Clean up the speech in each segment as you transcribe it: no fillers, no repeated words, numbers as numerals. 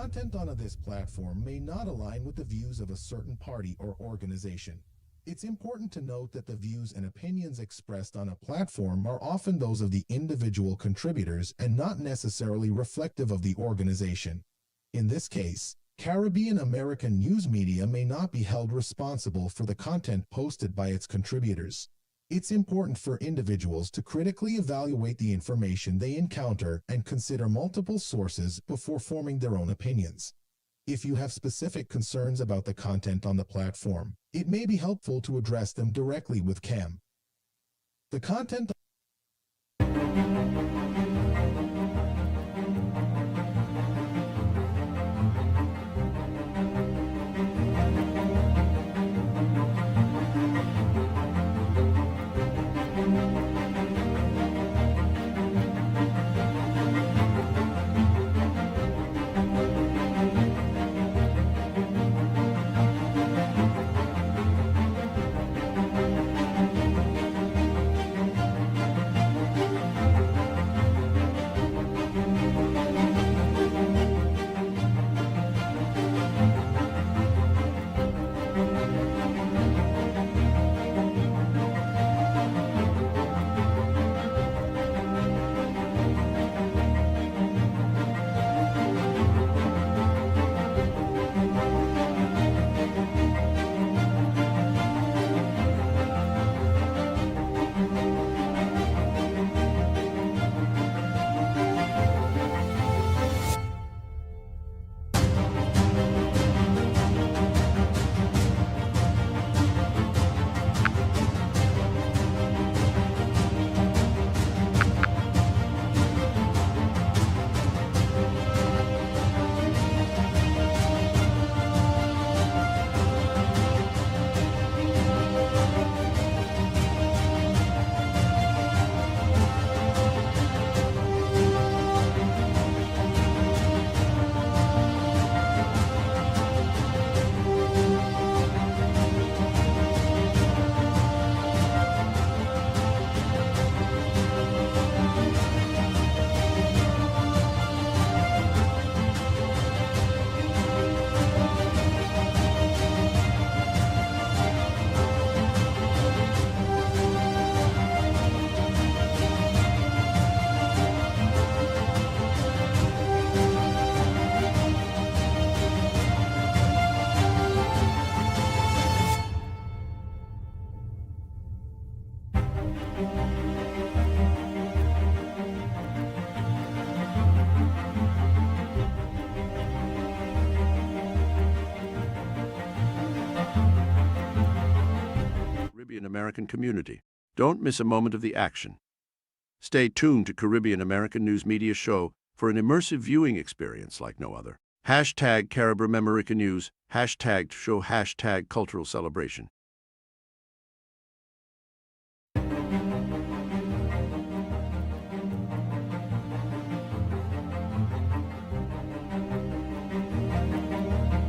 content on this platform may not align with the views of a certain party or organization. It's important to note that the views and opinions expressed on a platform are often those of the individual contributors and not necessarily reflective of the organization. In this case, Caribbean American news media may not be held responsible for the content posted by its contributors. It's important for individuals to critically evaluate the information they encounter and consider multiple sources before forming their own opinions. If you have specific concerns about the content on the platform, it may be helpful to address them directly with CAM. The content American community. Don't miss a moment of the action. Stay tuned to Caribbean American News Media Show for an immersive viewing experience like no other. Hashtag Caribbean American News, hashtag show, hashtag cultural celebration.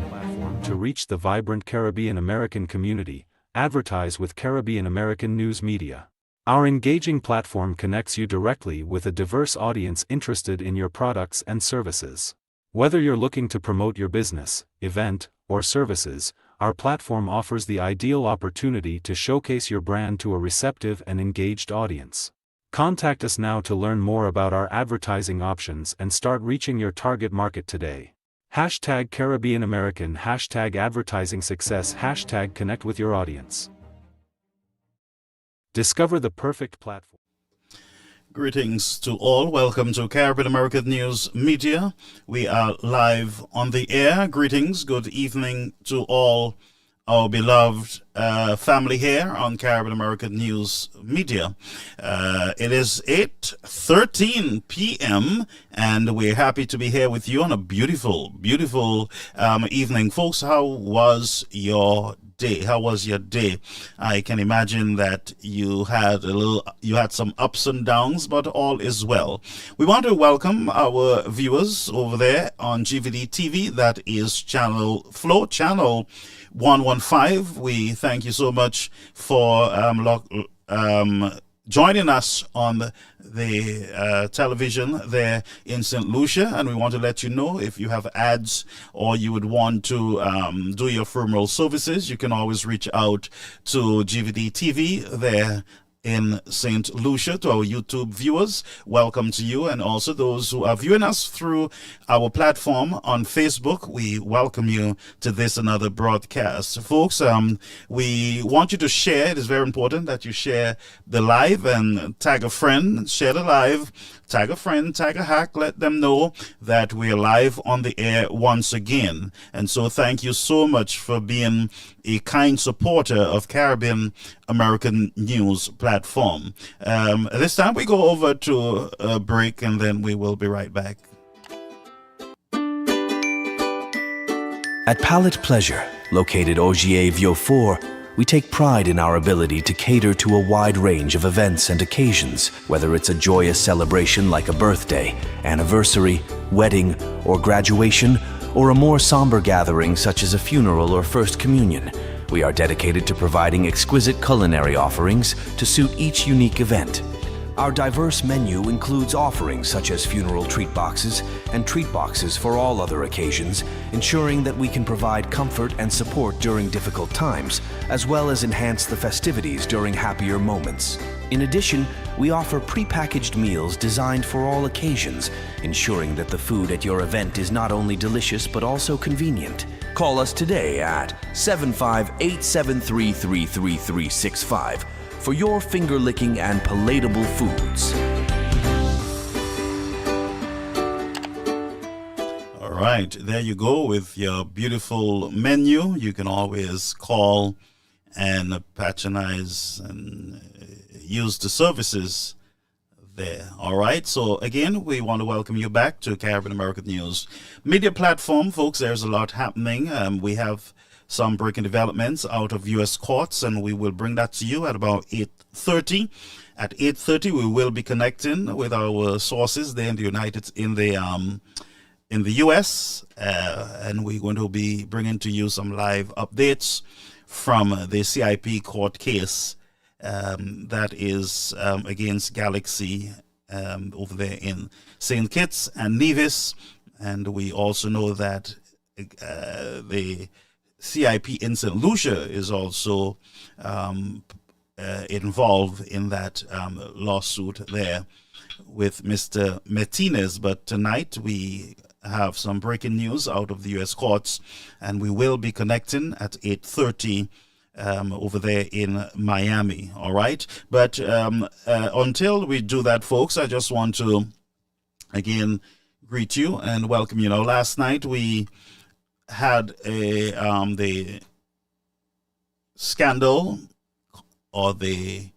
Platform to reach the vibrant Caribbean American community. Advertise with Caribbean American News Media. Our engaging platform connects you directly with a diverse audience interested in your products and services. Whether you're looking to promote your business, event, or services, our platform offers the ideal opportunity to showcase your brand to a receptive and engaged audience. Contact us now to learn more about our advertising options and start reaching your target market today. Hashtag Caribbean American, hashtag advertising success, hashtag connect with your audience. Discover the perfect platform. Greetings to all. Welcome to Caribbean American News Media. We are live on the air. Greetings. Good evening to all our beloved family here on Caribbean American News Media. It is 8:13 p.m. and we're happy to be here with you on a beautiful evening. Folks, how was your day? How was your day? I can imagine that you had some ups and downs, but all is well. We want to welcome our viewers over there on GVD TV. That is channel 115. We thank you so much for joining us on the television there in St. Lucia, and we want to let you know if you have ads or you would want to do your funeral services, you can always reach out to GVD TV there in St. Lucia. To our YouTube viewers, welcome to you, and also those who are viewing us through our platform on Facebook, we welcome you to this another broadcast. Folks, we want you to share. It is very important that you share the live and tag a friend, share the live, tag a friend, tag a hack, let them know that we are live on the air once again. And so thank you so much for being a kind supporter of Caribbean American News platform. This time we go over to a break, and then we will be right back. At Palette Pleasure, located Ogier Vieux Fort, we take pride in our ability to cater to a wide range of events and occasions, whether it's a joyous celebration like a birthday, anniversary, wedding, or graduation, or a more somber gathering such as a funeral or first communion. We are dedicated to providing exquisite culinary offerings to suit each unique event. Our diverse menu includes offerings such as funeral treat boxes and treat boxes for all other occasions, ensuring that we can provide comfort and support during difficult times, as well as enhance the festivities during happier moments. In addition, we offer prepackaged meals designed for all occasions, ensuring that the food at your event is not only delicious but also convenient. Call us today at 758-733-3365 for your finger-licking and palatable foods. All right, there you go with your beautiful menu. You can always call and patronize and use the services there. All right, so again, we want to welcome you back to Caribbean American News media platform. Folks, there's a lot happening. We have some breaking developments out of U.S. courts, and we will bring that to you at about 8:30. At 8:30, we will be connecting with our sources there in the U.S., and we're going to be bringing to you some live updates from the CIP court case that is against Galaxy over there in St. Kitts and Nevis, and we also know that the CIP in St. Lucia is also involved in that lawsuit there with Mr. Martinez. But tonight we have some breaking news out of the U.S. courts, and we will be connecting at 8:30 over there in Miami. All right. But until we do that, folks, I just want to again greet you and welcome you. Now, last night we had the scandal or the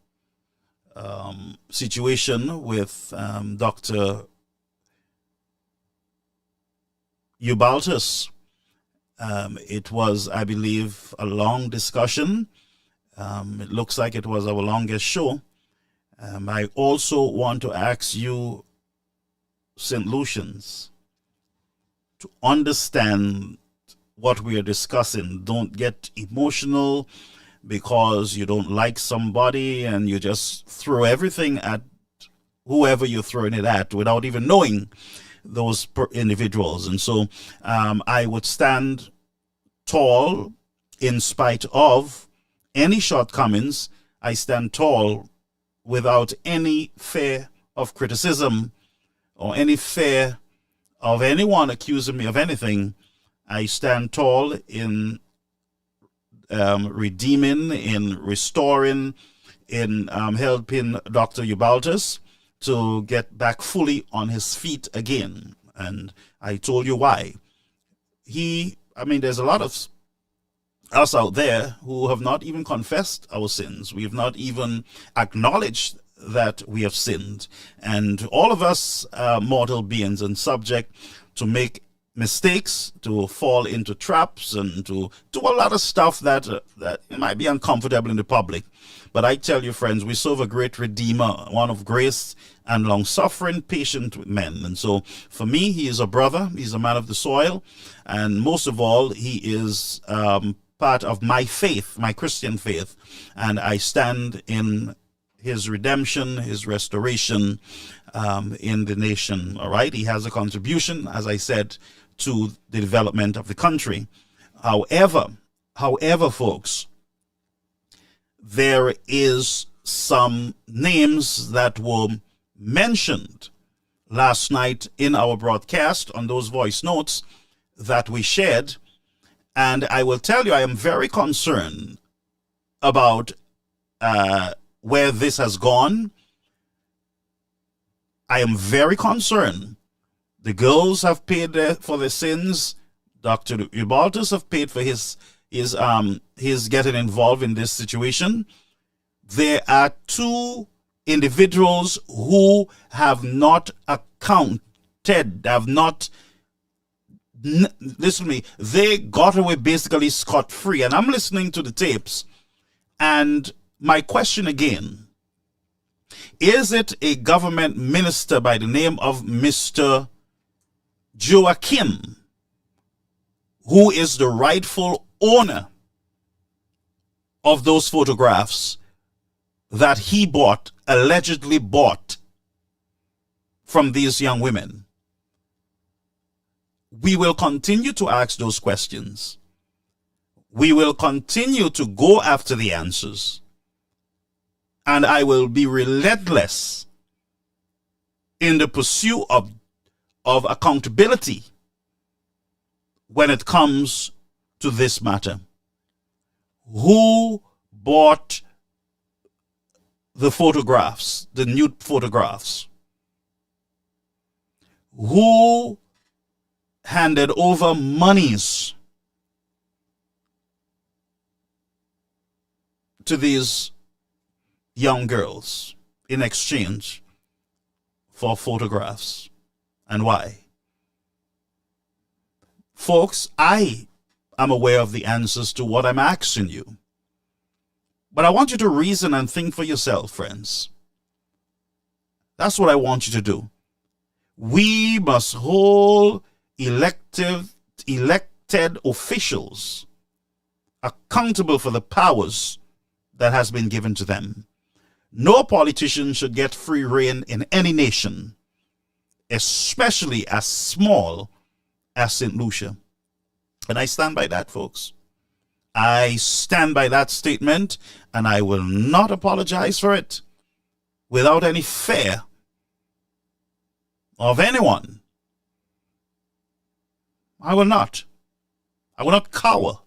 situation with Dr. Ubaltus. It was, I believe, a long discussion. It looks like it was our longest show. I also want to ask you, St. Lucians, to understand what we are discussing. Don't get emotional because you don't like somebody and you just throw everything at whoever you're throwing it at without even knowing those individuals. And so I would stand tall in spite of any shortcomings. I stand tall without any fear of criticism or any fear of anyone accusing me of anything. I stand tall in redeeming, in restoring, in helping Dr. Ubaltus to get back fully on his feet again. And I told you why. There's a lot of us out there who have not even confessed our sins. We have not even acknowledged that we have sinned. And all of us are mortal beings and subject to make mistakes, to fall into traps, and to do a lot of stuff that might be uncomfortable in the public. But I tell you, friends, we serve a great Redeemer, one of grace and long-suffering, patient with men. And so for me, he is a brother. He's a man of the soil. And most of all, he is part of my faith, my Christian faith. And I stand in his redemption, his restoration in the nation. All right, he has a contribution, as I said, to the development of the country. However, folks, there is some names that were mentioned last night in our broadcast on those voice notes that we shared. And I will tell you, I am very concerned about where this has gone. I am very concerned. The girls have paid for their sins. Dr. Ubaltus have paid for his getting involved in this situation. There are two individuals who have not accounted, listen to me, they got away basically scot-free. And I'm listening to the tapes, and my question again, is it a government minister by the name of Mr. Joachim who is the rightful owner of those photographs that he allegedly bought from these young women? We will continue to ask those questions. We will continue to go after the answers. And I will be relentless in the pursuit of accountability when it comes to this matter. Who bought the photographs, the nude photographs? Who handed over monies to these young girls in exchange for photographs, and why? Folks, I am aware of the answers to what I'm asking you, but I want you to reason and think for yourself, friends. That's what I want you to do. We must hold elected officials accountable for the powers that has been given to them. No politician should get free rein in any nation, especially as small as St. Lucia. And I stand by that, folks. I stand by that statement, and I will not apologize for it without any fear of anyone. I will not. I will not cower.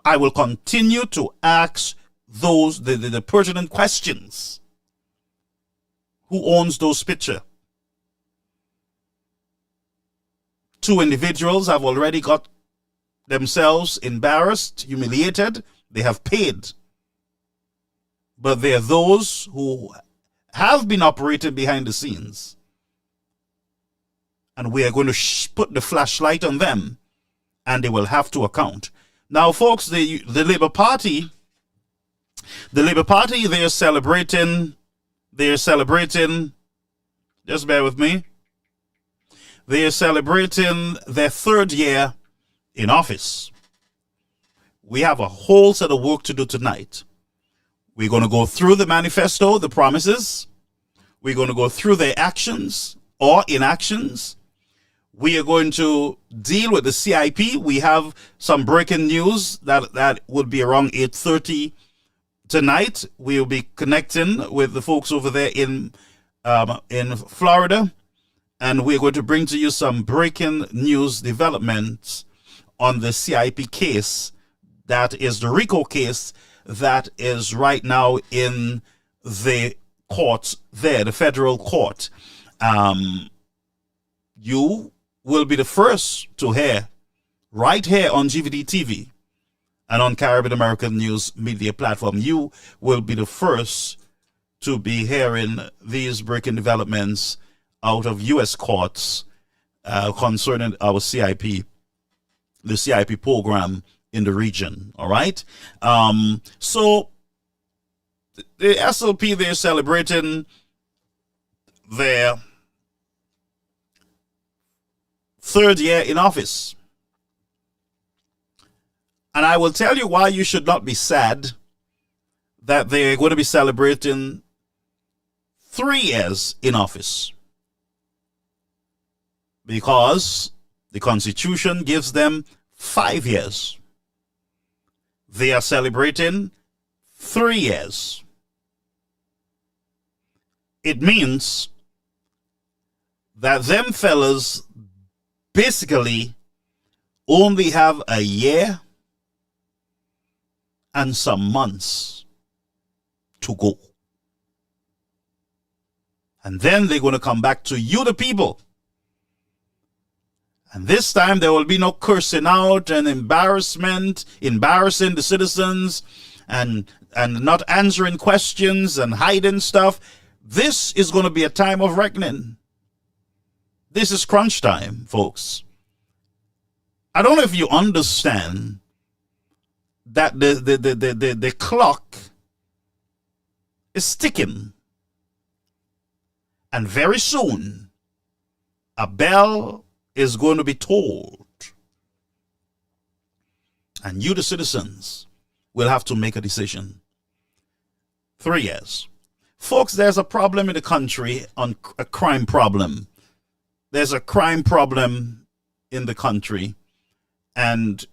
I will continue to ask the pertinent questions. Who owns those pictures? Two individuals have already got themselves embarrassed, humiliated. They have paid. But there are those who have been operating behind the scenes. And we are going to put the flashlight on them, and they will have to account. Now, folks, the Labour Party, they're celebrating, just bear with me, they are celebrating their third year in office. We have a whole set of work to do tonight. We're going to go through the manifesto, the promises. We're going to go through their actions or inactions. We are going to deal with the CIP. We have some breaking news that would be around 8:30 tonight. We'll be connecting with the folks over there in Florida, and we're going to bring to you some breaking news developments on the CIP case. That is the RICO case that is right now in the court there, the federal court. You will be the first to hear right here on GVD TV and on Caribbean American News Media Platform. You will be the first to be hearing these breaking developments out of U.S. courts concerning our CIP, the CIP program in the region. All right. So the SLP, they're celebrating their third year in office. And I will tell you why you should not be sad that they're going to be celebrating 3 years in office, because the Constitution gives them 5 years. They are celebrating 3 years. It means that them fellas basically only have a year and some months to go. And then they're going to come back to you, the people. And this time there will be no cursing out and embarrassing the citizens and not answering questions and hiding stuff. This is going to be a time of reckoning. This is crunch time, folks. I don't know if you understand that the clock is ticking. And very soon, a bell is going to be tolled. And you, the citizens, will have to make a decision. 3 years. Folks, there's a problem in the country, a crime problem. There's a crime problem in the country. And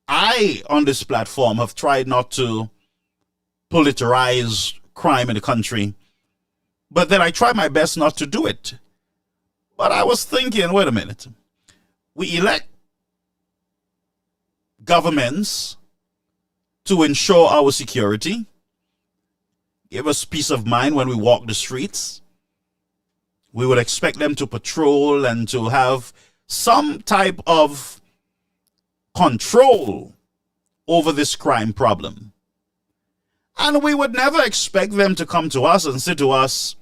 I, on this platform, have tried not to politicize crime in the country. But then I try my best not to do it. But I was thinking, wait a minute. We elect governments to ensure our security, give us peace of mind when we walk the streets. We would expect them to patrol and to have some type of control over this crime problem. And we would never expect them to come to us and say to us,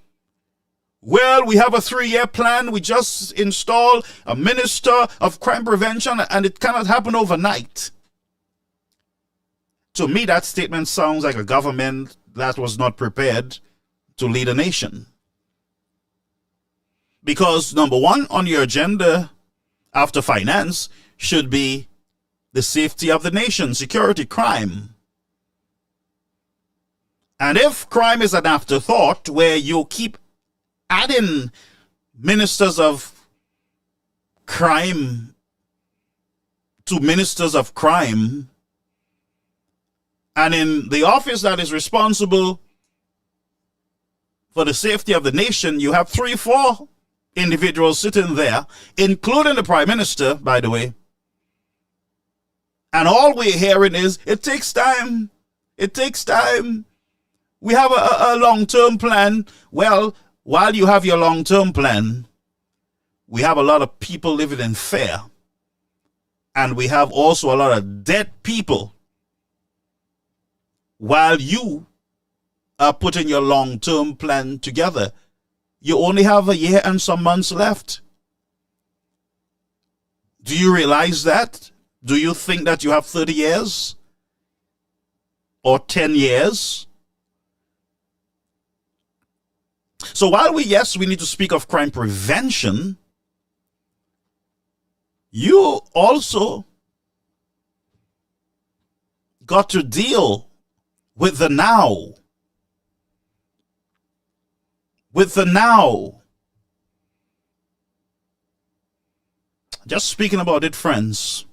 well, we have a 3-year plan. We just installed a minister of crime prevention and it cannot happen overnight. To me, that statement sounds like a government that was not prepared to lead a nation. Because number one on your agenda after finance should be the safety of the nation, security, crime. And if crime is an afterthought where you keep adding ministers of crime to ministers of crime, and in the office that is responsible for the safety of the nation, you have 3, 4 individuals sitting there, including the prime minister, by the way. And all we're hearing is, it takes time. It takes time. We have a long-term plan. Well, while you have your long-term plan, we have a lot of people living in fear. And we have also a lot of dead people while you are putting your long-term plan together. You only have a year and some months left. Do you realize that? Do you think that you have 30 years? Or 10 years? So while we need to speak of crime prevention, you also got to deal with the now. With the now. Just speaking about it, friends.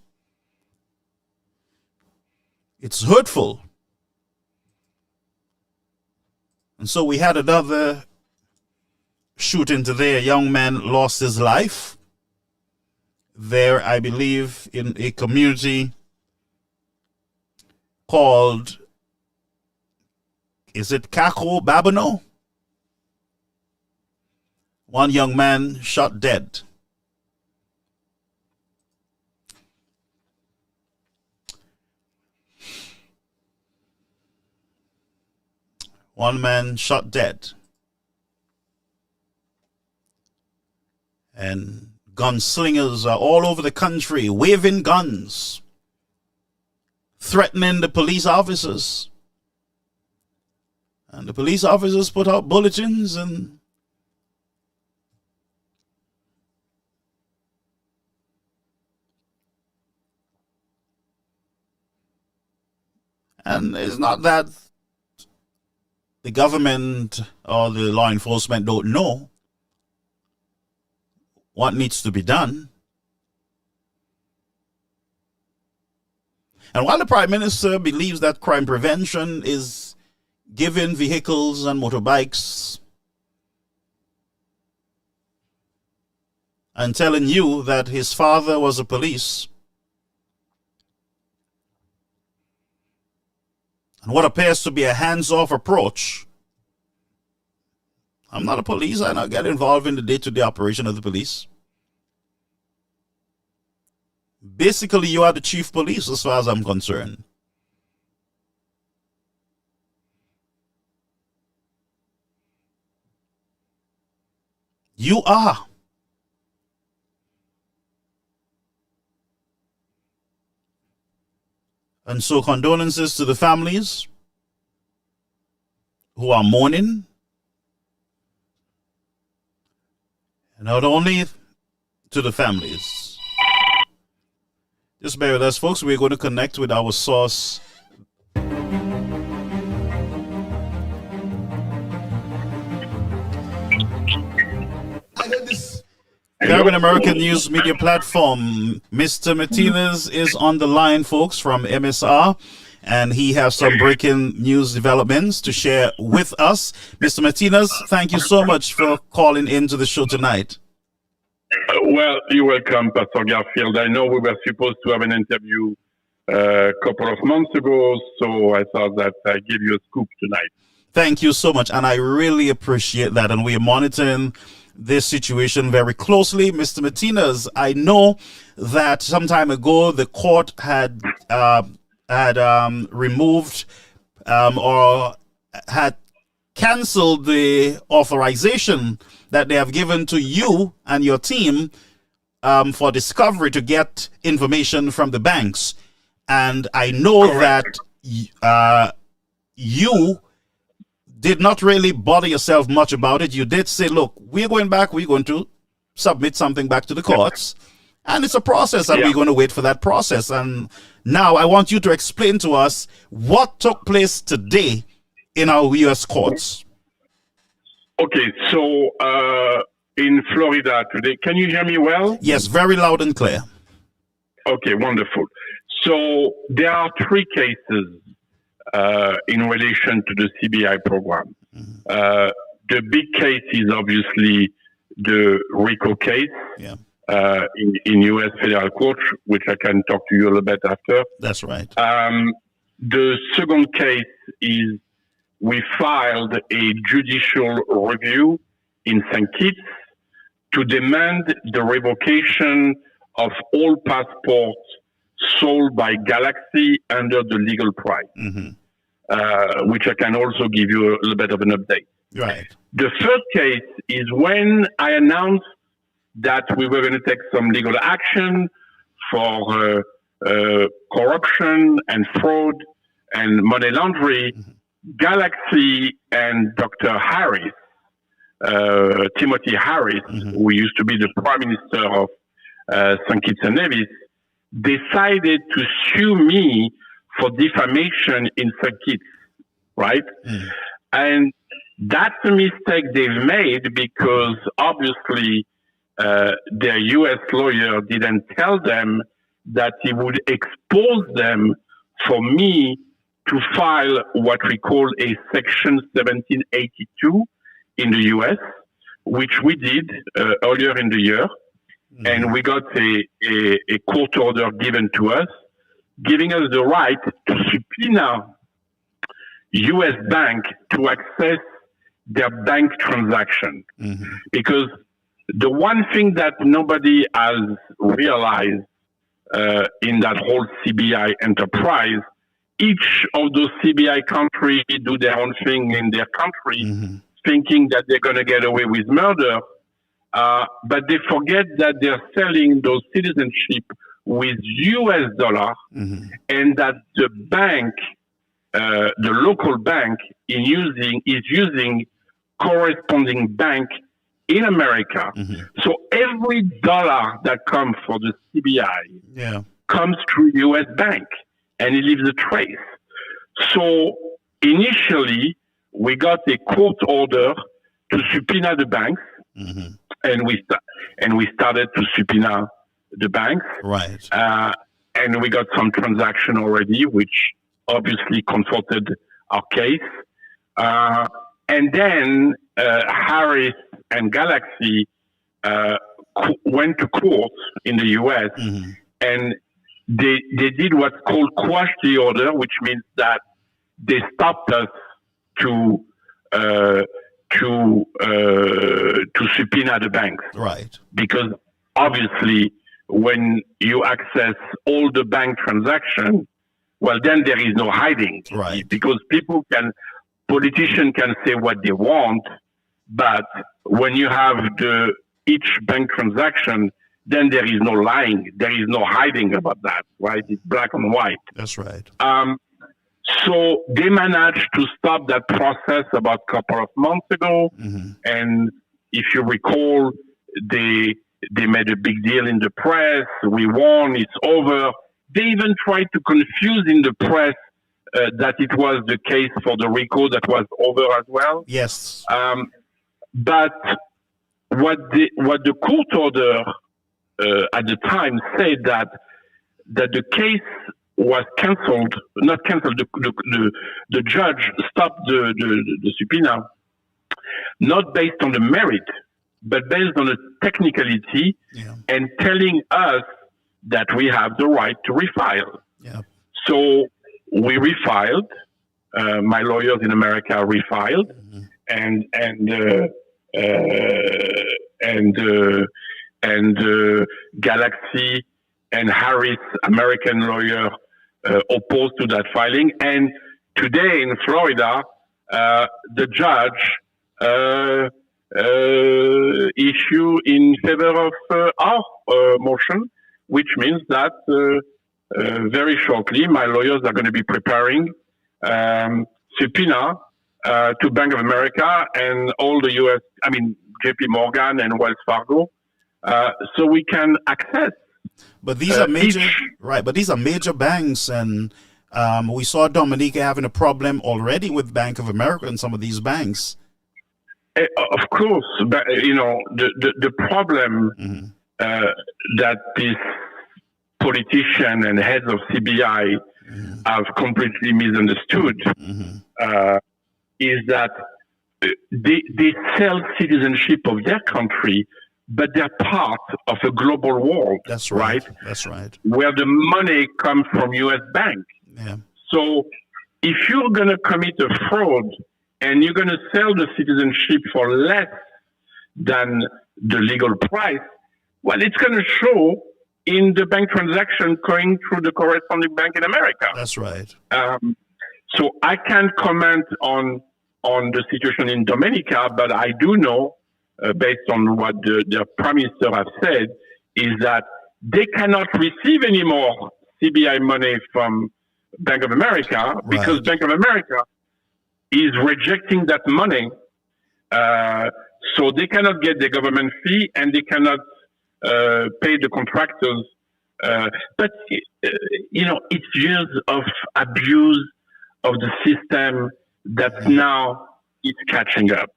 It's hurtful. And so we had another shooting today. A young man lost his life there, I believe, in a community called, is it Kako Babano? One young man shot dead. One man shot dead. And gunslingers are all over the country waving guns, threatening the police officers. And the police officers put out bulletins and it's not that the government or the law enforcement don't know what needs to be done. And while the Prime Minister believes that crime prevention is giving vehicles and motorbikes and telling you that his father was a police, and what appears to be a hands-off approach. I'm not a police. I don't get involved in the day-to-day operation of the police. Basically, you are the chief police as far as I'm concerned. You are. And so condolences to the families who are mourning. And not only to the families. Just bear with us, folks. We're going to connect with our source. I heard this. Caribbean American News Media Platform. Mr. Martinez is on the line, folks, from MSR, and he has some breaking news developments to share with us. Mr. Martinez, thank you so much for calling into the show tonight. Well, you're welcome, Pastor Garfield. I know we were supposed to have an interview a couple of months ago, so I thought that I'd give you a scoop tonight. Thank you so much, and I really appreciate that, and we are monitoring this situation very closely. Mr. Martinez, I know that some time ago the court had removed or had canceled the authorization that they have given to you and your team for discovery to get information from the banks. And I know that you did not really bother yourself much about it. You did say, look, we're going to submit something back to the courts. And it's a process, and we're going to wait for that process. And now I want you to explain to us what took place today in our U.S. courts. Okay, so in Florida today, can you hear me well? Yes, very loud and clear. Okay, wonderful. So there are three cases in relation to the CBI program. The big case is obviously the RICO case in U.S. federal court, which I can talk to you a little bit after. That's right. The second case is we filed a judicial review in St. Kitts to demand the revocation of all passports sold by Galaxy under the legal price, which I can also give you a little bit of an update. Right. The third case is when I announced that we were going to take some legal action for corruption and fraud and money laundering. Galaxy and Dr. Harris, Timothy Harris, who used to be the Prime Minister of St. Kitts and Nevis, decided to sue me for defamation in St. Kitts, right? And that's a mistake they've made because obviously their U.S. lawyer didn't tell them that he would expose them for me to file what we call a Section 1782 in the U.S., which we did earlier in the year. And we got a court order given to us, giving us the right to subpoena U.S. bank to access their bank transaction. Because the one thing that nobody has realized in that whole CBI enterprise, each of those CBI countries do their own thing in their country, thinking that they're going to get away with murder. But they forget that they're selling those citizenship with US dollar, and that the bank, the local bank, is using corresponding bank in America. So every dollar that comes for the CBI comes through US bank, and it leaves a trace. So initially, we got a court order to subpoena the banks, and we started to subpoena the banks. Right. And we got some transaction already, which obviously comforted our case. And then Harris and Galaxy went to court in the U.S. And they did what's called quash the order, which means that they stopped us to subpoena the banks. Right. Because obviously, when you access all the bank transactions, well, then there is no hiding. Right. Because politicians can say what they want, but when you have each bank transaction, then there is no lying. There is no hiding about that, right? It's black and white. That's right. So they managed to stop that process about a couple of months ago. And if you recall, they made a big deal in the press. We won. It's over. They even tried to confuse in the press that it was the case for the RICO that was over as well. Yes. But what the court order at the time said that the case was cancelled, not cancelled. The judge stopped the subpoena, not based on the merit, but based on the technicality, and telling us that we have the right to refile. Yeah. So we refiled. My lawyers in America refiled, and Galaxy and Harris, American lawyer, opposed to that filing. And today in Florida, the judge issue in favor of our motion, which means that very shortly my lawyers are going to be preparing subpoena to Bank of America and all the U.S., JP Morgan and Wells Fargo, so we can access. But these are major, right? But these are major banks, and we saw Dominica having a problem already with Bank of America and some of these banks. Of course, but the problem that this politician and heads of CBI have completely misunderstood is that they sell citizenship of their country, but they're part of a global world. That's right. That's right. Where the money comes from U.S. bank. Yeah. So if you're going to commit a fraud and you're going to sell the citizenship for less than the legal price, well, it's going to show in the bank transaction going through the corresponding bank in America. That's right. So I can't comment on the situation in Dominica, but I do know, based on what the Prime Minister has said, is that they cannot receive any more CBI money from Bank of America because Bank of America is rejecting that money. So they cannot get the government fee and they cannot pay the contractors. But, it's years of abuse of the system that now is catching up.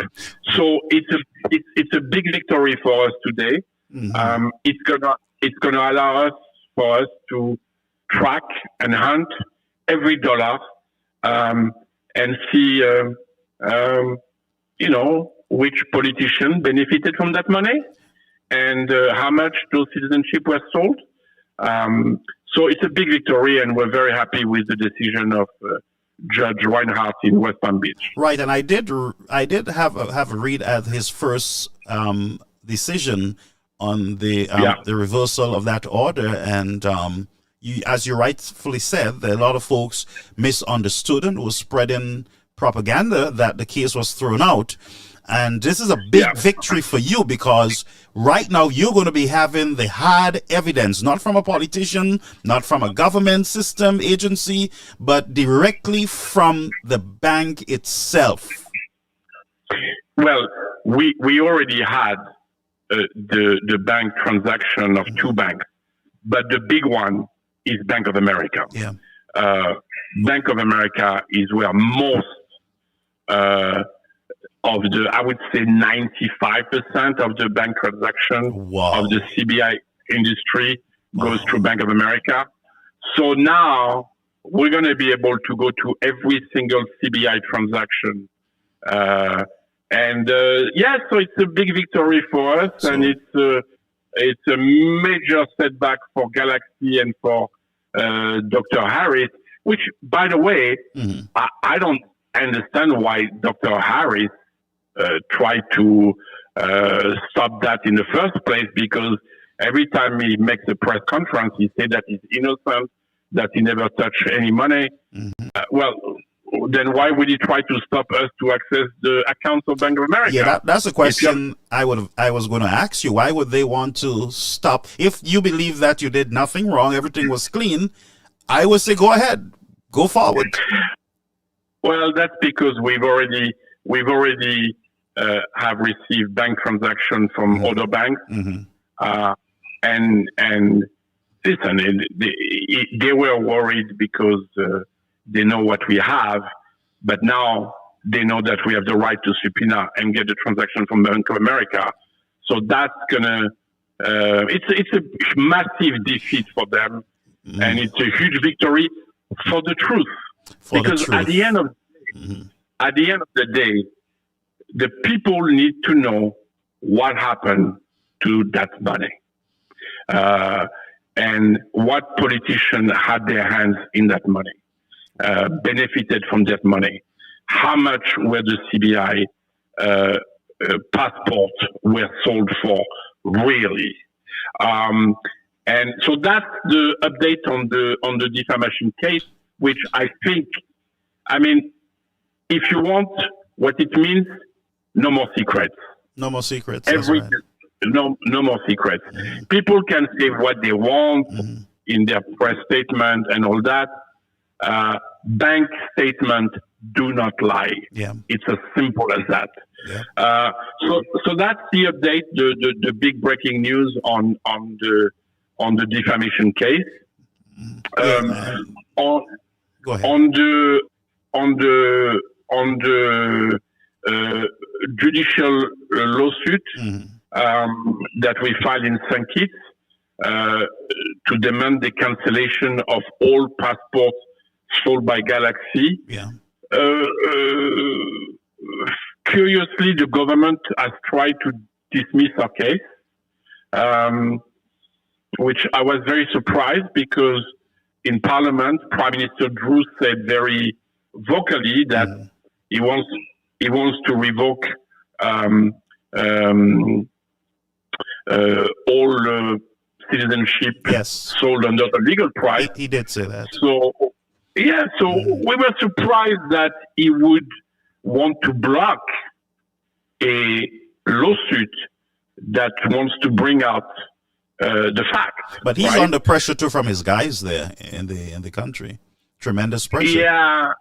So it's a big victory for us today. It's gonna allow us to track and hunt every dollar and see which politician benefited from that money and how much those citizenship were sold. So it's a big victory, and we're very happy with the decision of Judge Reinhardt in West Palm Beach. Right, and I did have a read at his first decision on the reversal of that order, and as you rightfully said, there are a lot of folks misunderstood and was spreading propaganda that the case was thrown out. And this is a big victory for you, because right now you're going to be having the hard evidence, not from a politician, not from a government system agency, but directly from the bank itself. Well, we already had the bank transaction of two banks, but the big one is Bank of America. Yeah. Bank of America is where most of the, I would say 95% of the bank transaction Wow. of the CBI industry goes through Bank of America. So now we're going to be able to go to every single CBI transaction. So it's a big victory for us, and it's a major setback for Galaxy and for Dr. Harris, which, by the way, I don't understand why Dr. Harris tried to stop that in the first place, because every time he makes a press conference, he said that he's innocent, that he never touched any money. Then why would he try to stop us to access the accounts of Bank of America? Yeah, that's a question I was going to ask you. Why would they want to stop? If you believe that you did nothing wrong, everything was clean, I would say go ahead, go forward. Well, that's because we've already have received bank transactions from other banks, and listen, they were worried because they know what we have, but now they know that we have the right to subpoena and get the transaction from Bank of America. So that's gonna it's a massive defeat for them, and it's a huge victory for the truth. Because at the end of the day, the people need to know what happened to that money, and what politicians had their hands in that money, benefited from that money. How much were the CBI passports were sold for, really? And so that's the update on the defamation case, which I think, I mean, if you want what it means, no more secrets. No more secrets. No more secrets. People can say what they want in their press statement and all that. Bank statements do not lie. Yeah. It's as simple as that. Yeah. So that's the update, the big breaking news on the defamation case. Go ahead. On the judicial lawsuit that we filed in St. Kitts to demand the cancellation of all passports sold by Galaxy. Yeah. Curiously, the government has tried to dismiss our case, which I was very surprised, because in Parliament, Prime Minister Drew said very vocally that he wants to revoke all citizenship sold under the legal price. He did say that. So we were surprised that he would want to block a lawsuit that wants to bring out the facts. But he's under pressure too from his guys there in the country. Tremendous pressure. Yeah.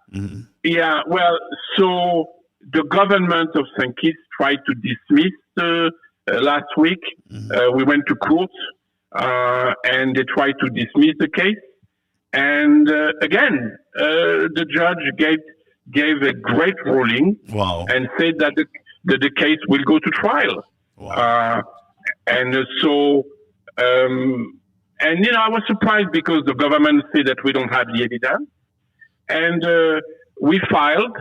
Well, so the government of St. Kitts tried to dismiss last week. We went to court, and they tried to dismiss the case. And again, the judge gave a great ruling. Wow. And said that the case will go to trial. Wow. And so, I was surprised because the government said that we don't have the evidence. And we filed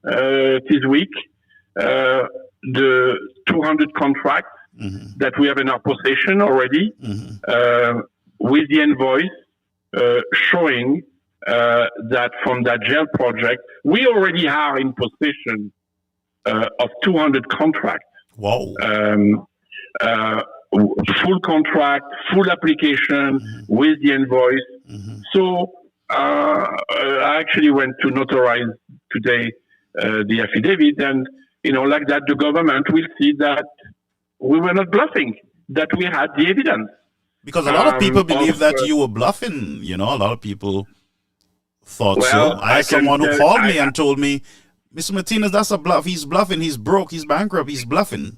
this week the 200 contracts that we have in our possession already, with the invoice showing that from that jail project, we already are in possession of 200 contracts. Wow. Full contract, full application with the invoice. So I actually went to notarize today the affidavit, and like that, the government will see that we were not bluffing, that we had the evidence. Because a lot of people believe that you were bluffing. A lot of people thought so. I had someone who called me and told me, Mr. Martinez, that's a bluff. He's bluffing. He's broke. He's bankrupt. He's bluffing.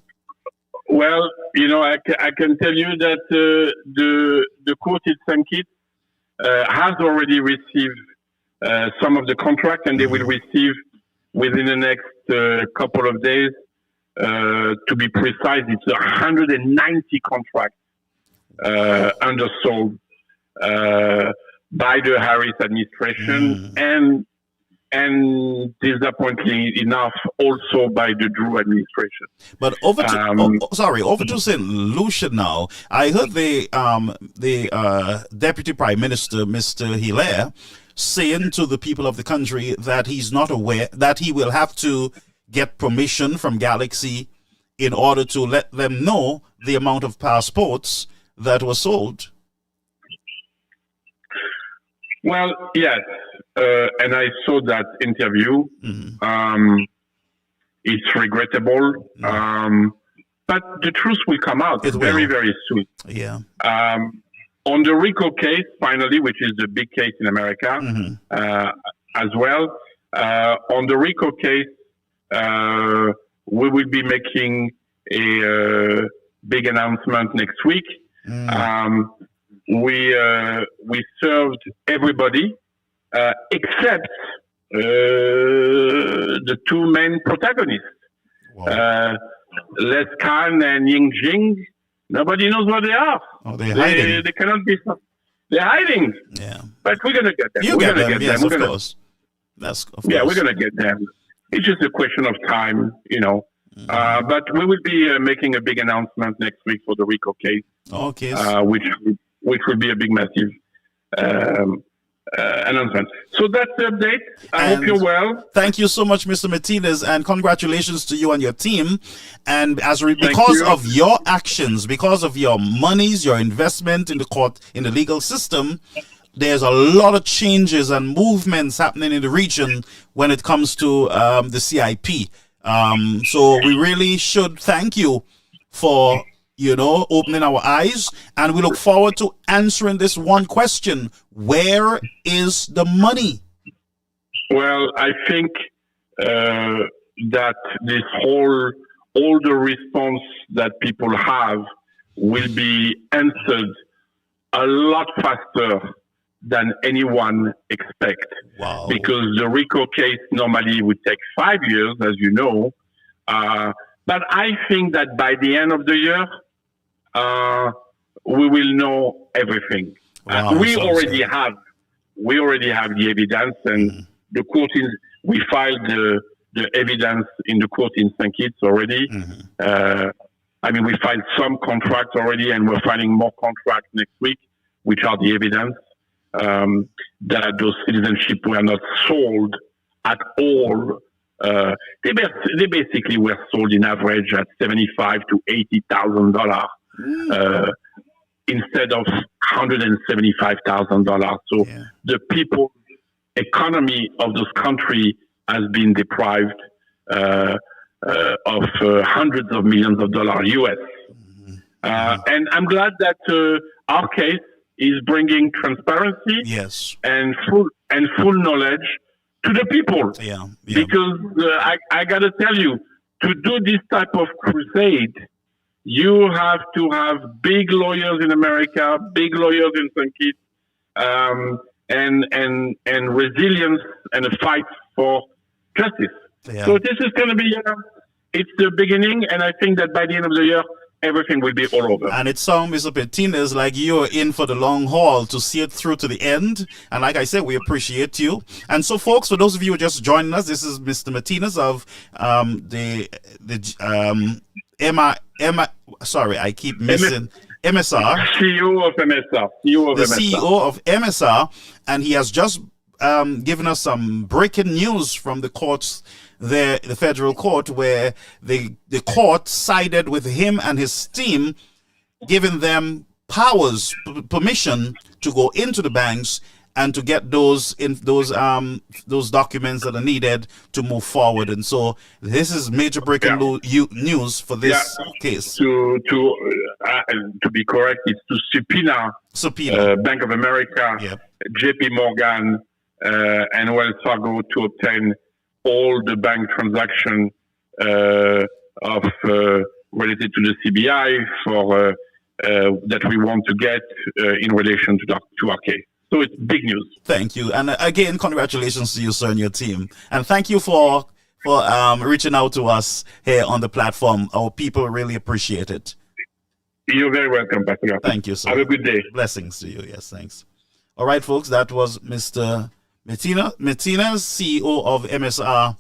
Well, I can tell you that the court in St. Kitts has already received some of the contract, and they will receive within the next couple of days. To be precise, it's 190 contracts undersold by the Harris administration, and disappointingly enough, also by the Drew administration. But over to over to St. Lucia now. I heard the Deputy Prime Minister, Mr. Hilaire, saying to the people of the country that he's not aware that he will have to get permission from Galaxy in order to let them know the amount of passports that were sold. Well, yes, and I saw that interview. It's regrettable, but the truth will come out very, very soon. Yeah. On the RICO case, finally, which is the big case in America as well, on the RICO case, we will be making a big announcement next week. We served everybody except the two main protagonists, Les Khan and Ying Jing. Nobody knows where they are. Oh, they're hiding. They cannot be. They're hiding. Yeah, but we're gonna get them. We're gonna get them. Yes, of course. Yeah, we're gonna get them. It's just a question of time, you know. But we will be making a big announcement next week for the RICO case. Okay. Which will be a big, massive announcement. So that's the update. I hope you're well. Thank you so much, Mr. Martinez, and congratulations to you and your team. And because of your actions, because of your monies, your investment in the court, in the legal system, there's a lot of changes and movements happening in the region when it comes to the CIP. So we really should thank you for opening our eyes, and we look forward to answering this one question: where is the money? Well, I think that all the response that people have will be answered a lot faster than anyone expect. Wow. Because the RICO case normally would take 5 years, as you know. But I think that by the end of the year, we will know everything. Wow, we already have the evidence, and the court we filed the evidence in the court in St. Kitts already. We filed some contracts already, and we're filing more contracts next week, which are the evidence that those citizenship were not sold at all. They basically were sold in average at $75,000 to $80,000 instead of $175,000. So the people economy of this country has been deprived of hundreds of millions of dollars US. And I'm glad that our case is bringing transparency and full knowledge to the people. Because I got to tell you, to do this type of crusade, you have to have big lawyers in America, big lawyers in St. Kitts, and resilience and a fight for justice. So this is going to be, it's the beginning, and I think that by the end of the year, everything will be all over. And it sounds, Mr. Martinez, like you're in for the long haul to see it through to the end. And like I said, we appreciate you. And so, folks, for those of you who are just joining us, this is Mr. Martinez of MSR. CEO of MSR. CEO of MSR. And he has just given us some breaking news from the courts there, the federal court, where the court sided with him and his team, giving them powers, permission to go into the banks and to get those documents that are needed to move forward. And so this is major breaking news for this case. To be correct, it's to subpoena Bank of America, JP Morgan, and Wells Fargo to obtain all the bank transaction related to the CBI for that we want to get in relation to our case. So it's big news. Thank you. And again, congratulations to you, sir, and your team. And thank you for for reaching out to us here on the platform. Our people really appreciate it. You're very welcome, Pastor. Thank you, sir. Have a good day. Blessings to you. Yes, thanks. All right, folks, that was Mr. Martinez, CEO of MSR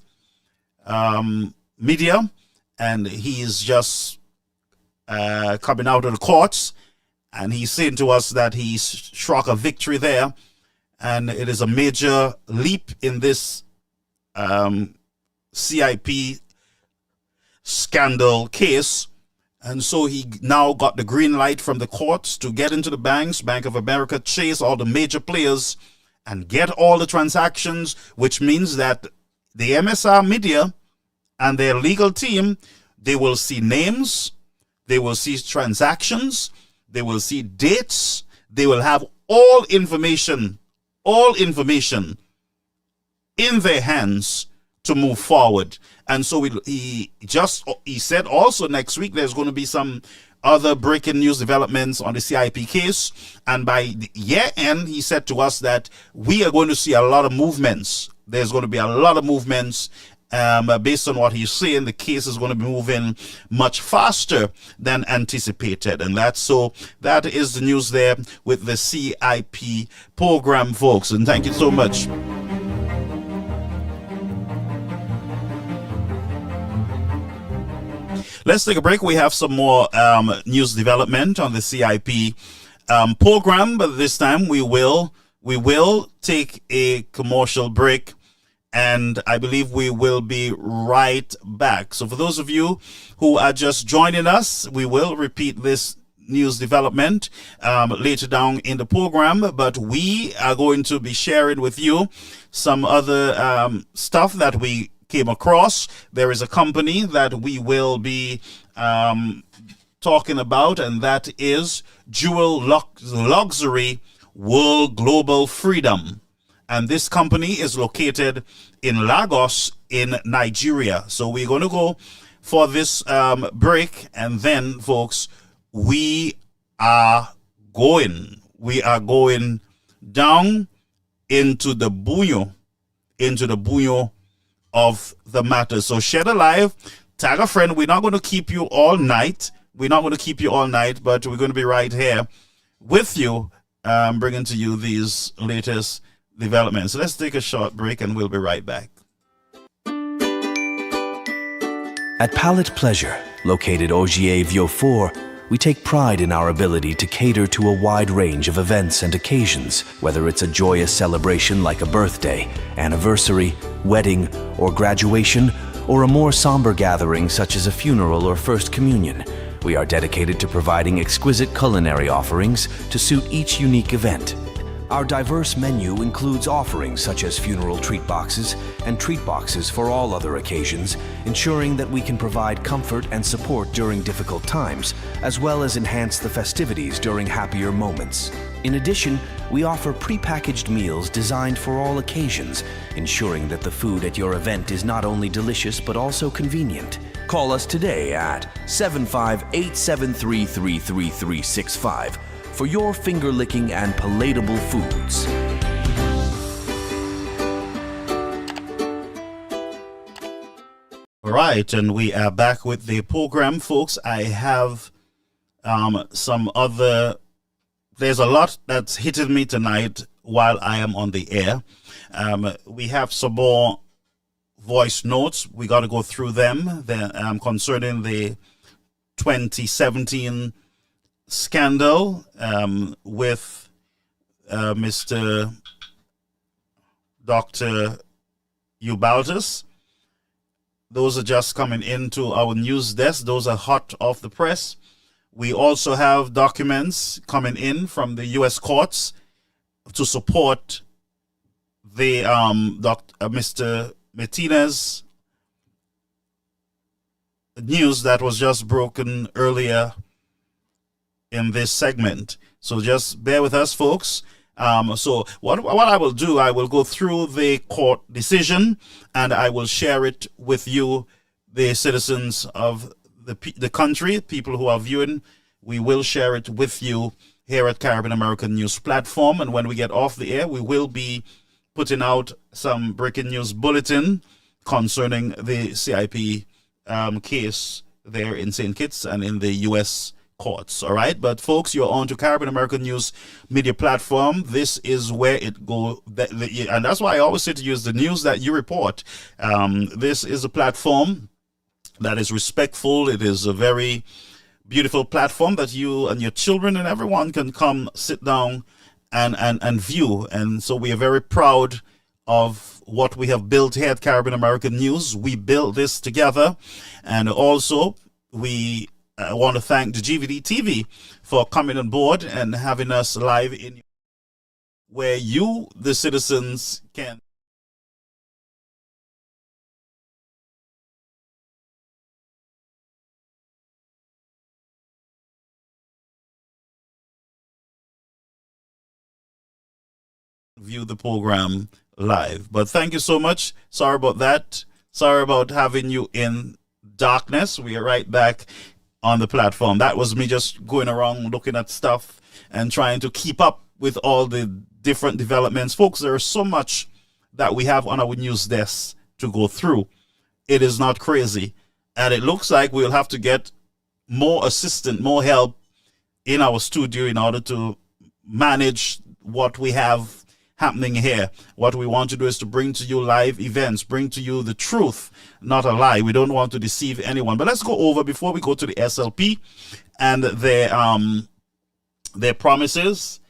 Media, and he's just coming out of the courts, and he's saying to us that he struck a victory there, and it is a major leap in this CIP scandal case. And so he now got the green light from the courts to get into the banks, Bank of America, Chase, all the major players, and get all the transactions, which means that the MSR Media and their legal team, they will see names, they will see transactions, they will see dates, they will have all information in their hands to move forward. And so he said also next week there's going to be some other breaking news developments on the CIP case. And by the year end, he said to us that we are going to see a lot of movements. There's going to be a lot of movements. Based on what he's saying, the case is going to be moving much faster than anticipated. And that is the news there with the CIP program, folks. And thank you so much. Let's take a break. We have some more news development on the CIP program, but this time we will take a commercial break, and I believe we will be right back. So for those of you who are just joining us, we will repeat this news development later down in the program, but we are going to be sharing with you some other stuff that we came across. There is a company that we will be talking about, and that is Jewel Luxury World Global Freedom. And this company is located in Lagos in Nigeria. So we're going to go for this break, and then, folks, we are going down into the buyo of the matter. So share the live, tag a friend. We're not going to keep you all night. But we're going to be right here with you, bringing to you these latest developments. So let's take a short break and we'll be right back. At Palette Pleasure, located Ogier Vieux 4, we take pride in our ability to cater to a wide range of events and occasions, whether it's a joyous celebration like a birthday, anniversary, wedding, or graduation, or a more somber gathering such as a funeral or first communion. We are dedicated to providing exquisite culinary offerings to suit each unique event. Our diverse menu includes offerings such as funeral treat boxes and treat boxes for all other occasions, ensuring that we can provide comfort and support during difficult times, as well as enhance the festivities during happier moments. In addition, we offer prepackaged meals designed for all occasions, ensuring that the food at your event is not only delicious but also convenient. Call us today at 75873333365 for your finger-licking and palatable foods. All right, and we are back with the program, folks. I have there's a lot that's hitting me tonight while I am on the air. We have some more voice notes. We got to go through them concerning the 2017 scandal with Mr. Dr. Ubaltis. Those are just coming into our news desk. Those are hot off the press. We also have documents coming in from the U.S. courts to support the Mr. Martinez news that was just broken earlier in this segment. So just bear with us, folks. So what I will do, I will go through the court decision and I will share it with you, the citizens of the country, people who are viewing. We will share it with you here at Caribbean American News Platform. And when we get off the air, we will be putting out some breaking news bulletin concerning the CIP case there in St. Kitts and in the U.S. courts. All right, but folks, you're on to Caribbean American News Media Platform. This is where it goes, and that's why I always say to use the news that you report. This is a platform that is respectful. It is a very beautiful platform that you and your children and everyone can come sit down and view. And so we are very proud of what we have built here at Caribbean American News. We built this together, and also we want to thank the GVD TV for coming on board and having us live in where you, the citizens, can view the program live. But thank you so much. Sorry about that. Sorry about having you in darkness. We are right back on the platform. That was me just going around looking at stuff and trying to keep up with all the different developments. Folks, there is so much that we have on our news desk to go through. It is not crazy. And it looks like we'll have to get more assistance, more help in our studio in order to manage what we have happening here. What we want to do is to bring to you live events, bring to you the truth, not a lie. We don't want to deceive anyone. But let's go over, before we go to the SLP and their promises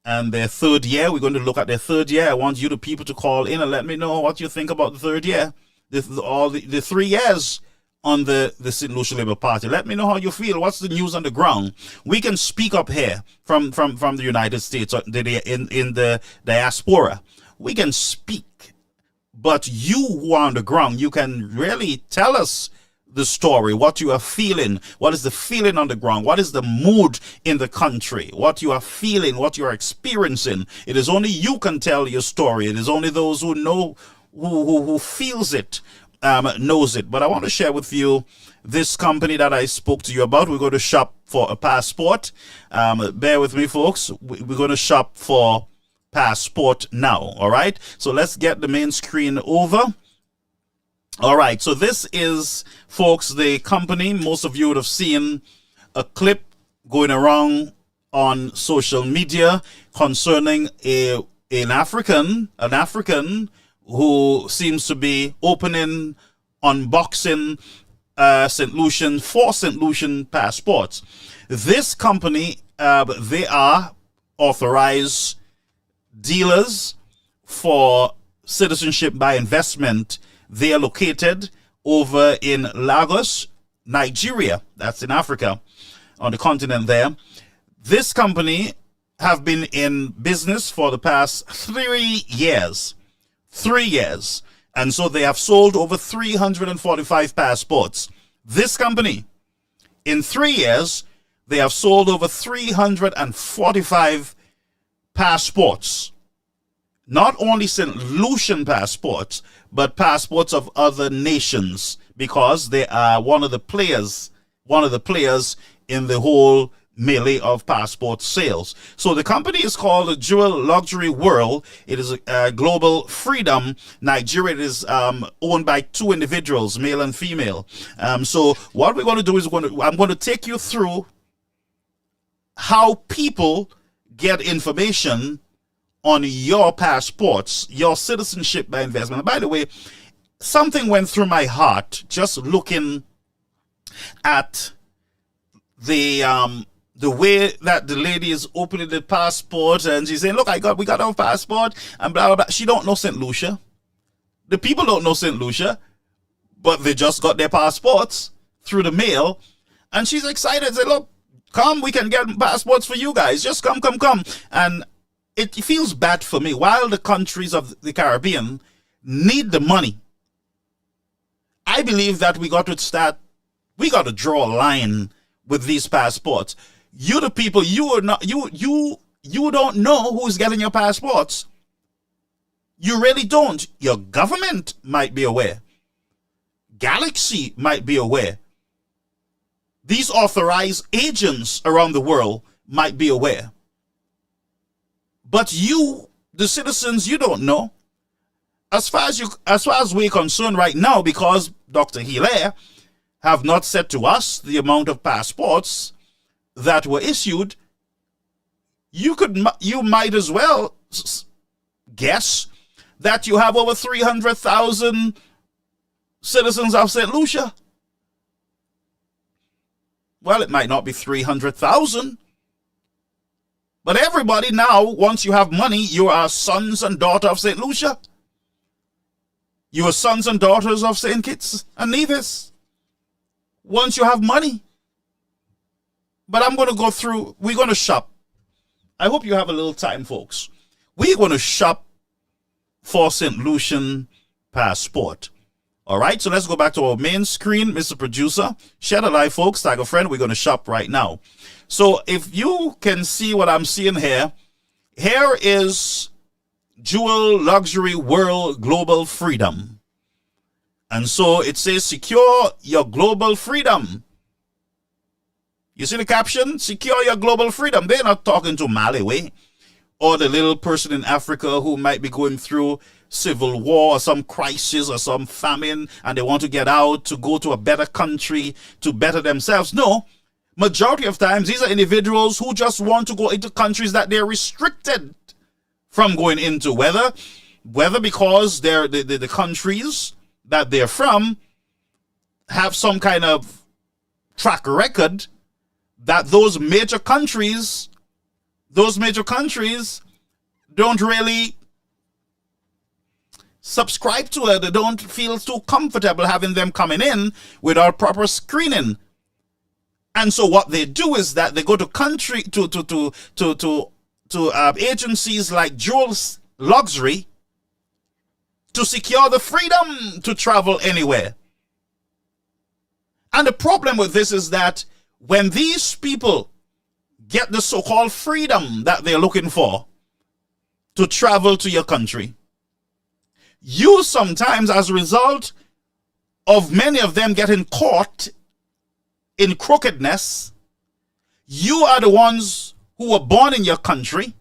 and their third year. We're going to look at their third year. I want you, the people, to call in and let me know what you think about the third year, the 3 years on the St. Lucia Labour Party. Let me know how you feel. What's the news on the ground? We can speak up here from the United States, or in the diaspora. We can speak, but you who are on the ground, you can really tell us the story, what you are feeling. What is the feeling on the ground? What is the mood in the country? What you are feeling, what you are experiencing. It is only you can tell your story. It is only those who know, who feels it, knows it. But I want to share with you this company that I spoke to you about. We're going to shop for a passport. Bear with me, folks. We're going to shop for passport now. All right. So let's get the main screen over. All right. So this is, folks, the company. Most of you would have seen a clip going around on social media concerning an African who seems to be unboxing St. Lucian passports. This company, they are authorized dealers for citizenship by investment. They are located over in Lagos, Nigeria. That's in Africa, on the continent there. This company have been in business for the past 3 years. 3 years. And so they have sold over 345 passports. This company, in 3 years, they have sold over 345 passports. Not only St. Lucian passports, but passports of other nations, because they are one of the players in the whole melee of passport sales. So the company is called Jewel Luxury World. It is a global freedom. Nigeria is owned by 2 individuals, male and female. So what we're going to do is I'm going to take you through how people get information on your passports, your citizenship by investment. And by the way, something went through my heart just looking at the way that the lady is opening the passport, and she's saying, look, we got our passport, and blah, blah, blah. She don't know St. Lucia. The people don't know St. Lucia, but they just got their passports through the mail, and she's excited. Say, look, come, we can get passports for you guys. Just come. And it feels bad for me. While the countries of the Caribbean need the money, I believe that we got to draw a line with these passports. You, the people, you don't know who's getting your passports. You really don't. Your government might be aware. Galaxy might be aware. These authorized agents around the world might be aware. But you, the citizens, you don't know. as far as we're concerned right now, because Dr. Hilaire have not said to us the amount of passports that were issued, you might as well guess that you have over 300,000 citizens of St. Lucia. Well, it might not be 300,000, but everybody now, once you have money, you are sons and daughters of St. Lucia. You are sons and daughters of St. Kitts and Nevis. Once you have money. But I'm going to go through, we're going to shop. I hope you have a little time, folks. We're going to shop for St. Lucian passport. All right, so let's go back to our main screen, Mr. Producer. Share the live, folks. Tag a friend. We're going to shop right now. So if you can see what I'm seeing here, here is Jewel Luxury World Global Freedom. And so it says, secure your global freedom. You see the caption? Secure your global freedom. They're not talking to Malawi or the little person in Africa who might be going through civil war or some crisis or some famine and they want to get out to go to a better country to better themselves. No, majority of times these are individuals who just want to go into countries that they're restricted from going into, whether because they're the countries that they're from have some kind of track record that those major countries don't really subscribe to it. They don't feel too comfortable having them coming in without proper screening. And so what they do is that they go to agencies like Jewel's Luxury to secure the freedom to travel anywhere. And the problem with this is that when these people get the so-called freedom that they're looking for to travel to your country, you sometimes, as a result of many of them getting caught in crookedness, you are the ones who were born in your country,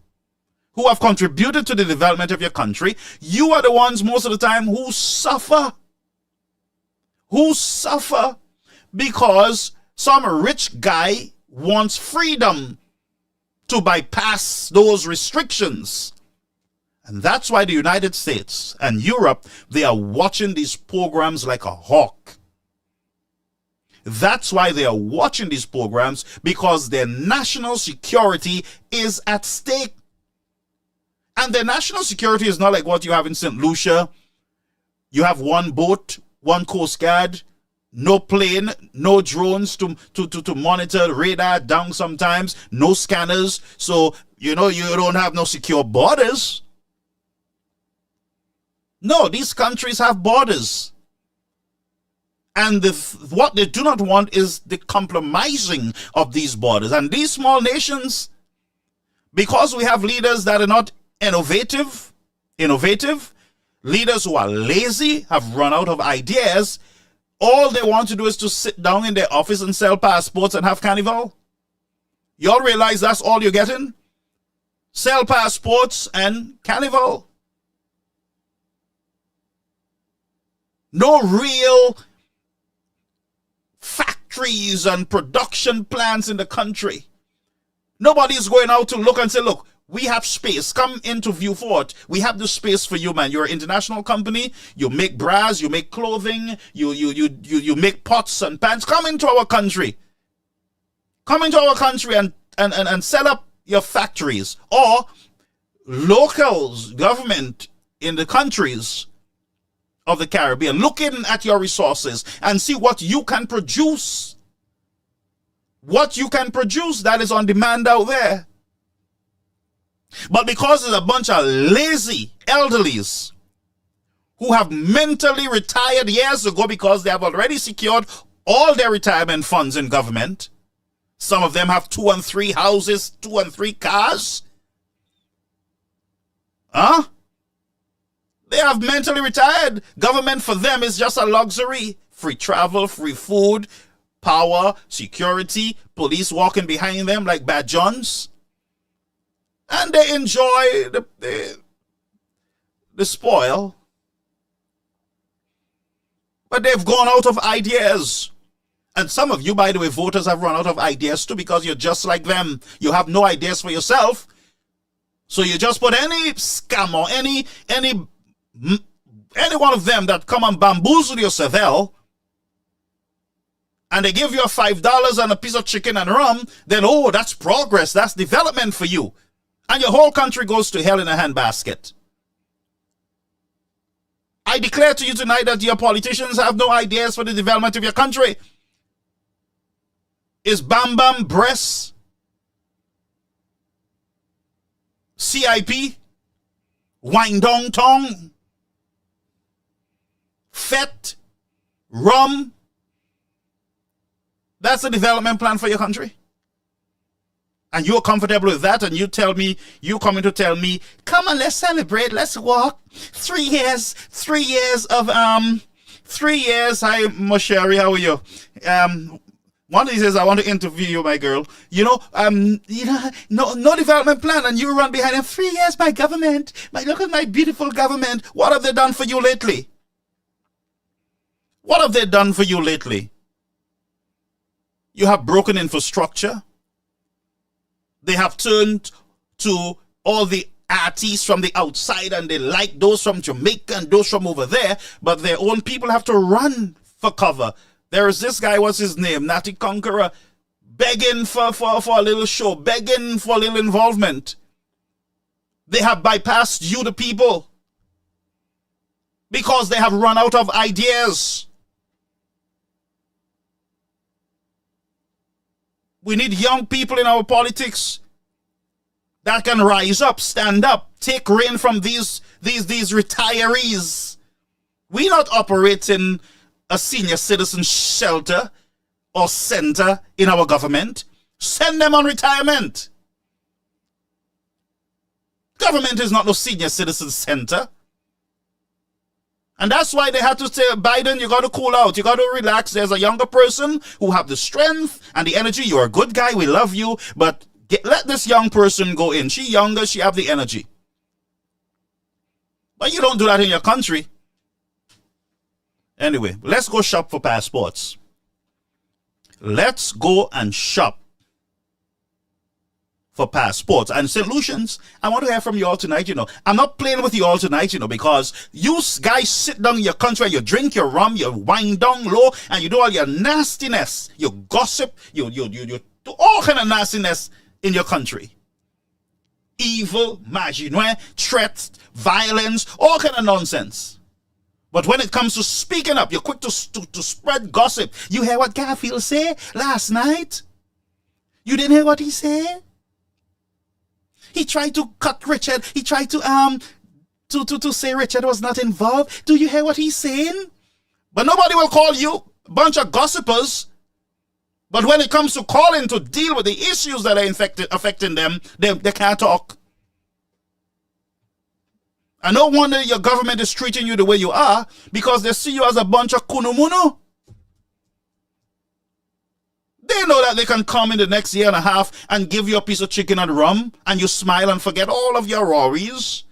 who have contributed to the development of your country. You are the ones most of the time who suffer because some rich guy wants freedom to bypass those restrictions. And that's why the United States and Europe, they are watching these programs like a hawk. That's why they are watching these programs, because their national security is at stake. And their national security is not like what you have in St. Lucia. You have one boat, one Coast Guard, no plane, no drones to monitor radar down sometimes, no scanners. So, you don't have no secure borders. No, these countries have borders. And what they do not want is the compromising of these borders. And these small nations, because we have leaders that are not innovative, leaders who are lazy, have run out of ideas, all they want to do is to sit down in their office and sell passports and have carnival. You all realize that's all you're getting? Sell passports and carnival. No real factories and production plants in the country. Nobody's going out to look and say, look, we have space. Come into View Fort. We have the space for you, man. You're an international company. You make bras, you make clothing, you make pots and pans. Come into our country. Come into our country and set up your factories. Or locals, government in the countries of the Caribbean, looking at your resources and see what you can produce. What you can produce that is on demand out there. But because there's a bunch of lazy elderlies who have mentally retired years ago because they have already secured all their retirement funds in government. Some of them have 2 and 3 houses, 2 and 3 cars. They have mentally retired. Government for them is just a luxury. Free travel, free food, power, security, police walking behind them like bad Johns. And they enjoy the spoil. But they've gone out of ideas. And some of you, by the way, voters have run out of ideas too, because you're just like them. You have no ideas for yourself. So you just put any scam or any one of them that come and bamboozle your Seville, and they give you $5 and a piece of chicken and rum, then, oh, that's progress, that's development for you. And your whole country goes to hell in a handbasket. I declare to you tonight that your politicians have no ideas for the development of your country. Is Bam Bam breasts, CIP, wine dong tong, fet, rum, that's the development plan for your country? And you're comfortable with that, and you coming to tell me, come on, let's celebrate, let's walk. 3 years of 3 years. Hi, Mosheri, how are you? One of these says, I want to interview you, my girl. No development plan, and you run behind them. 3 years, my government. Look at my beautiful government. What have they done for you lately? What have they done for you lately? You have broken infrastructure. They have turned to all the artists from the outside, and they like those from Jamaica and those from over there, but their own people have to run for cover. There is this guy, what's his name? Natty Conqueror, begging for a little show, begging for a little involvement. They have bypassed you, the people, because they have run out of ideas. We need young people in our politics that can rise up, stand up, take reign from these retirees. We're not operating a senior citizen shelter or center in our government. Send them on retirement. Government is not no senior citizen center. And that's why they had to say, Biden, you got to cool out. You got to relax. There's a younger person who have the strength and the energy. You're a good guy. We love you. But let this young person go in. She younger. She have the energy. But you don't do that in your country. Anyway, let's go shop for passports. Let's go and shop for passports and solutions. I want to hear from you all tonight. I'm not playing with you all tonight, because you guys sit down in your country, you drink your rum, you wine down low, and you do all your nastiness, you gossip, you do all kind of nastiness in your country. Evil, magie-noir, threats, violence, all kind of nonsense. But when it comes to speaking up, you're quick to spread gossip. You hear what Garfield said last night? You didn't hear what he said? He tried to cut Richard. He tried to say Richard was not involved. Do you hear what he's saying? But nobody will call you a bunch of gossipers. But when it comes to calling to deal with the issues that are affecting them, they can't talk. And no wonder your government is treating you the way you are, because they see you as a bunch of kunumuno. They know that they can come in the next year and a half and give you a piece of chicken and rum, and you smile and forget all of your worries.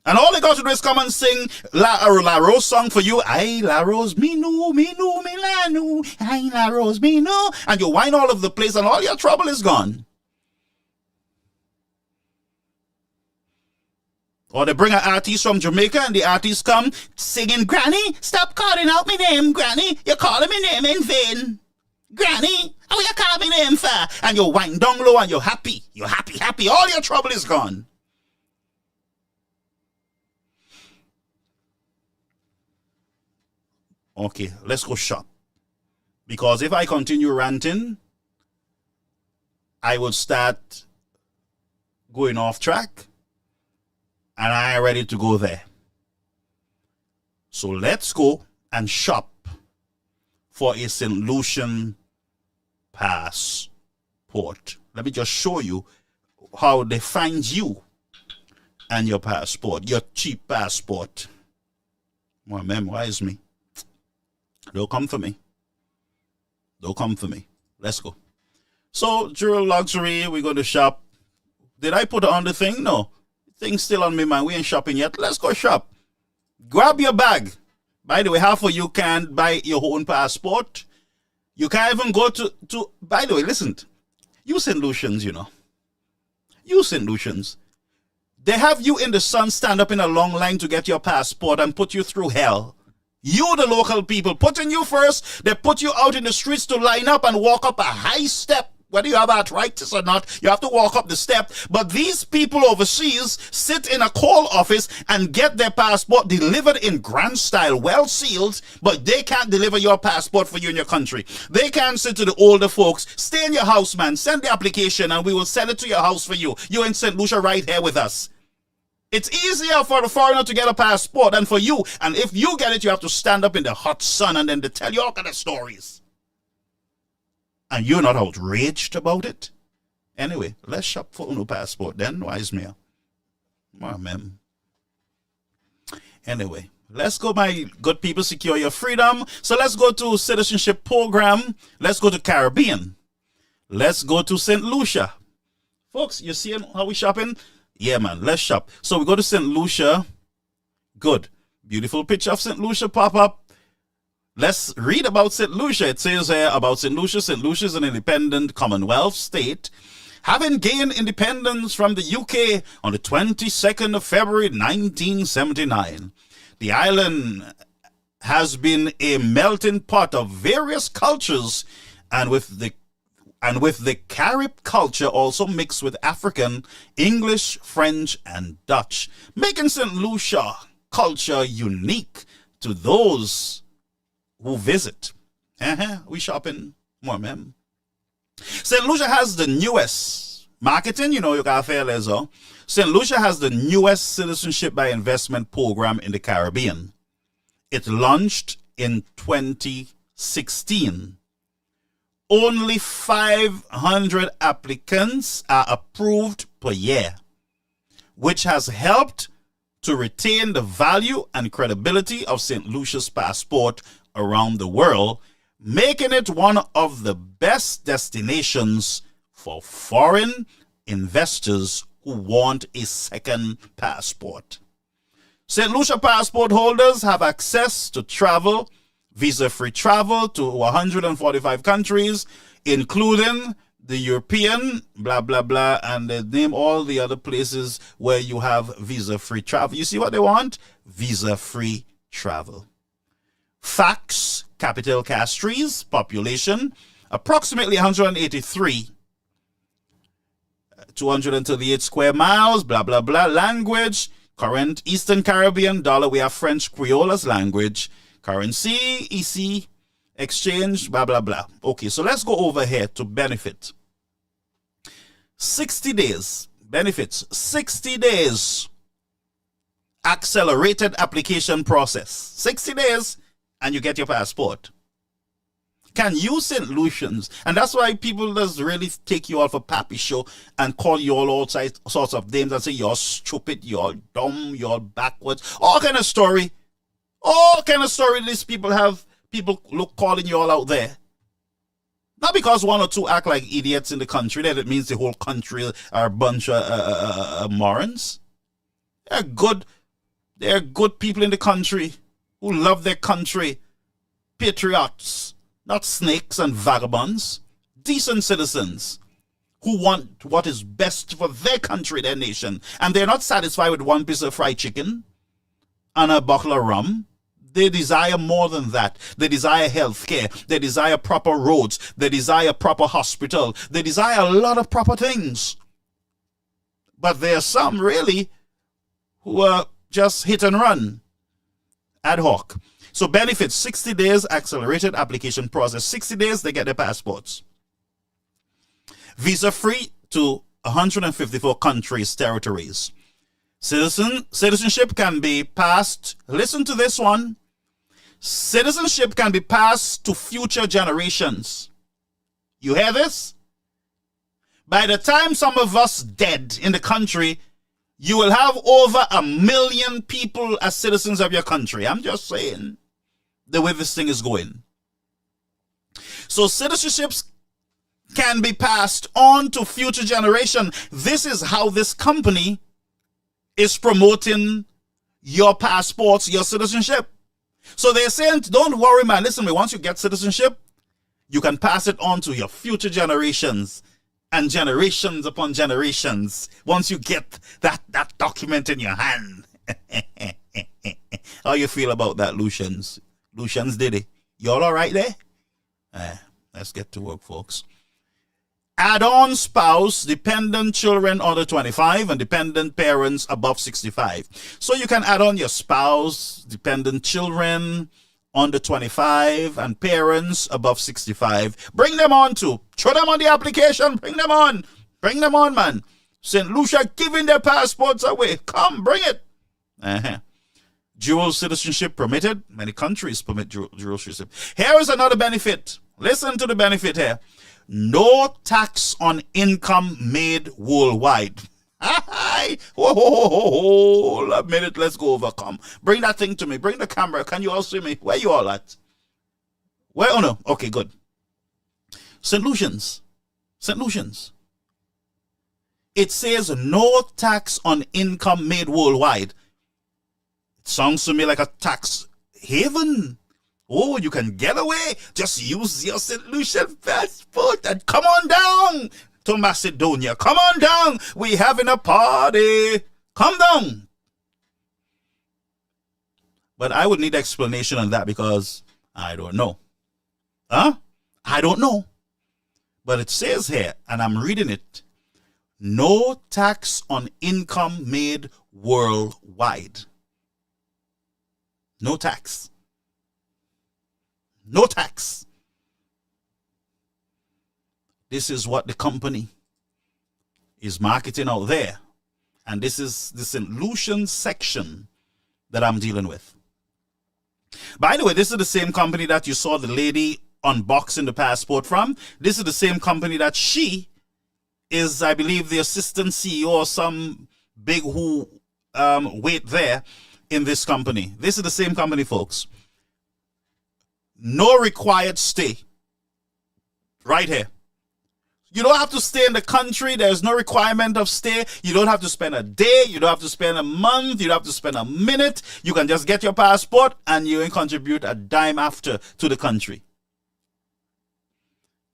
And all they got to do is come and sing La Rose song for you. Ay, La Rose, me no, me la no. Ay, La Rose, me no. And you whine all over the place, and all your trouble is gone. Or they bring an artist from Jamaica, and the artist come singing, Granny, stop calling out my name, Granny. You're calling my name in vain. Granny, how you call my name for? And you whine down low, and you're happy. You're happy. All your trouble is gone. Okay, let's go shop. Because if I continue ranting, I will start going off track. And I am ready to go there. So let's go and shop for a St. Lucian passport. Let me just show you how they find you and your passport, your cheap passport. Well, memorize me. Don't come for me. Don't come for me. Let's go. So, Jewel Luxury, we're going to shop. Did I put on the thing? No. Thing's still on me, man. We ain't shopping yet. Let's go shop. Grab your bag. By the way, half of you can't buy your own passport. You can't even go to by the way, listen, you St. Lucians, you know. You St. Lucians. They have you in the sun, stand up in a long line to get your passport and put you through hell. You, the local people, putting you first, they put you out in the streets to line up and walk up a high step. Whether you have arthritis or not, you have to walk up the step. But these people overseas sit in a call office and get their passport delivered in grand style, well sealed, but they can't deliver your passport for you in your country. They can't say to the older folks, stay in your house, man, send the application and we will send it to your house for you. You're in St. Lucia right here with us. It's easier for the foreigner to get a passport than for you. And if you get it, you have to stand up in the hot sun and then they tell you all kind of stories. And you're not outraged about it? Anyway, let's shop for no passport then, wise me. Oh, man. Anyway, let's go, my good people, secure your freedom. So let's go to citizenship program. Let's go to Caribbean. Let's go to St. Lucia. Folks, you see how we shopping? Yeah, man, let's shop. So we go to St. Lucia. Good. Beautiful picture of St. Lucia pop up. Let's read about St. Lucia. It says here about St. Lucia. St. Lucia is an independent Commonwealth state, having gained independence from the UK on the 22nd of February 1979. The island has been a melting pot of various cultures, and with the Carib culture also mixed with African, English, French, and Dutch, making St. Lucia culture unique to those who visit. We shopping more, man. St. Lucia has the newest marketing, you know, you got fair leisure. St. Lucia has the newest citizenship by investment program in the Caribbean. It launched in 2016. Only 500 applicants are approved per year, which has helped to retain the value and credibility of St. Lucia's passport around the world, making it one of the best destinations for foreign investors who want a second passport. St. Lucia passport holders have access to travel, visa-free travel to 145 countries, including the European, blah, blah, blah, and they name all the other places where you have visa-free travel. You see what they want? Visa-free travel. Facts, capital Castries, population, approximately 183, 238 square miles, blah, blah, blah. Language, current Eastern Caribbean dollar. We have French Creole as language. Currency, EC, exchange, blah, blah, blah. Okay, so let's go over here to benefit. 60 days, benefits, 60 days. Accelerated application process. 60 days. And you get your passport. Can you St. Lucians, and that's why people just really take you all for pappy show and call you all sorts of names and say you're stupid, you're dumb, you're backwards, all kind of story. All kind of story these people have, people look calling you all out there. Not because one or two act like idiots in the country, that it means the whole country are a bunch of morons. They're good people in the country who love their country, patriots, not snakes and vagabonds, decent citizens who want what is best for their country, their nation, and they're not satisfied with one piece of fried chicken and a bottle of rum. They desire more than that. They desire health care. They desire proper roads. They desire proper hospital. They desire a lot of proper things. But there are some really who are just hit and run. Ad hoc. So benefits, 60 days accelerated application process. 60 days, they get their passports. Visa-free to 154 countries, territories. Citizenship can be passed, listen to this one. Citizenship can be passed to future generations. You hear this? By the time some of us dead in the country, you will have over 1 million people as citizens of your country. I'm just saying the way this thing is going. So citizenships can be passed on to future generation. This is how this company is promoting your passports, your citizenship. So they're saying, don't worry, man. Listen, once you get citizenship, you can pass it on to your future generations and generations upon generations once you get that document in your hand. How you feel about that, Lucians? Lucians Diddy. You all right there? Let's get to work, folks. Add-on spouse, dependent children under 25, and dependent parents above 65. So you can add on your spouse, dependent children under 25, and parents above 65. Bring them on too. Throw them on the application. Bring them on. Bring them on, man. St. Lucia giving their passports away. Come, bring it. Dual citizenship permitted. Many countries permit dual citizenship. Here is another benefit. Listen to the benefit here. No tax on income made worldwide. Hold a minute, let's go over. Come, bring that thing to me. Bring the camera. Can you all see me? Where you all at? Where? Oh no. Okay, good. St. Lucians. St. Lucians. It says no tax on income made worldwide. It sounds to me like a tax haven. Oh, you can get away. Just use your St. Lucian passport and come on down to Macedonia. Come on down. We having a party. Come down. But I would need explanation on that because I don't know. I don't know. But it says here, and I'm reading it, no tax on income made worldwide. No tax. No tax. This is what the company is marketing out there. And this is the St. Lucian section that I'm dealing with. By the way, this is the same company that you saw the lady unboxing the passport from. This is the same company that she is, I believe, the assistant CEO or some big who wait there in this company. This is the same company, folks. No required stay. Right here. You don't have to stay in the country. There's no requirement of stay. You don't have to spend a day. You don't have to spend a month. You don't have to spend a minute. You can just get your passport and you can contribute a dime after to the country.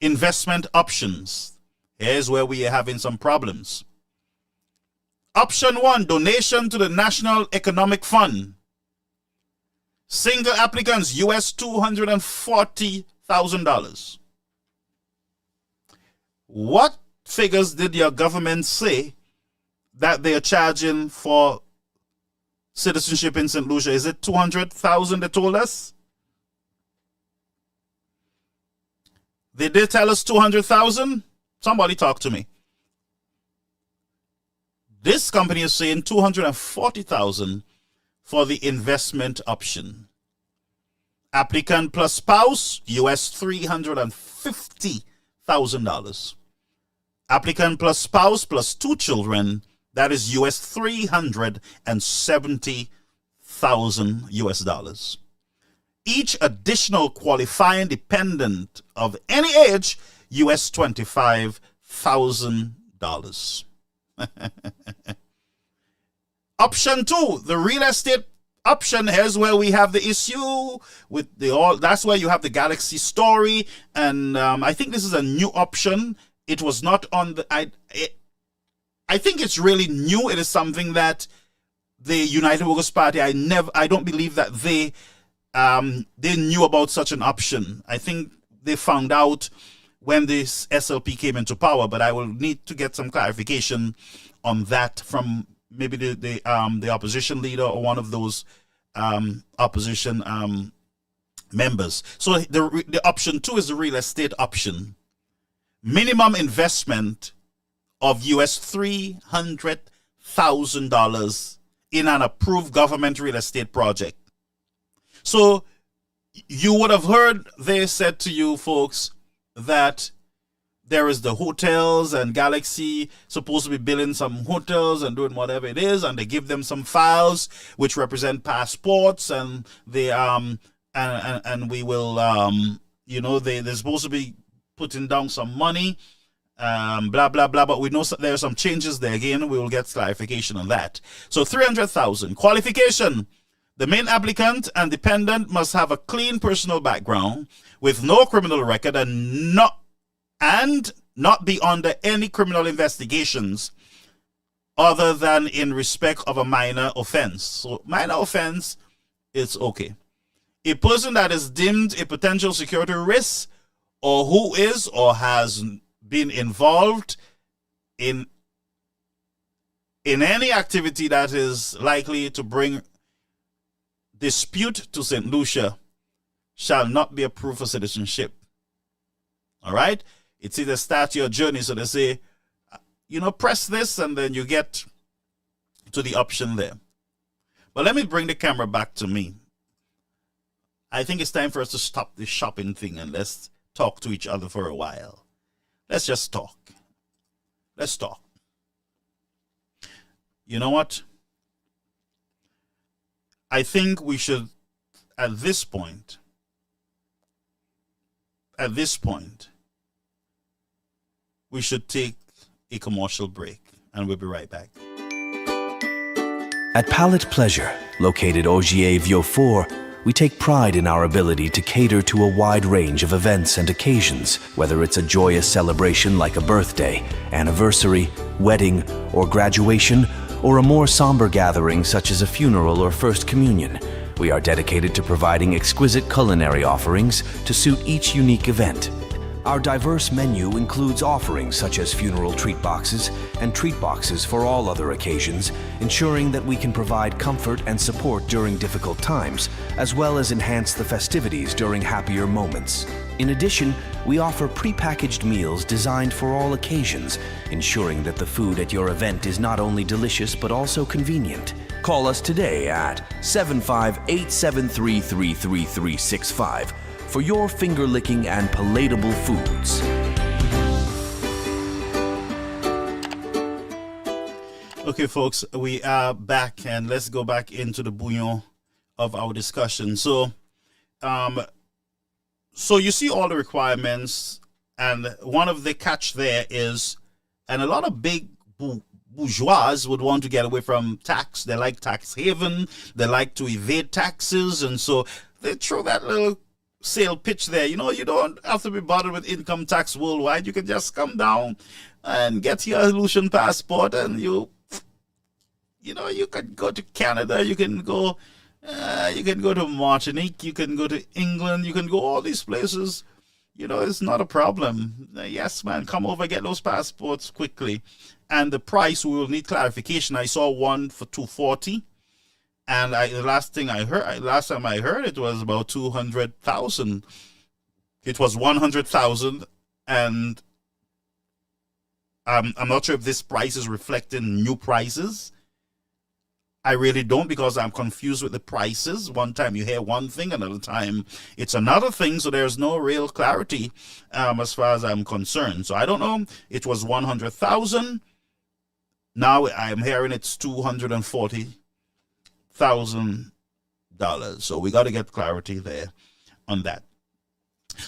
Investment options. Here's where we are having some problems. Option 1, donation to the National Economic Fund. Single applicants, US $240,000. What figures did your government say that they are charging for citizenship in St. Lucia? Is it 200,000 they told us? They did tell us 200,000? Somebody talk to me. This company is saying 240,000 for the investment option. Applicant plus spouse, US $350,000. Applicant plus spouse plus 2 children, that is US $370,000 US dollars. Each additional qualifying dependent of any age, US $25,000. Option 2, the real estate option. Here's where we have the issue with that's where you have the Galaxy story, and I think this is a new option. It was not on the I think it's really new. It is something that the United Workers Party, I don't believe that they knew about such an option. I think they found out when this SLP came into power, but I will need to get some clarification on that from maybe the opposition leader or one of those opposition members. So the option 2 is the real estate option. Minimum investment of US $300,000 in an approved government real estate project. So you would have heard they said to you folks that there is the hotels, and Galaxy supposed to be building some hotels and doing whatever it is, and they give them some files which represent passports, and they and we will they're supposed to be putting down some money, blah blah blah. But we know there are some changes there. Again, we will get clarification on that. So 300,000 qualification. The main applicant and dependent must have a clean personal background with no criminal record and not be under any criminal investigations other than in respect of a minor offense. So minor offense, it's okay. A person that is deemed a potential security risk or who is or has been involved in any activity that is likely to bring dispute to St. Lucia shall not be approved for citizenship. All right? It's either start your journey, so they say, press this and then you get to the option there. But let me bring the camera back to me. I think it's time for us to stop this shopping thing and let's talk to each other for a while. Let's just talk. Let's talk. You know what? I think we should, at this point, we should take a commercial break, and we'll be right back. At Palette Pleasure, located Ogier Vieux 4, we take pride in our ability to cater to a wide range of events and occasions, whether it's a joyous celebration like a birthday, anniversary, wedding, or graduation, or a more somber gathering such as a funeral or first communion. We are dedicated to providing exquisite culinary offerings to suit each unique event. Our diverse menu includes offerings such as funeral treat boxes and treat boxes for all other occasions, ensuring that we can provide comfort and support during difficult times, as well as enhance the festivities during happier moments. In addition, we offer prepackaged meals designed for all occasions, ensuring that the food at your event is not only delicious but also convenient. Call us today at 758733335 for your finger-licking and palatable foods. Okay, folks, we are back, and let's go back into the bouillon of our discussion. So you see all the requirements, and one of the catch there is, and a lot of big bourgeois would want to get away from tax. They like tax haven. They like to evade taxes, and so they throw that little sale pitch there. You don't have to be bothered with income tax worldwide. You can just come down and get your Lucian passport, and you can go to Canada. You can go to Martinique. You can go to England. You can go all these places. It's not a problem. Yes, man, come over, get those passports quickly. And the price, we will need clarification. I saw one for $240. And the last time I heard, it was about 200,000. It was 100,000, and I'm not sure if this price is reflecting new prices. I really don't, because I'm confused with the prices. One time you hear one thing, another time it's another thing. So there's no real clarity as far as I'm concerned. So I don't know. It was 100,000. Now I'm hearing it's $240,000. So we got to get clarity there on that.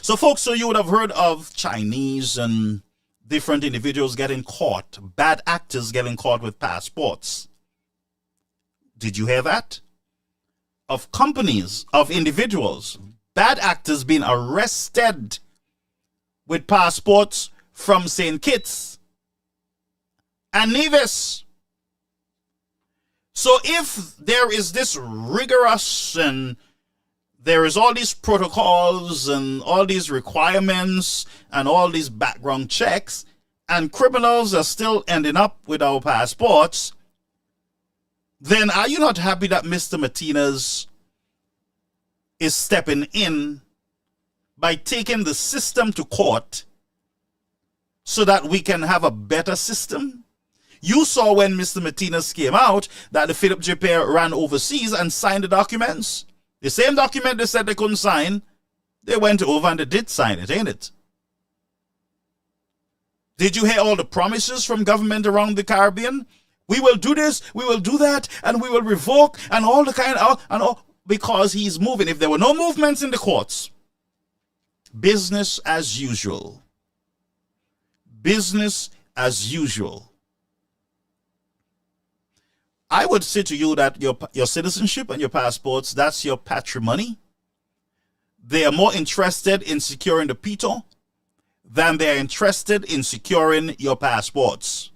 So folks, you would have heard of Chinese and different individuals getting caught, bad actors getting caught with passports. Did you hear that? Of companies, of individuals, bad actors being arrested with passports from St. Kitts and Nevis. So if there is this rigorous and there is all these protocols and all these requirements and all these background checks, and criminals are still ending up with our passports, then are you not happy that Mr. Martinez is stepping in by taking the system to court so that we can have a better system? You saw when Mr. Martinez came out that the Philip J. pair ran overseas and signed the documents. The same document they said they couldn't sign, they went over and they did sign it, ain't it? Did you hear all the promises from government around the Caribbean? We will do this, we will do that, and we will revoke, and all the kind of, and all, because he's moving. If there were no movements in the courts, business as usual. Business as usual. I would say to you that your citizenship and your passports, that's your patrimony. They are more interested in securing the pito than they are interested in securing your passports.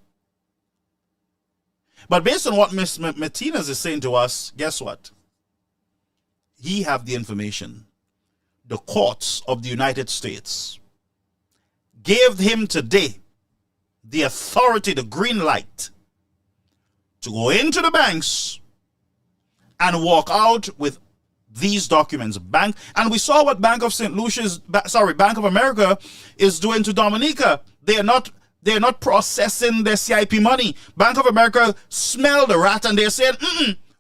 But based on what Ms. Martinez is saying to us, guess what? He have the information. The courts of the United States gave him today the authority, the green light, to go into the banks and walk out with these documents. And we saw what Bank of America is doing to Dominica. They are not processing their CIP money. Bank of America smell the rat and they're saying,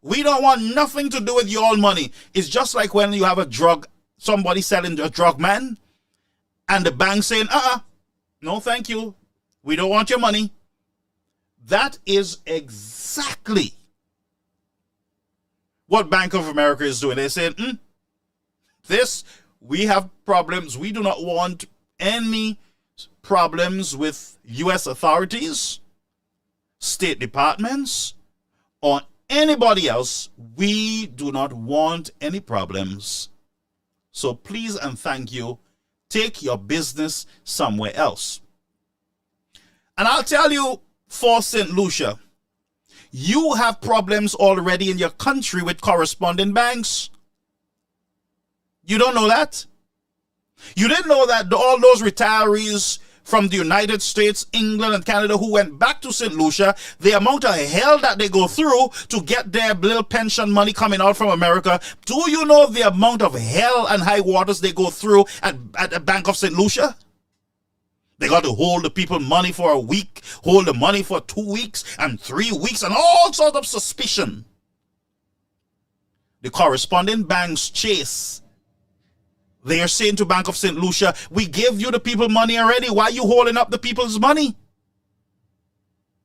we don't want nothing to do with your money. It's just like when you have a drug, somebody selling a drug, man, and the bank saying, no, thank you. We don't want your money. That is exactly what Bank of America is doing. They're saying, we have problems. We do not want any problems with U.S. authorities, State departments, or anybody else. We do not want any problems. So please and thank you. Take your business somewhere else. And I'll tell you, for St. Lucia, you have problems already in your country with correspondent banks. You don't know that? You didn't know that all those retirees from the United States, England, and Canada who went back to St. Lucia, the amount of hell that they go through to get their little pension money coming out from America, do you know the amount of hell and high waters they go through at the Bank of St. Lucia? They got to hold the people money for a week, hold the money for 2 weeks and 3 weeks, and all sorts of suspicion. The corresponding banks chase. They are saying to Bank of St. Lucia, we gave you the people money already. Why are you holding up the people's money?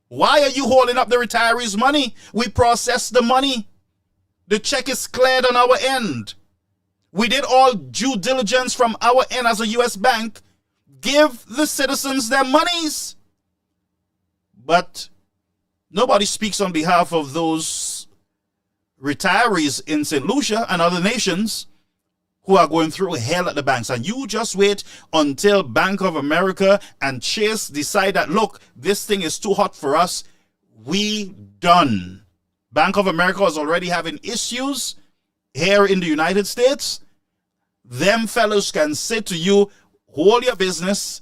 Why are you holding up the retirees' money? We processed the money. The check is cleared on our end. We did all due diligence from our end as a U.S. bank. Give the citizens their monies. But nobody speaks on behalf of those retirees in St. Lucia and other nations who are going through hell at the banks. And you just wait until Bank of America and Chase decide that, look, this thing is too hot for us. We done. Bank of America is already having issues here in the United States. Them fellows can say to you, hold your business.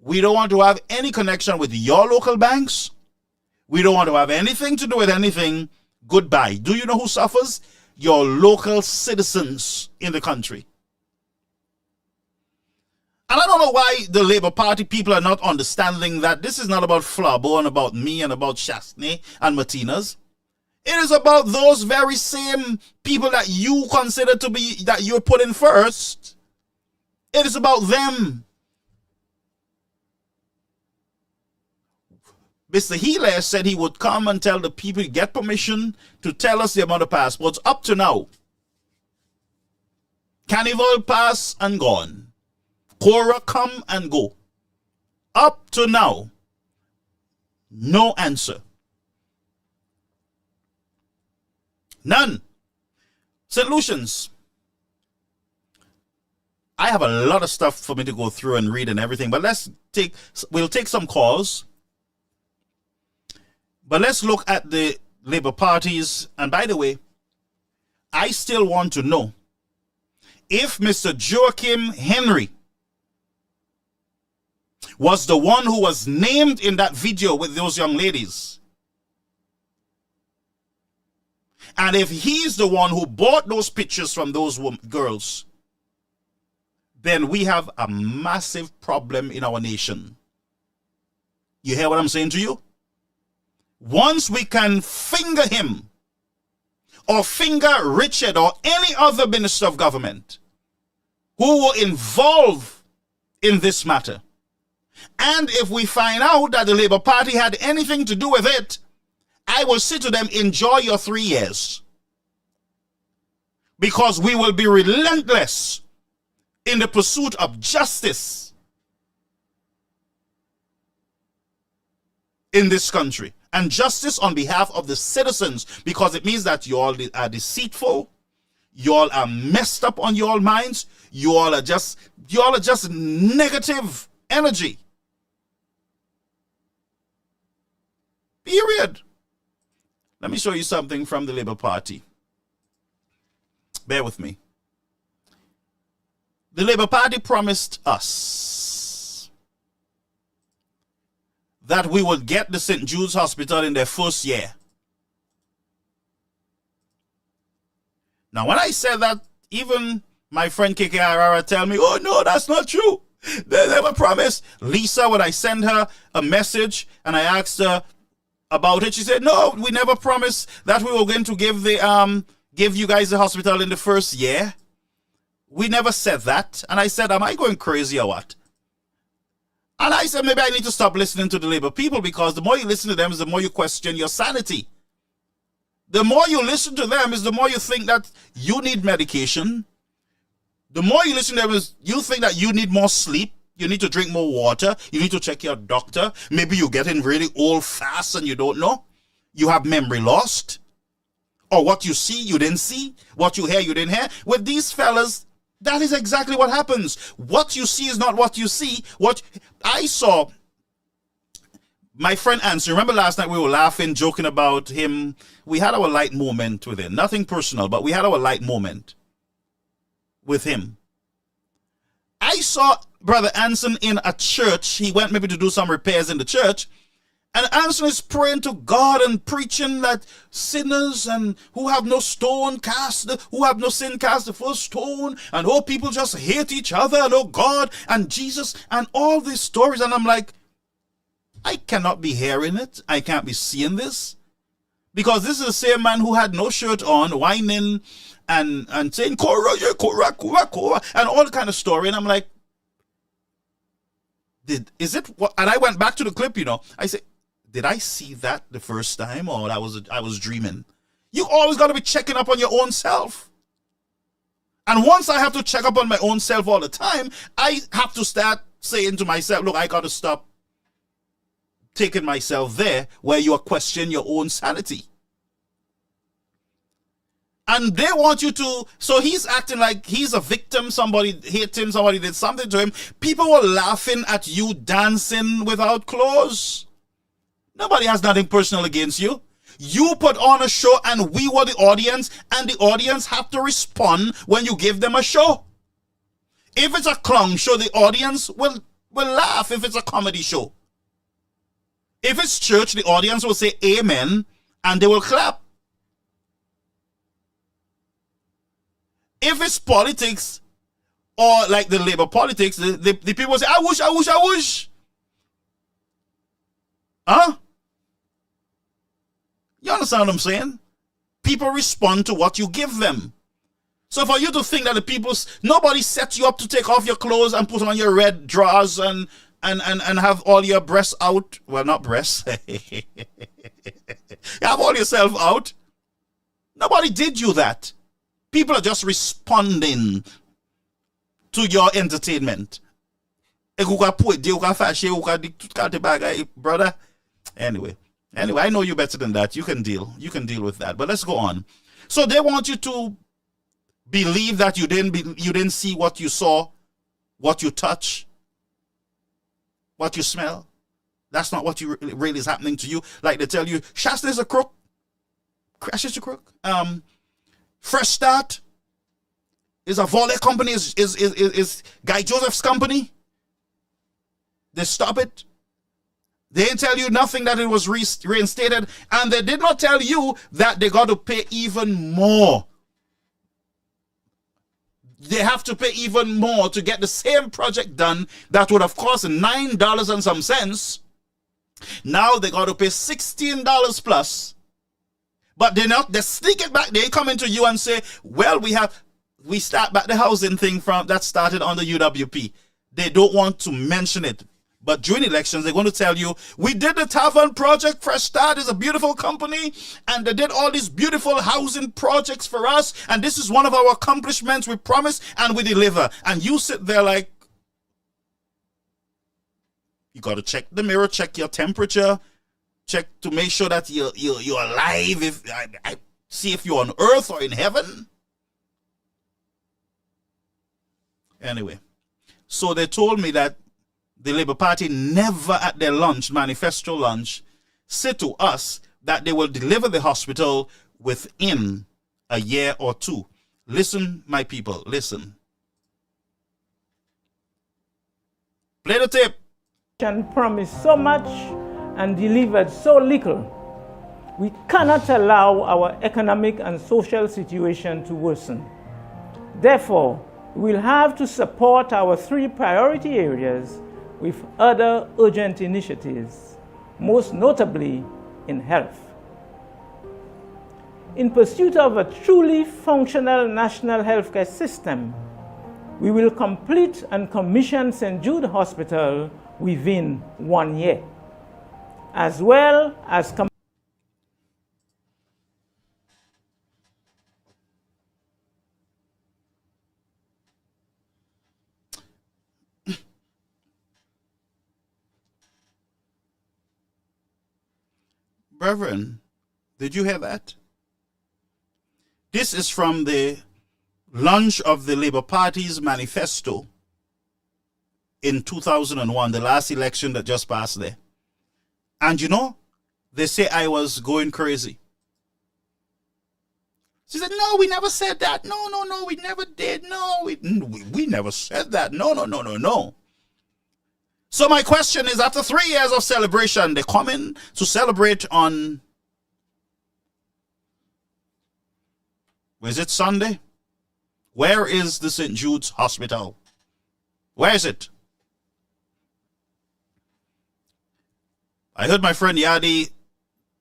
We don't want to have any connection with your local banks. We don't want to have anything to do with anything. Goodbye. Do you know who suffers? Your local citizens in the country. And I don't know why the Labour Party people are not understanding that this is not about Flabo and about me and about Chastney and Martinez. It is about those very same people that you consider to be, that you're putting first. It is about them. Mr. Healy said he would come and tell the people, get permission to tell us the amount of passports. Up to now, Carnival pass and gone. Cora come and go. Up to now, no answer. None. St. Lucians, I have a lot of stuff for me to go through and read and everything, but we'll take some calls. But let's look at the Labour parties. And by the way, I still want to know if Mr. Joachim Henry was the one who was named in that video with those young ladies. And if he's the one who bought those pictures from those girls, then we have a massive problem in our nation. You hear what I'm saying to you? Once we can finger him or finger Richard or any other minister of government who were involved in this matter, and if we find out that the Labour Party had anything to do with it, I will say to them, enjoy your 3 years. Because we will be relentless in the pursuit of justice in this country. and justice on behalf of the citizens, because it means that you all are deceitful, you all are messed up on your minds, you all are just negative energy. Period. Let me show you something from the Labour Party. Bear with me. The Labour Party promised us that we would get the St. Jude's Hospital in their first year. Now, when I said that, even my friend KK Arara tell me, oh, no, that's not true. They never promised. Lisa, when I sent her a message and I asked her about it, she said, no, we never promised that we were going to give you guys the hospital in the first year. We never said that. And I said, am I going crazy or what? And I said, maybe I need to stop listening to the Labour people, because the more you listen to them is the more you question your sanity. The more you listen to them is the more you think that you need medication. The more you listen to them is you think that you need more sleep. You need to drink more water. You need to check your doctor. Maybe you're getting really old fast and you don't know. You have memory lost. Or what you see, you didn't see. What you hear, you didn't hear. With these fellas, that is exactly what happens. What you see is not what you see. What I saw, my friend Answer, remember last night we were laughing, joking about him. We had our light moment with him. Nothing personal, but we had our light moment with him. I saw Brother Anson in a church. He went maybe to do some repairs in the church. And Anson is praying to God and preaching that sinners and who have no sin cast the first stone. And oh, people just hate each other. And oh, God and Jesus and all these stories. And I'm like, I cannot be hearing it. I can't be seeing this. Because this is the same man who had no shirt on, whining and saying, Korah, yeah, Korah, Korah, Korah, and all kind of story. And I'm like, is it what? And I went back to the clip, I said, did I see that the first time, or I was dreaming? You always got to be checking up on your own self. And once I have to check up on my own self all the time, I have to start saying to myself, look, I got to stop taking myself there where you are questioning your own sanity. And they want you to, so he's acting like he's a victim, somebody hit him, somebody did something to him. People were laughing at you dancing without clothes. Nobody has nothing personal against you. You put on a show and we were the audience, and the audience have to respond when you give them a show. If it's a clown show, the audience will laugh if it's a comedy show. If it's church, the audience will say amen and they will clap. If it's politics, or like the Labour politics, the people say, I wish. Huh? You understand what I'm saying? People respond to what you give them. So for you to think that nobody set you up to take off your clothes and put on your red drawers and have all your breasts out. Well, not breasts. You have all yourself out. Nobody did you that. People are just responding to your entertainment. Brother. Anyway, I know you better than that. You can deal with that. But let's go on. So they want you to believe that you didn't see what you saw, what you touch, what you smell. That's not what really is happening to you. Like they tell you, Shasta is a crook. Crash is a crook. Fresh Start is a volley company, is Guy Joseph's company. They stop it. They didn't tell you nothing that it was reinstated, and they did not tell you that they got to pay even more. They have to pay even more to get the same project done that would have cost $9 and some cents. Now they got to pay $16 plus. But they sneak it back. They come into you and say, well, we start back the housing thing from that started on the UWP. They don't want to mention it. But during elections, they're going to tell you, we did the Tavern project. Fresh Start is a beautiful company, and they did all these beautiful housing projects for us, and this is one of our accomplishments. We promise and we deliver. And you sit there like, you got to check the mirror, check your temperature. check to make sure that you're alive. If I see if you're on earth or in heaven. Anyway, so they told me that the Labour Party never at their lunch, manifesto lunch, said to us that they will deliver the hospital within a year or two. Listen, my people, listen. Play the tape. Promised so much and delivered so little. We cannot allow our economic and social situation to worsen. Therefore, we'll have to support our 3 priority areas with other urgent initiatives, most notably in health. In pursuit of a truly functional national healthcare system, we will complete and commission St. Jude Hospital within 1 year, as well as Brethren, did you hear that? This is from the launch of the Labour Party's manifesto in 2001, the last election that just passed there. And you know, they say I was going crazy. She said, no, we never said that. No, we never did. No, we never said that. No. So my question is, after 3 years of celebration, they're coming to celebrate on, was it Sunday? Where is the St. Jude's Hospital? Where is it? I heard my friend Yadi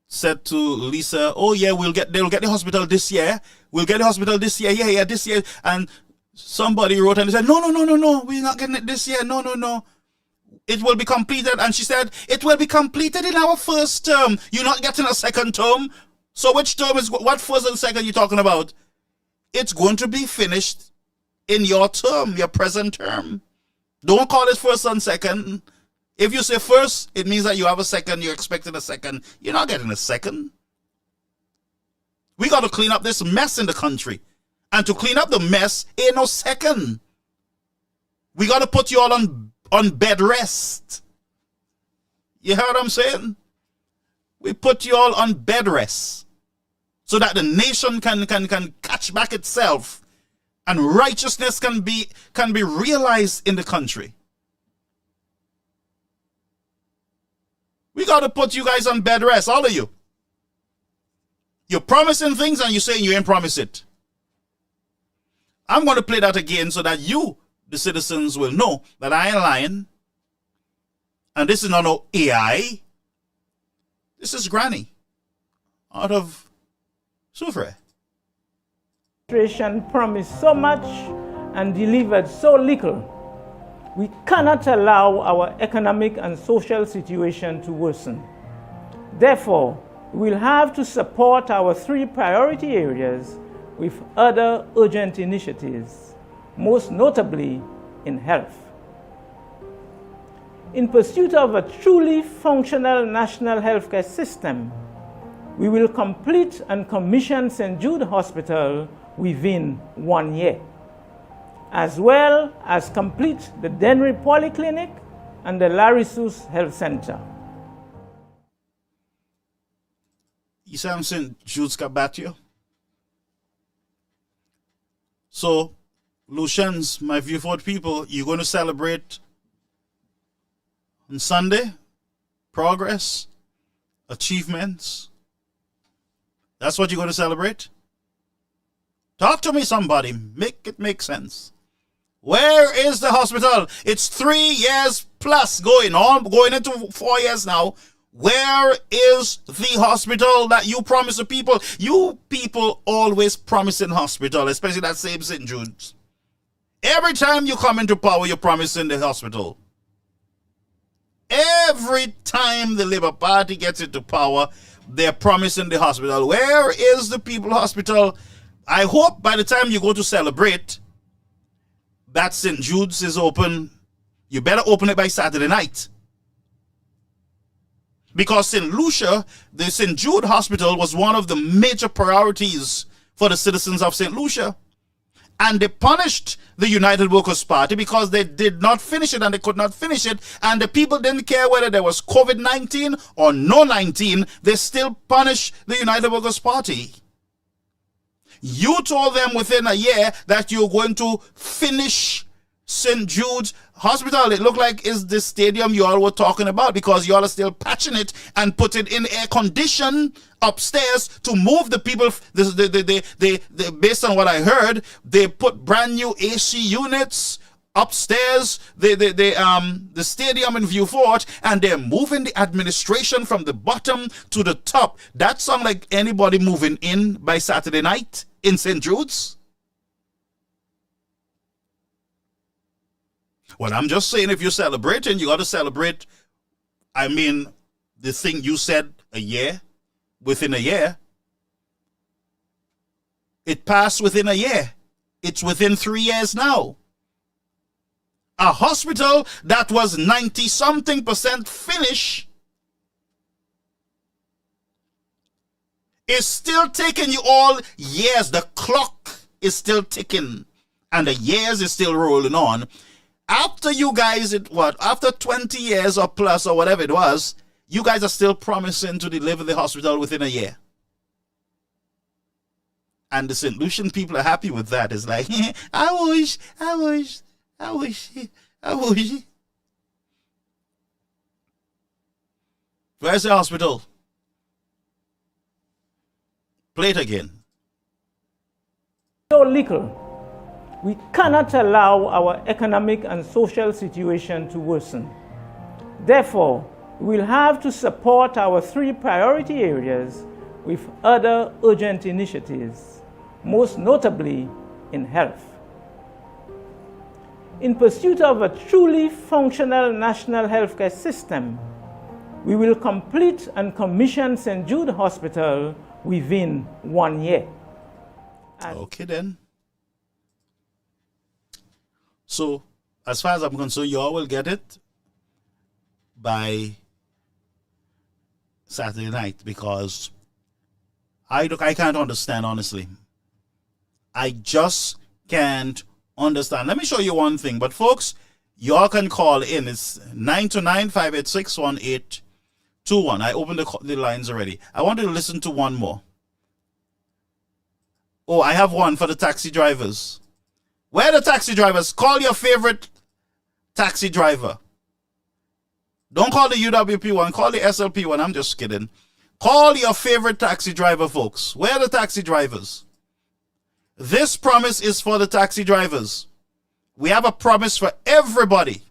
said to Lisa, oh yeah, they'll get the hospital this year. We'll get the hospital this year. Yeah, this year. And somebody wrote and said, no, we're not getting it this year. No. It will be completed. And she said, it will be completed in our first term. You're not getting a second term. So which term is, what first and second you're talking about? It's going to be finished in your term, your present term. Don't call it first and second. If you say first, it means that you have a second, you're expecting a second. You're not getting a second. We got to clean up this mess in the country. And to clean up the mess, ain't no second. We got to put you all on bed rest. You hear what I'm saying? We put you all on bed rest so that the nation can catch back itself and righteousness can be realized in the country. We got to put you guys on bed rest, all of you. You're promising things and you're saying you ain't promised it. I'm going to play that again so that you, the citizens, will know that I ain't lying. And this is not no AI. This is Granny out of Soufrière. administration promised so much and delivered so little. We cannot allow our economic and social situation to worsen. Therefore, we'll have to support our 3 priority areas with other urgent initiatives, most notably in health. In pursuit of a truly functional national healthcare system, we will complete and commission St. Jude Hospital within 1 year, as well as complete the Dennery Polyclinic and the Larry Seuss Health Center. Isam St. Jude's Kabatio. So, Lucians, my Viewford people, you're going to celebrate on Sunday? Progress? Achievements? That's what you're going to celebrate? Talk to me, somebody. Make it make sense. Where is the hospital? It's 3 years plus going into 4 years now. Where is the hospital that you promised the people? You people always promising hospital, especially that same St. Jude's. Every time you come into power, you're promising the hospital. Every time the Labour Party gets into power, they're promising the hospital. Where is the people hospital? I hope by the time you go to celebrate that St. Jude's is open, you better open it by Saturday night. Because St. Lucia, the St. Jude Hospital was one of the major priorities for the citizens of St. Lucia. And they punished the United Workers' Party because they did not finish it and they could not finish it. And the people didn't care whether there was COVID-19 or no 19. They still punished the United Workers' Party. You told them within a year that you're going to finish St. Jude's Hospital. It looked like it's the stadium you all were talking about, because you all are still patching it and put it in air condition upstairs to move the people. Based on what I heard, they put brand new AC units upstairs, the stadium in View Fort, and they're moving the administration from the bottom to the top. That sounds like anybody moving in by Saturday night in St. Jude's. Well, I'm just saying, if you're celebrating, you got to celebrate. I mean, the thing you said within a year. It passed within a year. It's within 3 years now. A hospital that was 90-something% finished is still taking you all years. The clock is still ticking and the years is still rolling on. After you guys, after 20 years or plus or whatever it was, you guys are still promising to deliver the hospital within a year. And the St. Lucian people are happy with that. It's like, I wish. Where's the hospital? Play it again. So little. We cannot allow our economic and social situation to worsen. Therefore, we will have to support our 3 priority areas with other urgent initiatives, most notably in health. In pursuit of a truly functional national healthcare system, we will complete and commission St. Jude Hospital within 1 year. Okay then. So, as far as I'm concerned, you all will get it by Saturday night, because I can't understand, honestly. I just can't understand. Let me show you one thing. But folks, you all can call in. It's 929-586-1821. I opened the lines already. I want you to listen to one more. Oh, I have one for the taxi drivers. Where are the taxi drivers? Call your favorite taxi driver. Don't call the UWP one. Call the SLP one. I'm just kidding. Call your favorite taxi driver, folks. Where are the taxi drivers? This promise is for the taxi drivers. We have a promise for everybody.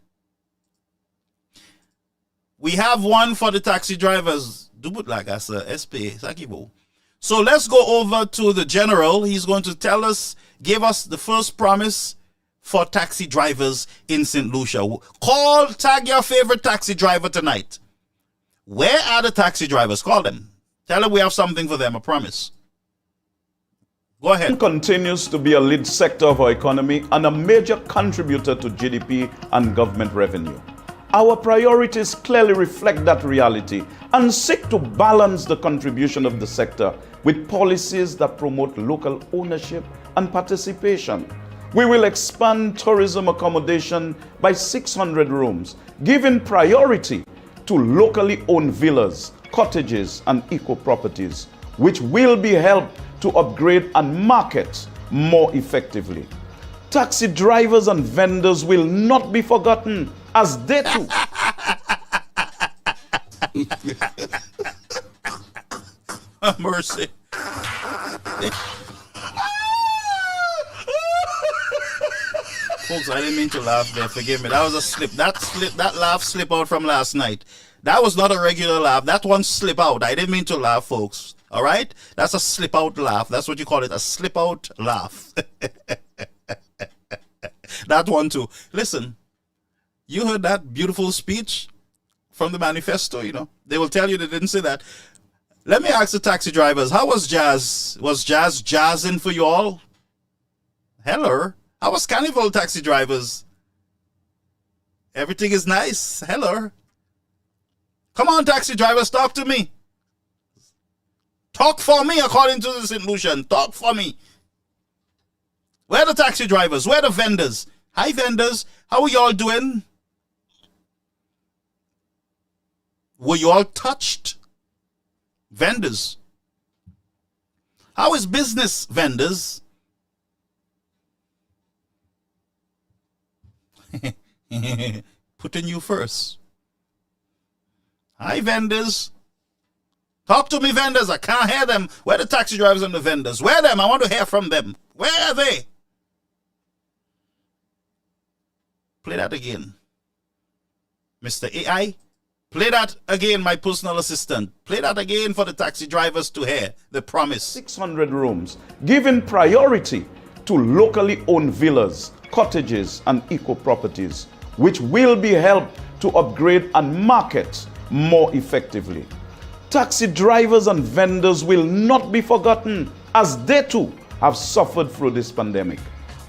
We have one for the taxi drivers. So let's go over to the general. He's going to give us the first promise for taxi drivers in St. Lucia. Tag your favorite taxi driver tonight. Where are the taxi drivers? Call them. Tell them we have something for them, a promise. Go ahead. Continues to be a lead sector of our economy and a major contributor to GDP and government revenue. Our priorities clearly reflect that reality and seek to balance the contribution of the sector with policies that promote local ownership and participation. We will expand tourism accommodation by 600 rooms, giving priority to locally owned villas, cottages, and eco-properties, which will be helped to upgrade and market more effectively. Taxi drivers and vendors will not be forgotten, as they too mercy. Folks, I didn't mean to laugh there. Forgive me. That was a slip. That laugh slip out from last night. That was not a regular laugh. That one slip out. I didn't mean to laugh, folks. All right? That's a slip out laugh. That's what you call it, a slip out laugh. That one too. Listen, you heard that beautiful speech from the manifesto, you know. They will tell you they didn't say that. Let me ask the taxi drivers, how was jazz? Was jazz jazzing for you all? Hello. How was Carnival, taxi drivers? Everything is nice. Hello. Come on, taxi drivers, talk to me. Talk for me, according to the St. Lucian. Talk for me. Where are the taxi drivers? Where are the vendors? Hi, vendors. How are you all doing? Were you all touched? Vendors. How is business, vendors? Putting you first. Hi, vendors. Talk to me, vendors. I can't hear them. Where are the taxi drivers and the vendors? Where are them? I want to hear from them. Where are they? Play that again. Mr. AI, play that again, my personal assistant. Play that again for the taxi drivers to hear. The promise. 600 rooms, giving priority to locally owned villas, cottages, and eco properties, which will be helped to upgrade and market more effectively. Taxi drivers and vendors will not be forgotten, as they too have suffered through this pandemic.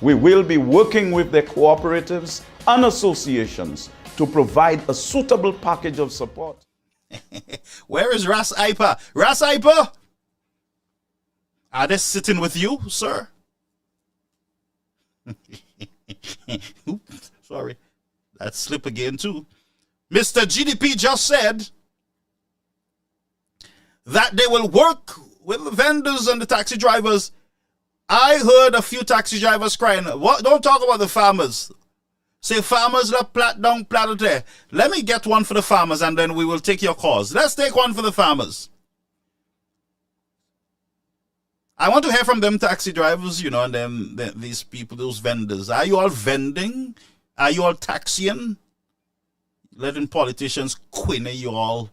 We will be working with their cooperatives and associations to provide a suitable package of support. Where is Ras Ipa? Ras Ipa? Are they sitting with you, sir? Oops, sorry. That slip again too. Mr. GDP just said that they will work with the vendors and the taxi drivers. I heard a few taxi drivers crying. What? Don't talk about the farmers. Say farmers that plat down planet there. Let me get one for the farmers and then we will take your cause. Let's take one for the farmers. I want to hear from them taxi drivers, you know, and them these people, those vendors. Are you all vending? Are you all taxiing? Letting politicians queen you all.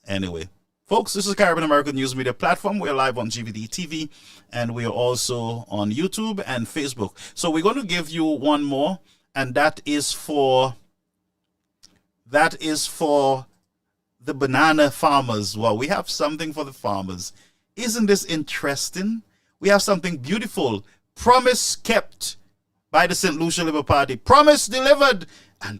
Anyway, folks, this is Caribbean American News Media Platform. We're live on GVD TV and we are also on YouTube and Facebook. So we're going to give you one more, and that is for the banana farmers. Well, we have something for the farmers. Isn't this interesting? We have something beautiful. Promise kept by the St. Lucia Labour Party. Promise delivered. And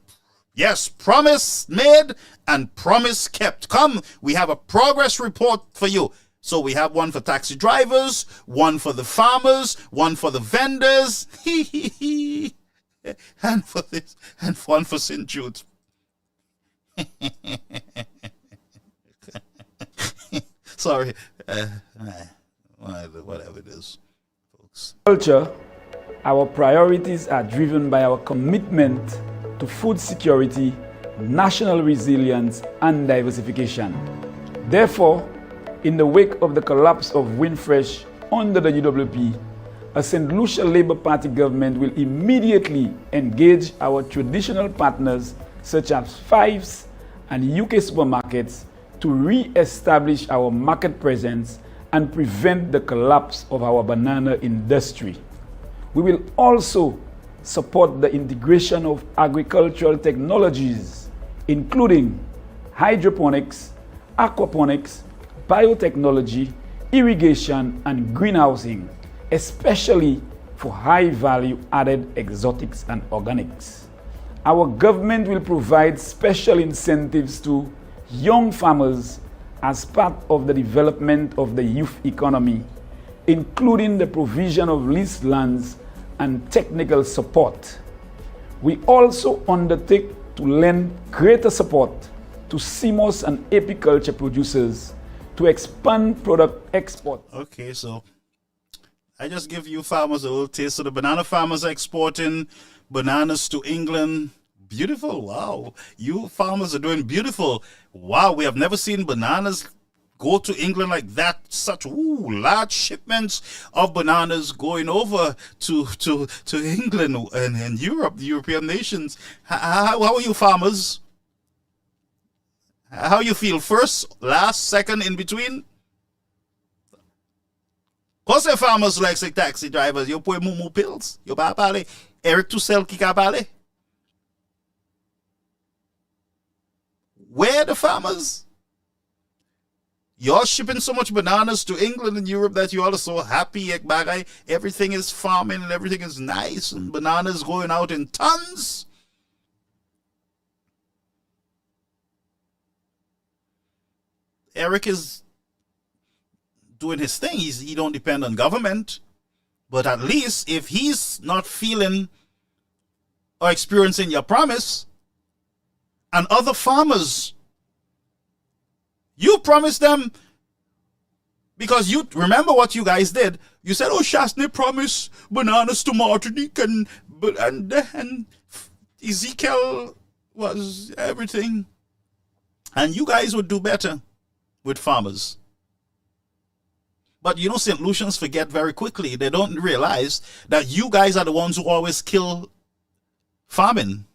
yes, promise made and promise kept. Come, we have a progress report for you. So we have one for taxi drivers, one for the farmers, one for the vendors, and for this, and one for St. Jude's. Sorry, whatever it is, folks. Culture, our priorities are driven by our commitment to food security, national resilience, and diversification. Therefore, in the wake of the collapse of Windfresh under the UWP, a St. Lucia Labour Party government will immediately engage our traditional partners such as Fives and UK supermarkets to re-establish our market presence and prevent the collapse of our banana industry. We will also support the integration of agricultural technologies, including hydroponics, aquaponics, biotechnology, irrigation, and greenhousing, especially for high-value added exotics and organics. Our government will provide special incentives to young farmers as part of the development of the youth economy, including the provision of leased lands and technical support. We also undertake to lend greater support to CMOS and apiculture producers to expand product export. Okay, so I just give you farmers a little taste. So the banana farmers are exporting bananas to England. Beautiful. Wow. You farmers are doing beautiful. Wow. We have never seen bananas go to England like that. Such large shipments of bananas going over to England and Europe, the European nations. How are you farmers? How you feel? First, last, second, in between? Because the farmers like say taxi drivers, you put mumu pills. You buy pale. Eric to sell kika pale. Where are the farmers? You're shipping so much bananas to England and Europe that you all are so happy. Everything is farming and everything is nice and bananas going out in tons. Eric is doing his thing. He don't depend on government. But at least if he's not feeling or experiencing your promise, and other farmers, you promised them, because you remember what you guys did. You said, oh, Shastney promised bananas to Martinique, and Ezekiel was everything. And you guys would do better with farmers. But you know, St. Lucians forget very quickly. They don't realize that you guys are the ones who always kill farming.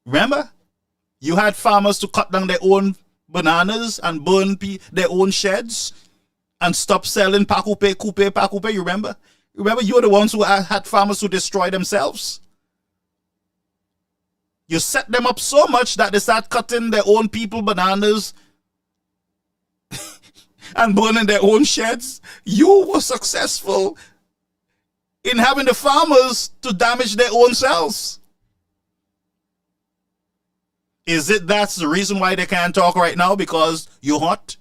Remember? You had farmers to cut down their own bananas and burn their own sheds and stop selling coupe. You remember? Remember, you were the ones who had farmers who destroy themselves. You set them up so much that they start cutting their own people bananas and burning their own sheds. You were successful in having the farmers to damage their own selves. Is it that's the reason why they can't talk right now? Because you're hot?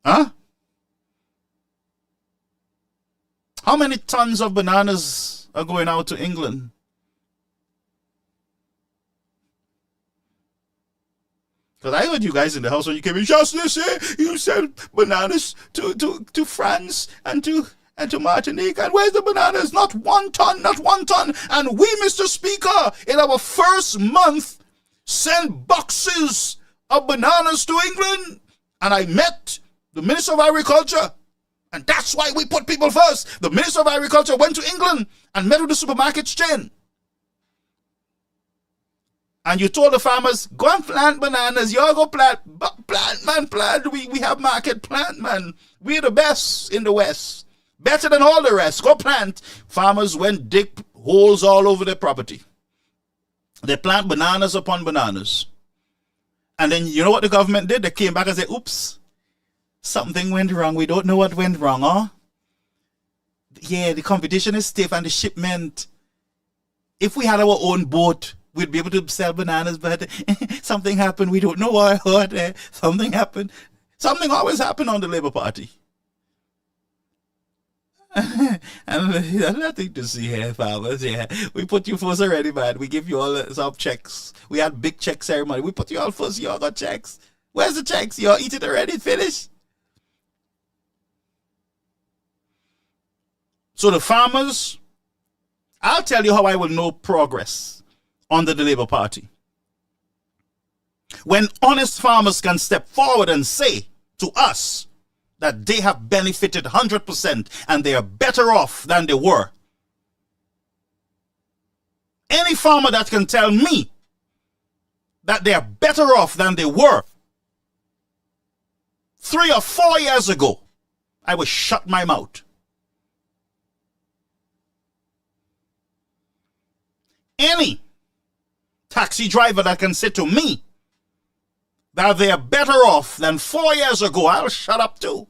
Huh? How many tons of bananas are going out to England? Because I heard you guys in the house when you came in, just say you sell bananas to France and to Martinique. And where's the bananas? Not 1 ton, not 1 ton. And we, Mr. Speaker, in our first month, sent boxes of bananas to England. And I met the Minister of Agriculture. And that's why we put people first. The Minister of Agriculture went to England and met with the supermarket chain. And you told the farmers, go and plant bananas. You all go plant. Plant, man, plant. We have market. Plant, man. We're the best in the West. Better than all the rest. Go plant. Farmers went dig holes all over their property. They plant bananas upon bananas. And then you know what the government did? They came back and said, oops, something went wrong. We don't know what went wrong, huh? Yeah, the competition is stiff and the shipment. If we had our own boat, we'd be able to sell bananas, but something happened. We don't know what. Something happened. Something always happened on the Labour Party. And there's nothing to see here, farmers. Yeah, we put you first already, man. We give you all some checks. We had big check ceremony. We put you all first. You all got checks. Where's the checks? You all eat it already? Finished? So the farmers, I'll tell you how I will know progress under the Labour Party. When honest farmers can step forward and say to us that they have benefited 100% and they are better off than they were. Any farmer that can tell me that they are better off than they were 3 or 4 years ago, I will shut my mouth. Any taxi driver that can say to me that they are better off than 4 years ago, I'll shut up too.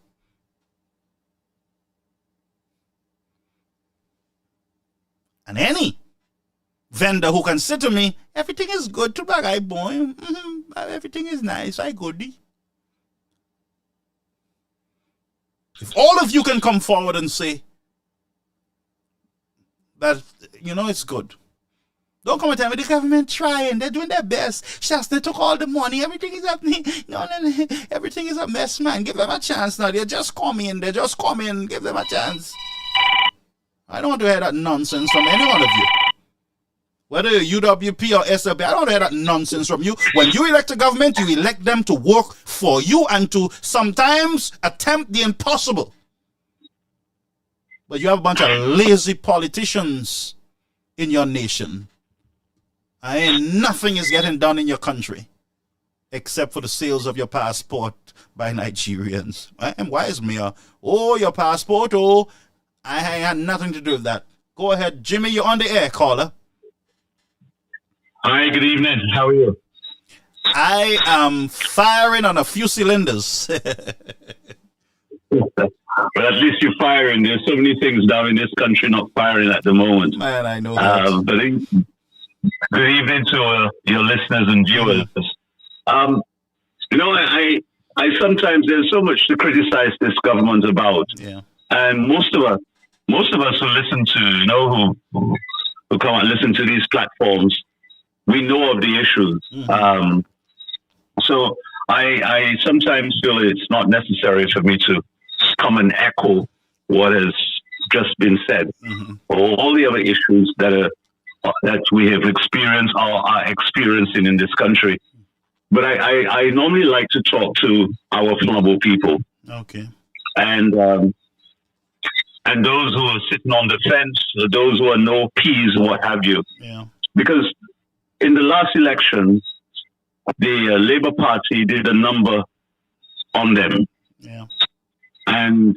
And any vendor who can say to me, everything is good to bagay boy, everything is nice, I goodie. If all of you can come forward and say that, you know, it's good. Don't come and tell me the government trying, they're doing their best. Shasta took all the money, everything is happening. No, everything is a mess, man. Give them a chance now. They're just coming, give them a chance. I don't want to hear that nonsense from any one of you. Whether you're UWP or SLP, I don't want to hear that nonsense from you. When you elect a government, you elect them to work for you and to sometimes attempt the impossible. But you have a bunch of lazy politicians in your nation. Nothing is getting done in your country except for the sales of your passport by Nigerians. And why is me? Oh, your passport, oh, I had nothing to do with that. Go ahead, Jimmy, you're on the air, caller. Hi, good evening. How are you? I am firing on a few cylinders. Well, at least you're firing. There's so many things down in this country not firing at the moment. Man, I know that. Good evening to your listeners and viewers. I sometimes there's so much to criticize this government about, and most of us who listen to, who come and listen to these platforms, we know of the issues. So I sometimes feel it's not necessary for me to come and echo what has just been said, or all the other issues that we have experienced or are experiencing in this country. But I normally like to talk to our vulnerable people, and those who are sitting on the fence, those who are no peas, what have you. Because in the last election, the Labour Party did a number on them, and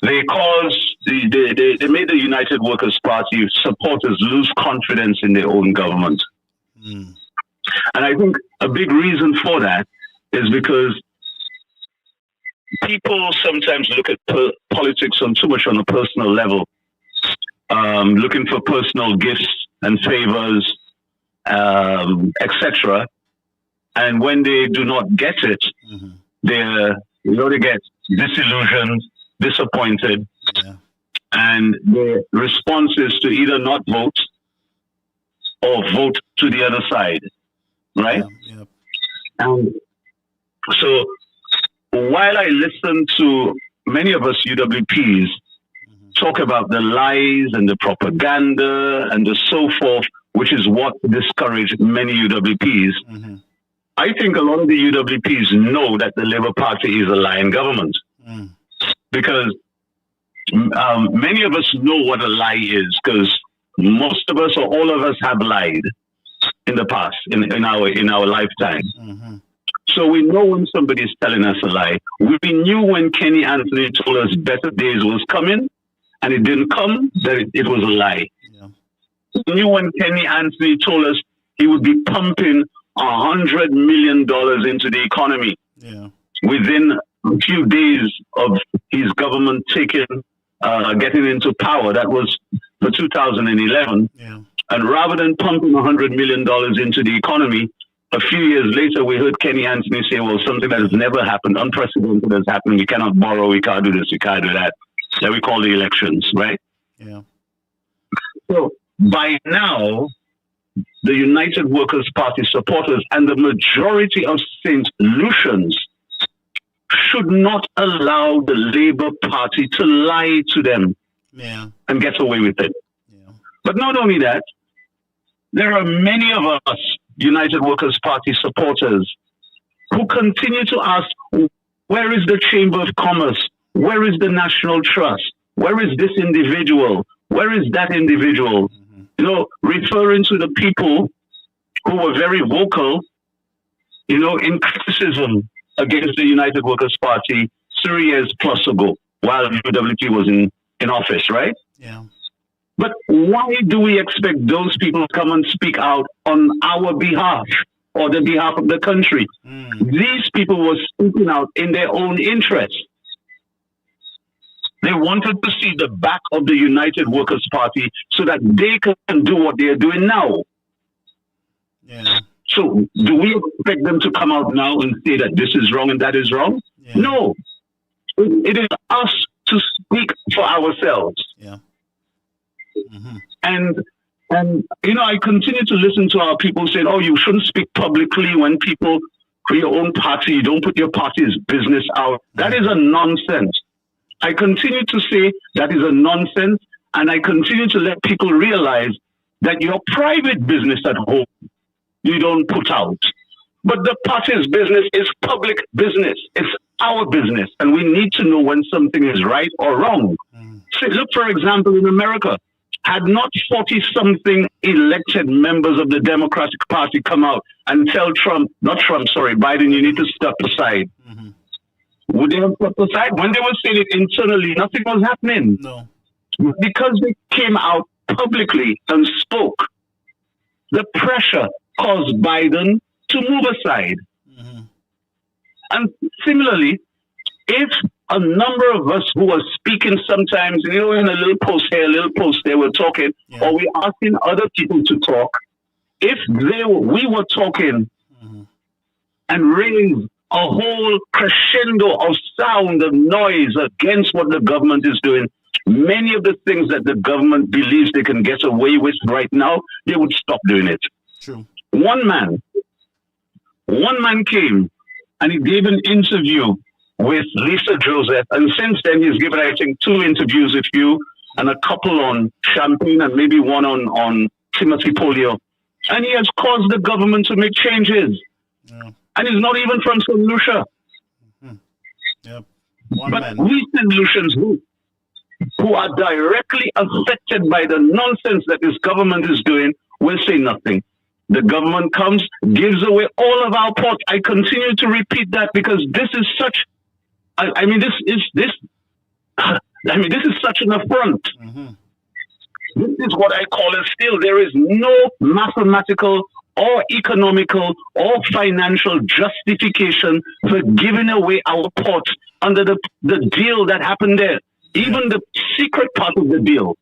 they caused they made the United Workers' Party supporters lose confidence in their own government. And I think a big reason for that is because people sometimes look at politics on too much on a personal level, looking for personal gifts and favors, etc. And when they do not get it, they get disillusioned, disappointed, and the response is to either not vote or vote to the other side, right? And so while I listen to many of us UWPs talk about the lies and the propaganda and the so forth, which is what discouraged many UWPs, I think a lot of the UWPs know that the Labour Party is a lying government. Because many of us know what a lie is, because most of us or all of us have lied in the past, in our lifetime. So we know when somebody is telling us a lie. We knew when Kenny Anthony told us better days was coming, and it didn't come, that it was a lie. We knew when Kenny Anthony told us he would be pumping $100 million into the economy within a few days of his government getting into power. That was for 2011. And rather than pumping $100 million into the economy, a few years later, we heard Kenny Anthony say, well, something that has never happened, unprecedented has happened. We cannot borrow, we can't do this, we can't do that. That we call the elections, right? So by now, the United Workers' Party supporters and the majority of St. Lucians should not allow the Labour Party to lie to them and get away with it. But not only that, there are many of us United Workers' Party supporters who continue to ask, where is the Chamber of Commerce? Where is the National Trust? Where is this individual? Where is that individual? Referring to the people who were very vocal, in criticism against the United Workers' Party 3 years plus ago, while UWP was in office, right? But why do we expect those people to come and speak out on our behalf or the behalf of the country? These people were speaking out in their own interest. They wanted to see the back of the United Workers' Party so that they can do what they are doing now. So do we expect them to come out now and say that this is wrong and that is wrong? No. It is us to speak for ourselves. And I continue to listen to our people saying, oh, you shouldn't speak publicly when people for your own party, you don't put your party's business out. That is a nonsense. I continue to say that is a nonsense, and I continue to let people realize that your private business at home, you don't put out. But the party's business is public business. It's our business, and we need to know when something is right or wrong. So look, for example, in America, had not 40-something elected members of the Democratic Party come out and tell Biden, you need to step aside. Would they have stepped aside? When they were saying it internally, nothing was happening. No. Because they came out publicly and spoke, the pressure caused Biden to move aside. And similarly, if a number of us who are speaking sometimes, in a little post here, a little post there, we're talking, or we're asking other people to talk, if we were talking and raised a whole crescendo of sound and noise against what the government is doing, many of the things that the government believes they can get away with right now, they would stop doing it. True. One man came and he gave an interview with Lisa Joseph, and since then he's given, I think, 2 interviews with you and a couple on Champagne and maybe one on Timothy Polio. And he has caused the government to make changes. Yeah. And he's not even from St. Lucia. Yep. But we St. Lucians who are directly affected by the nonsense that this government is doing will say nothing. The government comes, gives away all of our ports. I continue to repeat that because this is such, this is such an affront. This is what I call a steal. There is no mathematical or economical or financial justification for giving away our ports under the deal that happened there. Even the secret part of the deal,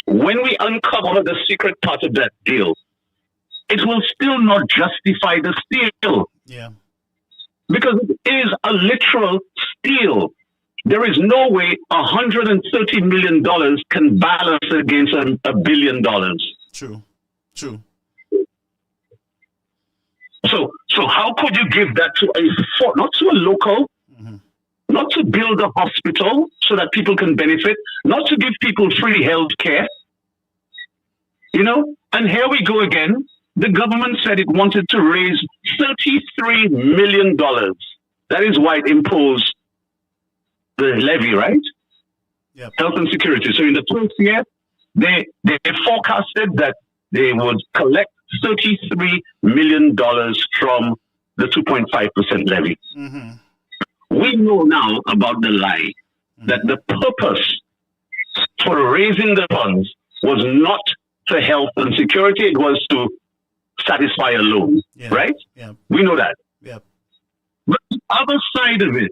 when we uncover the secret part of that deal, it will still not justify the steal. Yeah. Because it is a literal steal. There is no way $130 million can balance against $1 billion. True. So how could you give that to not to a local, not to build a hospital so that people can benefit, not to give people free health care, And here we go again. The government said it wanted to raise $33 million. That is why it imposed the levy, right? Yep. Health and security. So in the first year, they forecasted that they would collect $33 million from the 2.5% levy. We know now about the lie, that the purpose for raising the funds was not for health and security, it was to satisfy a loan, right? Yeah. We know that. Yep. But the other side of it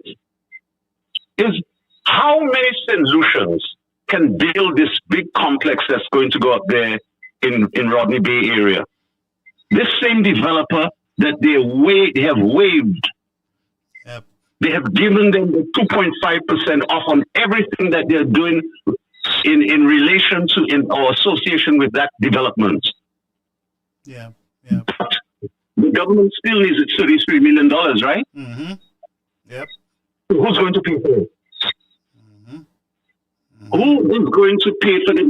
is how many St. Lucians can build this big complex that's going to go up there in Rodney Bay area? This same developer that they have waived, they have given them the 2.5% off on everything that they're doing in relation to or association with that development. Yeah. But the government still needs its $33 million, right? Yep. So who's going to pay for it? Who is going to pay for the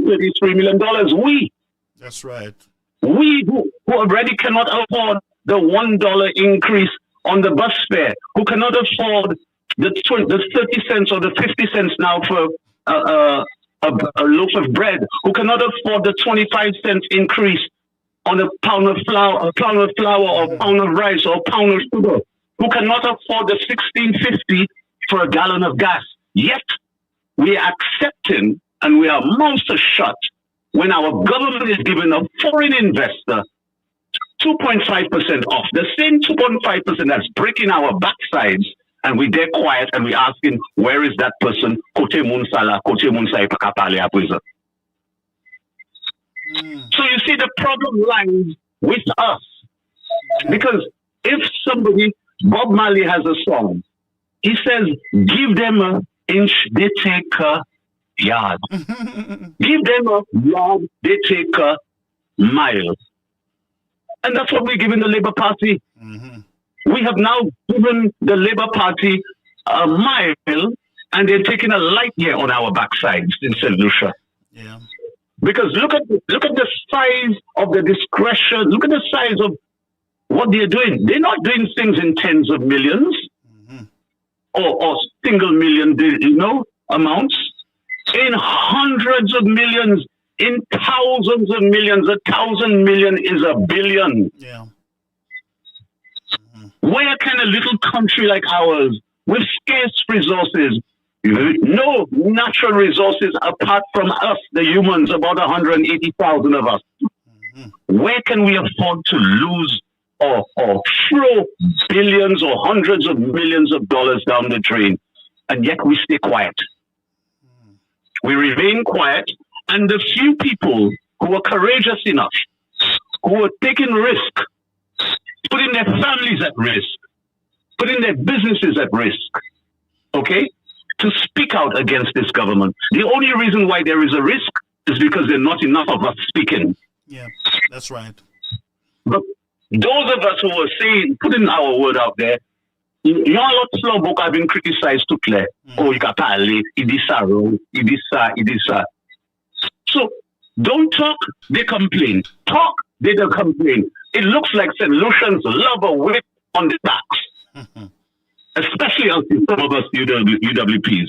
$33 million? We. That's right. We who already cannot afford the $1 increase on the bus fare, who cannot afford the 30 cents or the 50 cents now for a loaf of bread, who cannot afford the 25 cents increase on a pound of flour, or a pound of rice, or a pound of sugar, who cannot afford the $16.50 for a gallon of gas. Yet we are accepting and we are mouths shut when our government is giving a foreign investor 2.5% off, the same 2.5% that's breaking our backsides, and we get quiet and we asking, where is that person? Kote Munsala, Kote Munsai Pakapale Apuiza. So you see, the problem lies with us. Because if somebody, Bob Marley has a song, he says, give them an inch, they take a yard. Give them a yard, they take a mile. And that's what we're giving the Labour Party. We have now given the Labour Party a mile, and they're taking a light year on our backsides in St. Lucia. Yeah. Because look at the size of the discretion. Look at the size of what they're doing. They're not doing things in tens of millions or single million, amounts. In hundreds of millions, in thousands of millions. 1,000 million is a billion. Yeah. Where can a little country like ours, with scarce resources, no natural resources apart from us, the humans, about 180,000 of us, where can we afford to lose or throw billions or hundreds of millions of dollars down the drain? And yet we stay quiet. We remain quiet, and the few people who are courageous enough who are taking risk, putting their families at risk, putting their businesses at risk, okay, to speak out against this government. The only reason why there is a risk is because there are not enough of us speaking. Yeah, that's right. But those of us who are saying, putting our word out there, you know, a lot of slow book have been criticized to clear. Oh, you can parle, idisa wrong, idisa. So don't talk, they complain. Talk, they don't complain. It looks like solutions love a whip on the backs, especially on some of us UWPs.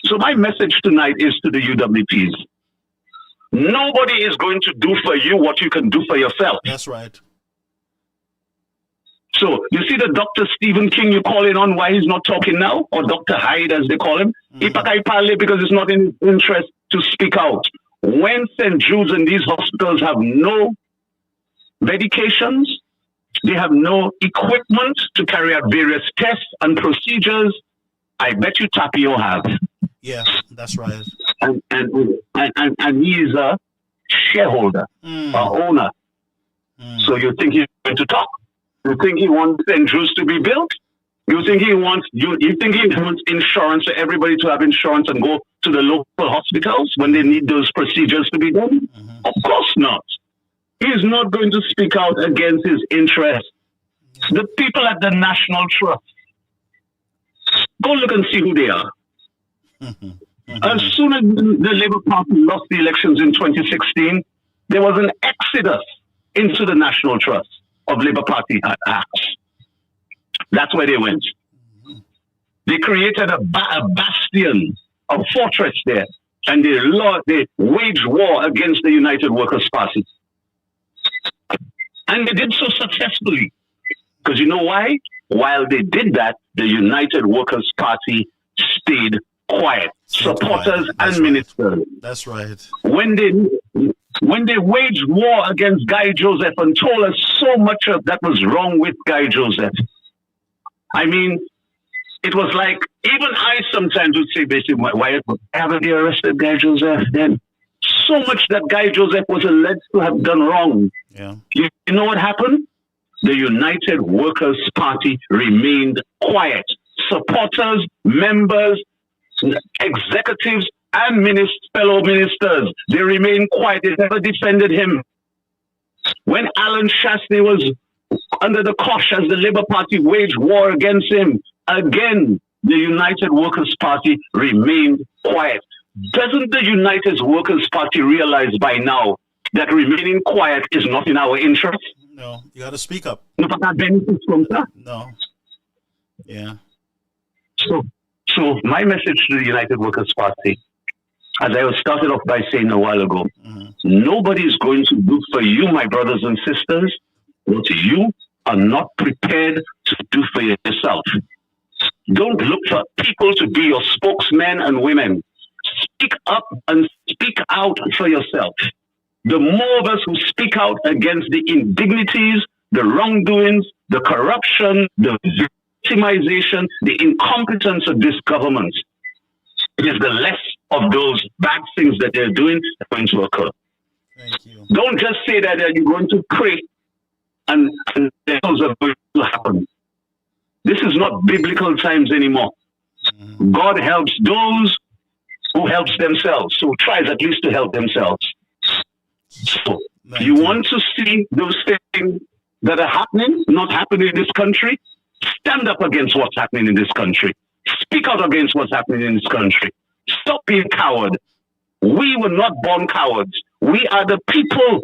So my message tonight is to the UWPs. Nobody is going to do for you what you can do for yourself. That's right. So you see the Dr. Stephen King you calling on why he's not talking now, or Dr. Hyde as they call him, because it's not in his interest to speak out. When St. Jude's and these hospitals have no medications, they have no equipment to carry out various tests and procedures, I bet you Tapio have. Yeah, that's right. And he is a shareholder, a owner. So you think he's going to talk? You think he wants St. Jude's to be built? You think he wants insurance for everybody to have insurance and go to the local hospitals when they need those procedures to be done? Of course not. He is not going to speak out against his interests. The people at the National Trust, go look and see who they are. As soon as the Labour Party lost the elections in 2016, there was an exodus into the National Trust of Labour Party acts. That's where they went. They created a bastion, a fortress there, and they waged war against the United Workers' Party. And they did so successfully. Because you know why? While they did that, the United Workers' Party stayed quiet. Supporters and ministers. That's right. When they waged war against Guy Joseph and told us so much of that was wrong with Guy Joseph. I mean, it was like, even I sometimes would say, basically, why haven't they arrested Guy Joseph then? So much that Guy Joseph was alleged to have done wrong. Yeah. You know what happened? The United Workers' Party remained quiet. Supporters, members, executives, and fellow ministers, they remained quiet. They never defended him. When Alan Shastney was under the cosh as the Labour Party waged war against him, again, the United Workers' Party remained quiet. Doesn't the United Workers' Party realize by now that remaining quiet is not in our interest? No, you got to speak up. No. Yeah. So my message to the United Workers' Party, as I was started off by saying a while ago, nobody is going to do for you, my brothers and sisters, what you are not prepared to do for yourself. Don't look for people to be your spokesmen and women. Speak up and speak out for yourself. The more of us who speak out against the indignities, the wrongdoings, the corruption, the victimization, the incompetence of this government, it is the less of those bad things that they're doing that are going to occur. Thank you. Don't just say that you're going to pray and those are going to happen. This is not biblical times anymore. God helps those who helps themselves, who tries at least to help themselves. So you want to see those things that are happening, not happening in this country? Stand up against what's happening in this country. Speak out against what's happening in this country. Stop being coward. We were not born cowards. We are the people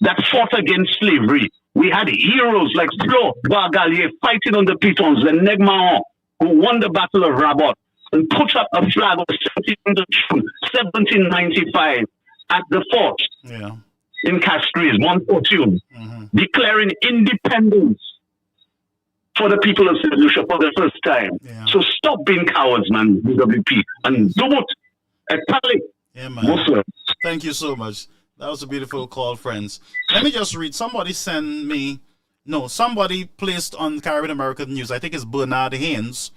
that fought against slavery. We had heroes like Flo Boisgalier fighting on the Pitons, the Negmaon, who won the Battle of Rabat and put up a flag on 1795 at the fort in Castries, Montfortune, declaring independence for the people of St. Lucia for the first time. Yeah. So stop being cowards, man, UWP, and do it. Yeah, man. Thank you so much. That was a beautiful call, friends. Let me just read. Somebody placed on Caribbean American News, I think it's Bernard Haynes,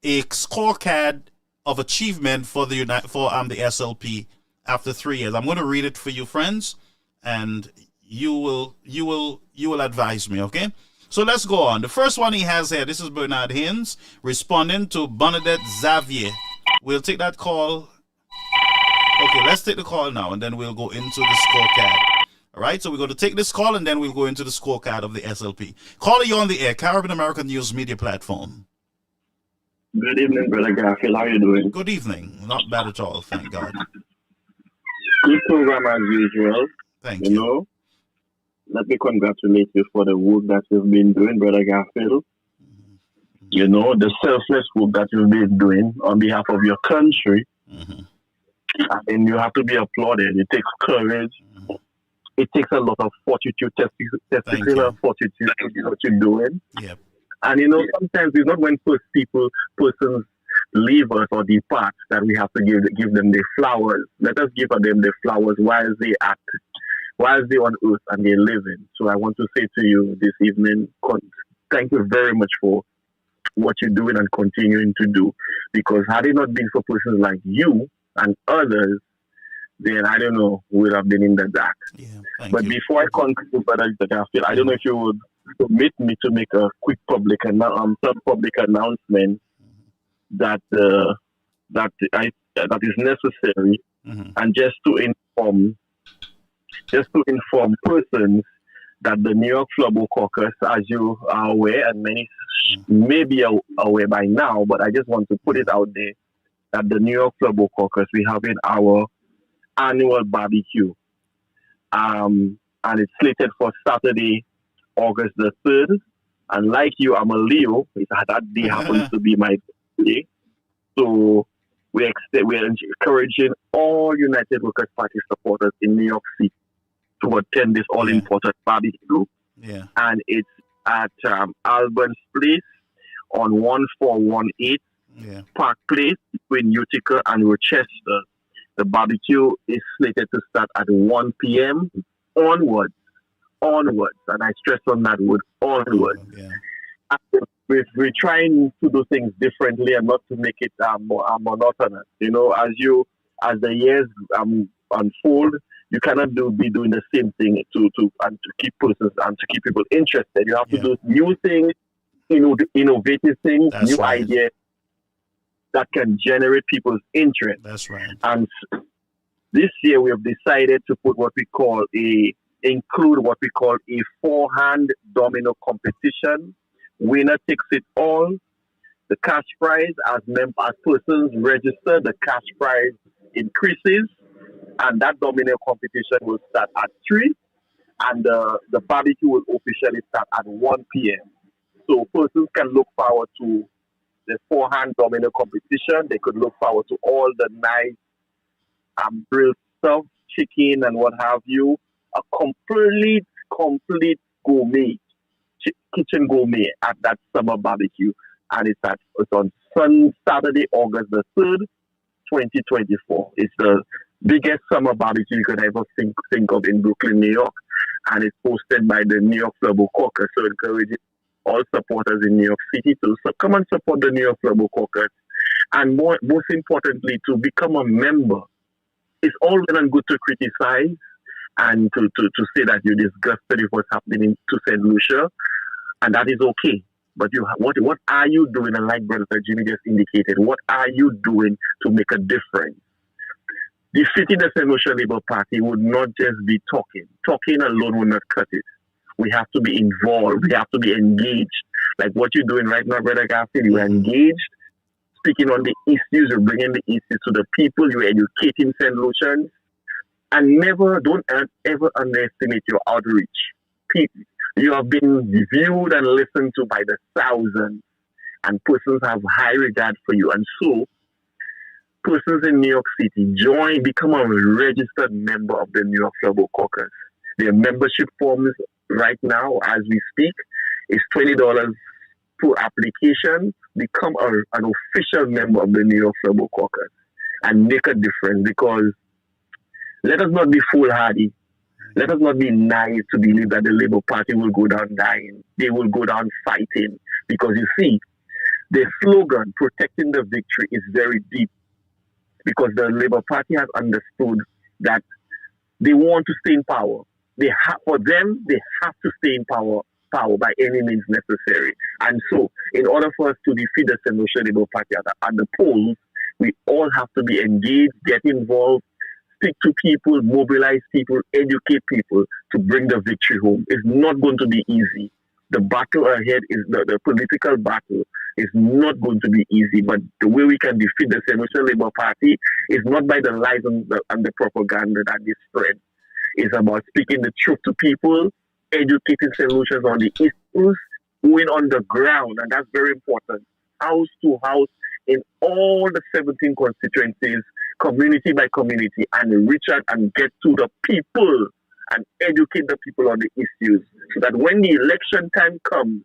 a scorecard of achievement for the SLP after 3 years. I'm going to read it for you, friends, and you will advise me, okay? So let's go on. The first one he has here, this is Bernard Haynes responding to Bernadette Xavier. We'll take that call. Okay, let's take the call now, and then we'll go into the scorecard. All right, so we're going to take this call, and then we'll go into the scorecard of the SLP. Caller, you on the air, Caribbean American News Media Platform. Good evening, Brother Garfield. How are you doing? Good evening. Not bad at all, thank God. Good program as usual. Thank you. Know, let me congratulate you for the work that you've been doing, Brother Garfield. You know, the selfless work that you've been doing on behalf of your country. And you have to be applauded. It takes courage. It takes a lot of fortitude, testicular fortitude to do what you're doing. Yep. And you know, sometimes it's not when persons leave us or depart that we have to give them the flowers. Let us give them the flowers while they're on earth and they're living. So I want to say to you this evening, thank you very much for what you're doing and continuing to do. Because had it not been for persons like you and others, then I don't know who would have been in the dark. Yeah, but before I conclude, Brother Garfield, I don't know if you would permit me to make a quick public announcement that is necessary, and just to inform persons that the New York Flubbo Caucus, as you are aware, and many may be aware by now, but I just want to put it out there that the New York Flubbo Caucus, we have in our annual barbecue, and it's slated for Saturday, August the 3rd. And like you, I'm a Leo. That day happens to be my birthday. So we're encouraging all United Workers' Party supporters in New York City to attend this all-important barbecue. Yeah. And it's at Albans Place on 1418 Park Place between Utica and Rochester. The barbecue is slated to start at 1 p.m. onwards. And I stress on that word, onwards. We're trying to do things differently and not to make it monotonous. You know, as the years unfold, you cannot be doing the same thing to keep persons and to keep people interested. You have to do new things, innovative things, new ideas that can generate people's interest. That's right. And this year we have decided to put include what we call a four-hand domino competition. Winner takes it all. The cash prize, as persons register, the cash prize increases, and that domino competition will start at 3, and the barbecue will officially start at 1 p.m. So persons can look forward to the four-hand domino competition. They could look forward to all the nice grilled stuff, chicken and what have you. A complete gourmet, kitchen gourmet at that summer barbecue. And it's on Saturday, August the 3rd, 2024. It's the biggest summer barbecue you could ever think of in Brooklyn, New York. And it's hosted by the New York Flubbo Caucus. So encouraging all supporters in New York City to come and support the New York Flubbo Caucus. And most importantly, to become a member. It's all well and good to criticize and to say that you're disgusted with what's happening to St. Lucia, and that is okay. But what are you doing? And like Brother Jimmy just indicated, what are you doing to make a difference? Defeating the St. Lucia Labour Party would not just be talking. Talking alone will not cut it. We have to be involved. We have to be engaged. Like what you're doing right now, Brother Garfield, you're engaged, speaking on the issues, you're bringing the issues to the people, you're educating St. Lucians. And don't ever underestimate your outreach. People, you have been viewed and listened to by the thousands, and persons have high regard for you. And so, persons in New York City, become a registered member of the New York Flubbo Caucus. Their membership forms right now, as we speak, is $20 per application. Become an official member of the New York Flubbo Caucus and make a difference, because let us not be foolhardy. Let us not be naive to believe that the Labour Party will go down dying. They will go down fighting. Because you see, the slogan, protecting the victory, is very deep. Because the Labour Party has understood that they want to stay in power. for them, they have to stay in power by any means necessary. And so, in order for us to defeat the Promotional Labour Party at the polls, we all have to be engaged, get involved, speak to people, mobilize people, educate people to bring the victory home. It's not going to be easy. The battle ahead is the political battle is not going to be easy, but the way we can defeat the Promotional Labour Party is not by the lies and the propaganda that they spread. It's about speaking the truth to people, educating solutions on the issues, going on the ground, and that's very important. House to house in all the 17 constituencies, community by community, and reach out and get to the people and educate the people on the issues so that when the election time comes,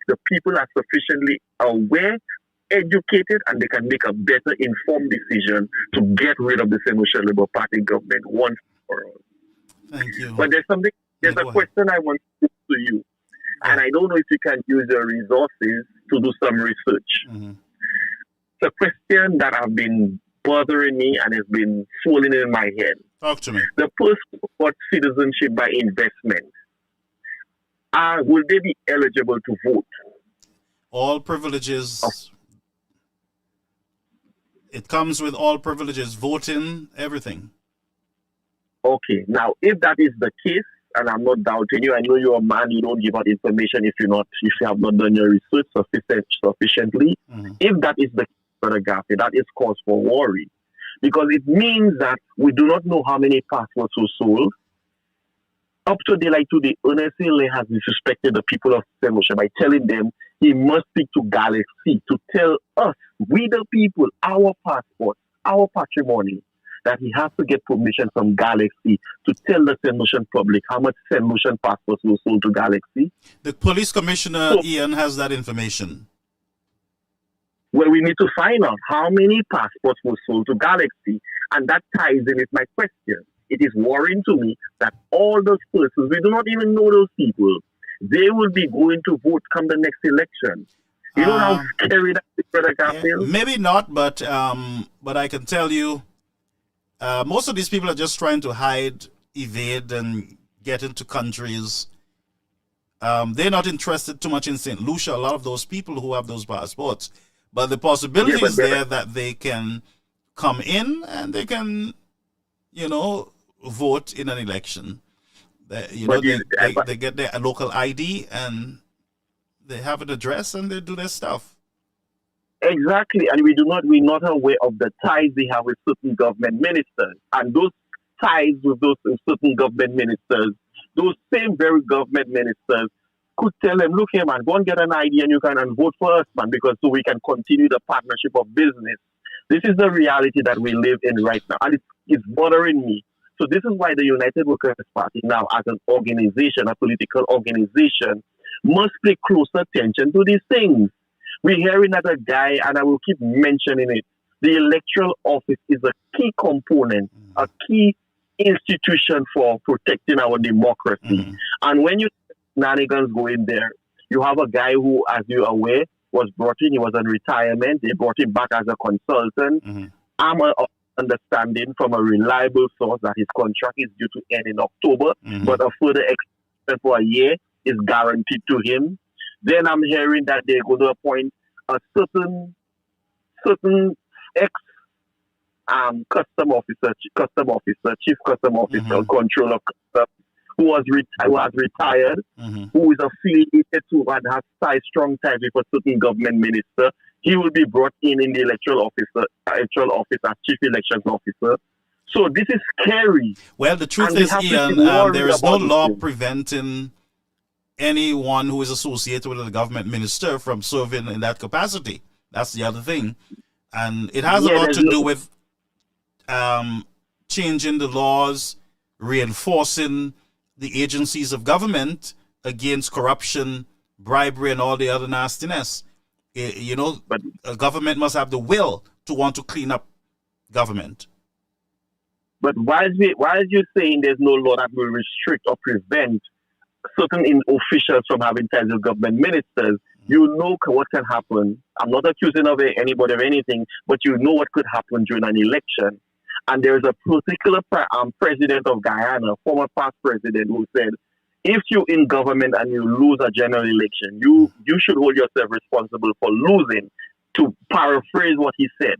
the people are sufficiently aware, educated, and they can make a better informed decision to get rid of the Promotional Labour Party government once and for all. Thank you. But there's a question I want to put to you, and I don't know if you can use your resources to do some research. Mm-hmm. It's a question that has been bothering me and has been swirling in my head. Talk to me. The person got citizenship by investment. Will they be eligible to vote? All privileges. It comes with all privileges, voting, everything. Okay. Now, if that is the case, and I'm not doubting you, I know you're a man, you don't give out information if you have not done your research sufficiently. Mm-hmm. If that is the case, Brother Gaffney, that is cause for worry. Because it means that we do not know how many passports were sold. Up to today, Ernest Hill has disrespected the people of Promotional by telling them he must speak to Galaxy to tell us, we the people, our passports, our patrimony, that he has to get permission from Galaxy to tell the Promotional public how much Promotional passports were sold to Galaxy. The police commissioner, Ian, has that information. Well, we need to find out how many passports were sold to Galaxy, and that ties in with my question. It is worrying to me that all those persons, we do not even know those people, they will be going to vote come the next election. You know how scary that is, Brother Garfield? Yeah, maybe not, but I can tell you, most of these people are just trying to hide, evade, and get into countries. They're not interested too much in St. Lucia, a lot of those people who have those passports. But the possibility is there that they can come in and they can, vote in an election. They get their local ID and they have an address and they do their stuff. Exactly, and we're not aware of the ties they have with certain government ministers. And those ties with those certain government ministers, those same very government ministers could tell them, look here, man, go and get an ID and you can vote for us, man, because so we can continue the partnership of business. This is the reality that we live in right now, and it's bothering me. So this is why the United Workers' Party now, as an organization, a political organization, must pay close attention to these things. We're hearing that a guy, and I will keep mentioning it, the electoral office is a key component, a key institution for protecting our democracy. Mm-hmm. And when you shenanigans go in there, you have a guy who, as you're aware, was brought in, he was on retirement, they brought him back as a consultant. Mm-hmm. I'm understanding from a reliable source that his contract is due to end in October, but a further extension for a year is guaranteed to him. Then I'm hearing that they're going to appoint a certain ex chief custom officer, controller, who has retired, who is affiliated to and has strong ties with a certain government minister. He will be brought in the electoral office as chief elections officer. So this is scary. Well, the truth is, Ian, there is no law preventing anyone who is associated with a government minister from serving in that capacity. That's the other thing. And it has a lot to do with changing the laws, reinforcing the agencies of government against corruption, bribery, and all the other nastiness. But a government must have the will to want to clean up government. But why is you saying there's no law that will restrict or prevent certain officials from having ties with government ministers? You know what can happen. I'm not accusing of anybody of anything, but you know what could happen during an election. And there's a particular president of Guyana, former past president, who said, if you're in government and you lose a general election, you should hold yourself responsible for losing, to paraphrase what he said.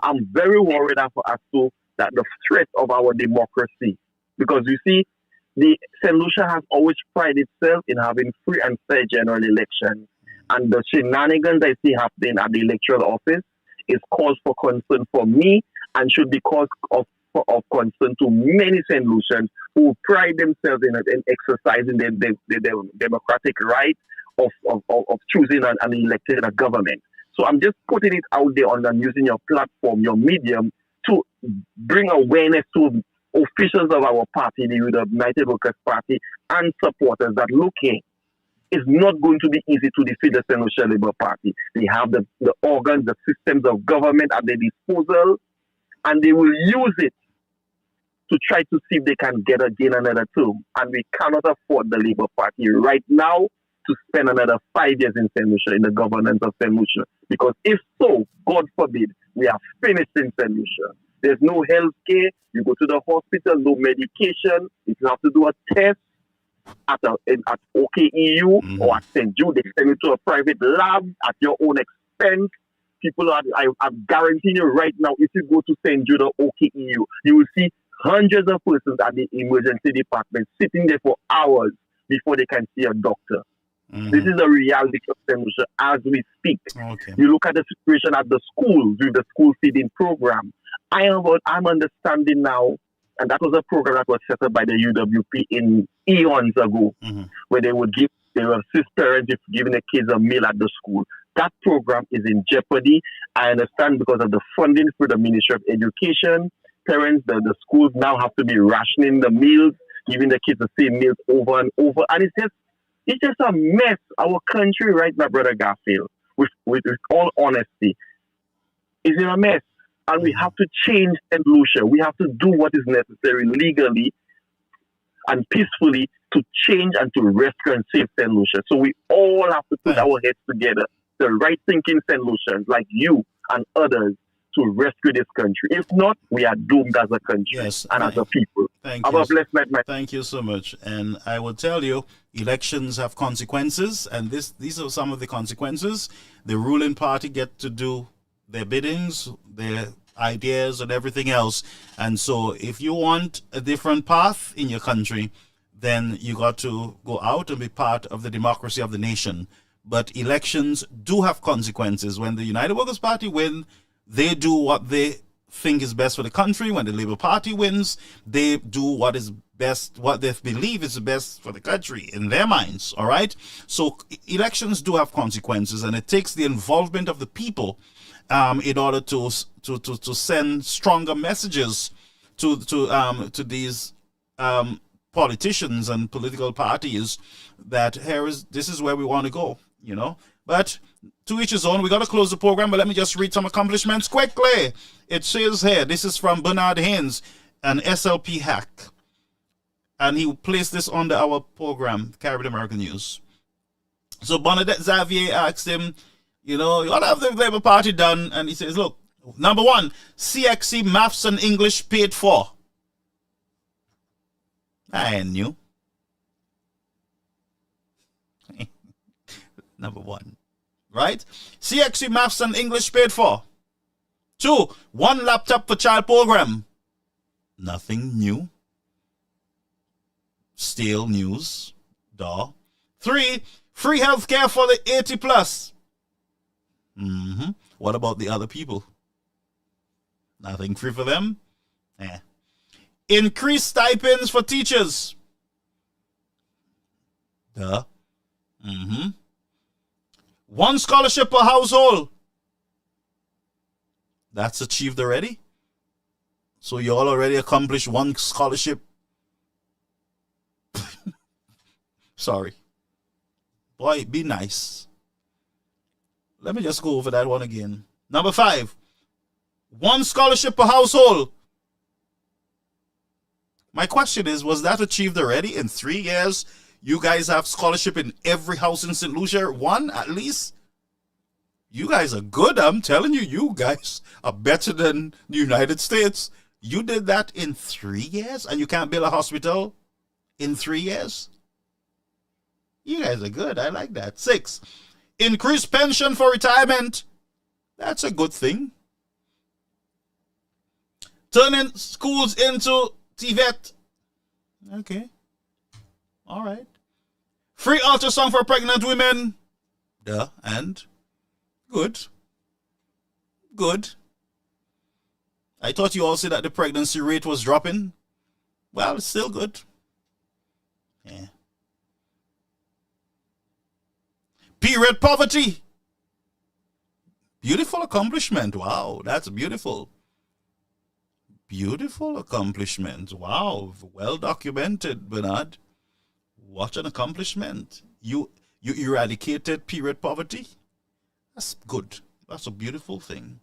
I'm very worried as to that the threat of our democracy. Because you see, the St. Lucia has always prided itself in having free and fair general elections. And the shenanigans I see happening at the electoral office is cause for concern for me and should be cause of concern to many St. Lucians who pride themselves in exercising their democratic right of choosing and electing a government. So I'm just putting it out there and using your platform, your medium, to bring awareness to officials of our party, the United Workers' Party, and supporters that looking. It's not going to be easy to defeat the St. Lucia Labour Party. They have the organs, the systems of government at their disposal, and they will use it to try to see if they can gain another term. And we cannot afford the Labour Party right now to spend another 5 years in St. Lucia, in the governance of St. Lucia. Because if so, God forbid, we are finished in St. Lucia. There's no health care. You go to the hospital, no medication. If you have to do a test at OKEU or at St. Jude, they send you to a private lab at your own expense. People I'm guaranteeing you right now, if you go to St. Jude or OKEU, you will see hundreds of persons at the emergency department sitting there for hours before they can see a doctor. This is a reality of St. Lucia as we speak. You look at the situation at the schools with the school feeding program. I'm understanding now, and that was a program that was set up by the UWP in eons ago, where they would assist parents if giving the kids a meal at the school. That program is in jeopardy. I understand because of the funding for the Ministry of Education. Parents, the schools now have to be rationing the meals, giving the kids the same meals over and over. And it's just a mess. Our country right now, Brother Garfield, with all honesty, is in a mess. And we have to change St. Lucia. We have to do what is necessary legally and peacefully to change and to rescue and save St. Lucia. So we all have to put our heads together, the right thinking St. Lucians like you and others, to rescue this country. If not, we are doomed as a country and as a people. Have a blessed night, my Thank you so much. And I will tell you, elections have consequences, and these are some of the consequences. The ruling party get to do their biddings, their ideas and everything else. And so if you want a different path in your country, then you got to go out and be part of the democracy of the nation. But elections do have consequences. When the United Workers' Party win, they do what they think is best for the country. When the Labour Party wins, they do what is best, what they believe is the best for the country in their minds. All right. So elections do have consequences, and it takes the involvement of the people in order to send stronger messages to these politicians and political parties that this is where we want to go, you know. But to each his own. We got to close the program, but let me just read some accomplishments quickly. It says here, this is from Bernard Haynes, an SLP hack, and he placed this under our program, Caribbean American News. So Bernadette Xavier asked him, you know, you ought to have the Labour Party done. And he says, look, number one, CXC Maths and English paid for. I knew. Number one, right? CXC Maths and English paid for. 2, 1 laptop for child program. Nothing new. Stale news. Duh. 3, free healthcare for the 80 plus. What about the other people? Nothing free for them? Increased stipends for teachers. Duh. 1 scholarship per household. That's achieved already. So you all already accomplished 1 scholarship. Sorry. Boy, be nice. Let me just go over that one again. Number 5, 1 scholarship per household. My question is, was that achieved already? In 3 years, you guys have scholarship in every house in St. Lucia, 1 at least? You guys are good. I'm telling you, you guys are better than the United States. You did that in 3 years, and you can't build a hospital in 3 years? You guys are good. I like that. 6, increase pension for retirement. That's a good thing. Turning schools into TVET. Okay. All right. Free ultrasound for pregnant women. Duh. And? Good. Good. I thought you all said that the pregnancy rate was dropping. Well, it's still good. Yeah. Period poverty. Beautiful accomplishment. Wow, that's beautiful. Beautiful accomplishment. Wow, well documented, Bernard. What an accomplishment. You eradicated period poverty. That's good. That's a beautiful thing.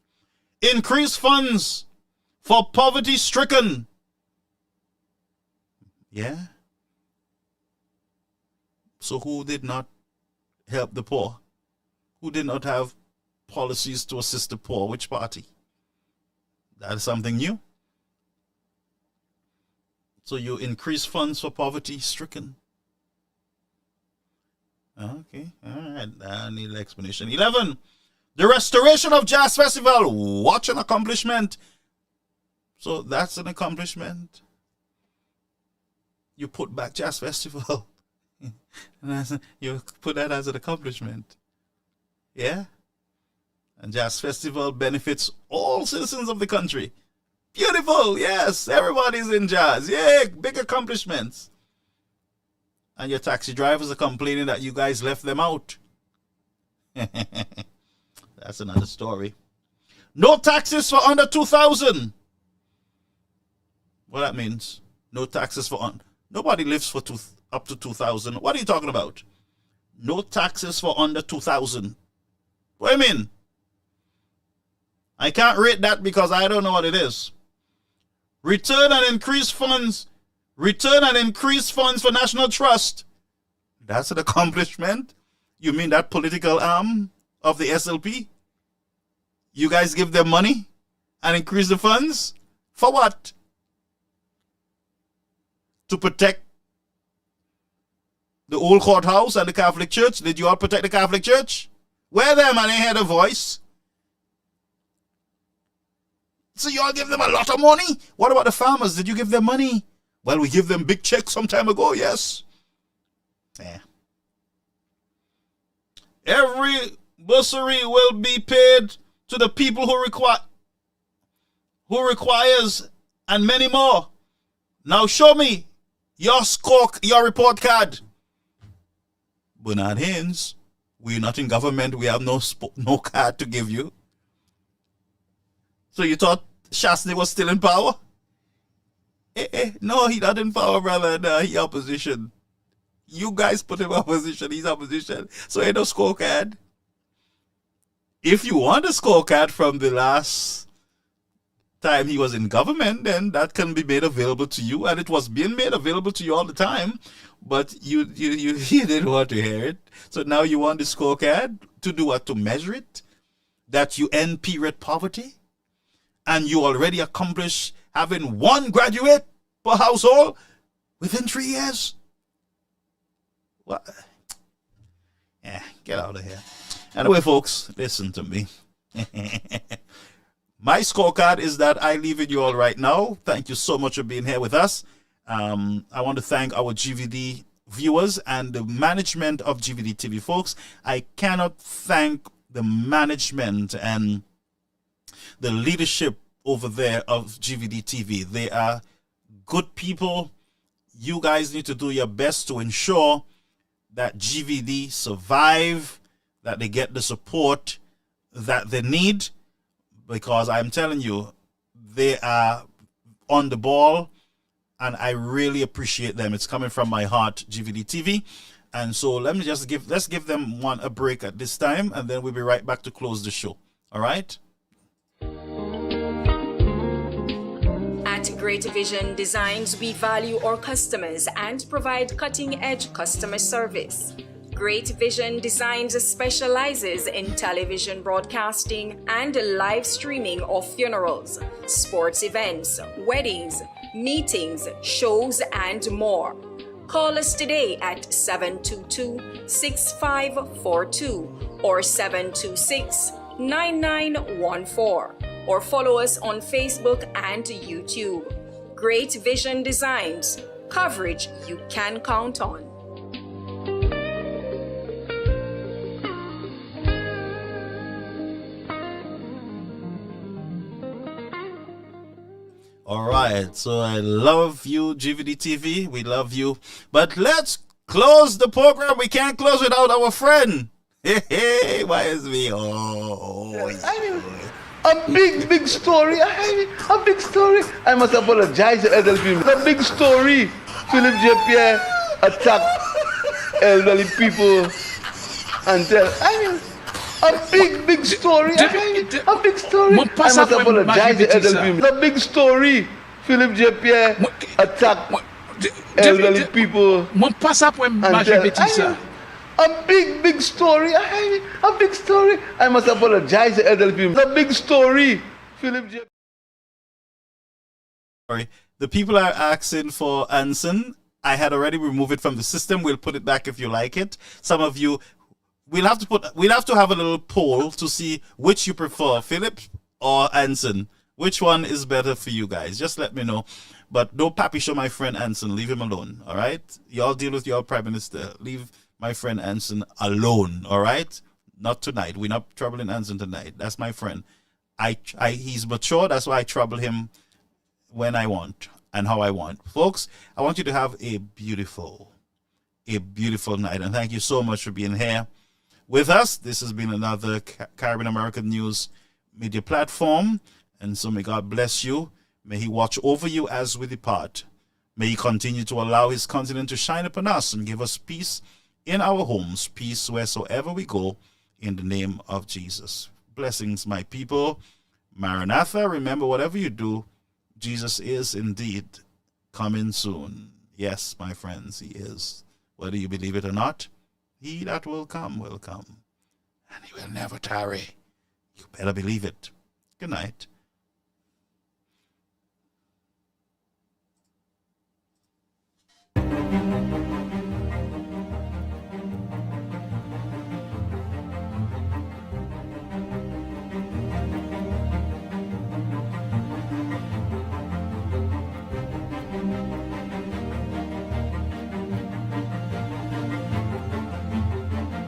Increase funds for poverty stricken. Yeah. So who did not help the poor? Who did not have policies to assist the poor? Which party? That is something new. So you increase funds for poverty stricken. Okay, all right. I need an explanation. 11, the restoration of Jazz Festival. What an accomplishment. So that's an accomplishment. You put back Jazz Festival. And you put that as an accomplishment. Yeah? And Jazz Festival benefits all citizens of the country. Beautiful, yes. Everybody's in jazz. Yay, big accomplishments. And your taxi drivers are complaining that you guys left them out. That's another story. No taxes for under 2,000. What that means? No taxes for nobody lives for up to 2,000. What are you talking about? No taxes for under 2,000. What do you mean? I can't rate that because I don't know what it is. Return and increase funds. Return and increase funds for National Trust. That's an accomplishment. You mean that political arm of the SLP? You guys give them money and increase the funds? For what? To protect the old courthouse and the Catholic Church? Did you all protect the Catholic Church? Where them and they heard a voice? So you all give them a lot of money? What about the farmers? Did you give them money? Well, we give them big checks some time ago, yes. Yeah. Every bursary will be paid to the people who requires, and many more. Now show me your report card. Bernard Haynes, we're not in government. We have no card to give you. So you thought Shastney was still in power? No, he's not in power, brother. No, he opposition. You guys put him opposition. He's opposition. So ain't no scorecard. If you want a scorecard from the last time he was in government, then that can be made available to you. And it was being made available to you all the time. But you didn't want to hear it. So now you want the scorecard to do what? To measure it? That you end period poverty? And you already accomplished having 1 graduate per household within 3 years? What? Yeah, get out of here. Anyway, folks, listen to me. My scorecard is that I leave it you all right now. Thank you so much for being here with us. I want to thank our GVD viewers and the management of GVD TV, folks. I cannot thank the management and the leadership over there of GVD TV. They are good people. You guys need to do your best to ensure that GVD survive, that they get the support that they need, because I'm telling you, they are on the ball, and I really appreciate them. It's coming from my heart, GVD TV. And so let's give them a break at this time, and then we'll be right back to close the show. All right? At Great Vision Designs, we value our customers and provide cutting-edge customer service. Great Vision Designs specializes in television broadcasting and live streaming of funerals, sports events, weddings, meetings, shows, and more. Call us today at 722-6542 or 726-9914 or follow us on Facebook and YouTube. Great Vision Designs, coverage you can count on. All right, so I love you, GVD TV. We love you. But let's close the program. We can't close without our friend. Hey, why is me? A big story. A big story. I must apologize to elderly people. A big story. Philip J. Pierre attacked elderly people and tell. A big story. A big story. I must apologize to elderly people. A big story. Philip J. Pierre attacked elderly people and tell. A big story. A big story. I must apologize to elderly people. A big story. Philip J. Sorry. The people are asking for Anson. I had already removed it from the system. We'll put it back if you like it. Some of you, we'll have to have a little poll to see which you prefer, Philip or Anson. Which one is better for you guys? Just let me know. But don't pappy show my friend Anson. Leave him alone. All right? Y'all deal with your prime minister. Leave my friend Anson alone, all right? Not tonight. We're not troubling Anson tonight. That's my friend. He's mature. That's why I trouble him when I want and how I want. Folks, I want you to have a beautiful night. And thank you so much for being here with us. This has been another Caribbean American News media platform. And so may God bless you. May he watch over you as we depart. May he continue to allow his countenance to shine upon us and give us peace in our homes, peace wheresoever we go, in the name of Jesus. Blessings, my people. Maranatha, remember, whatever you do, Jesus is indeed coming soon. Yes, my friends, he is. Whether you believe it or not, he that will come, and he will never tarry. You better believe it. Good night.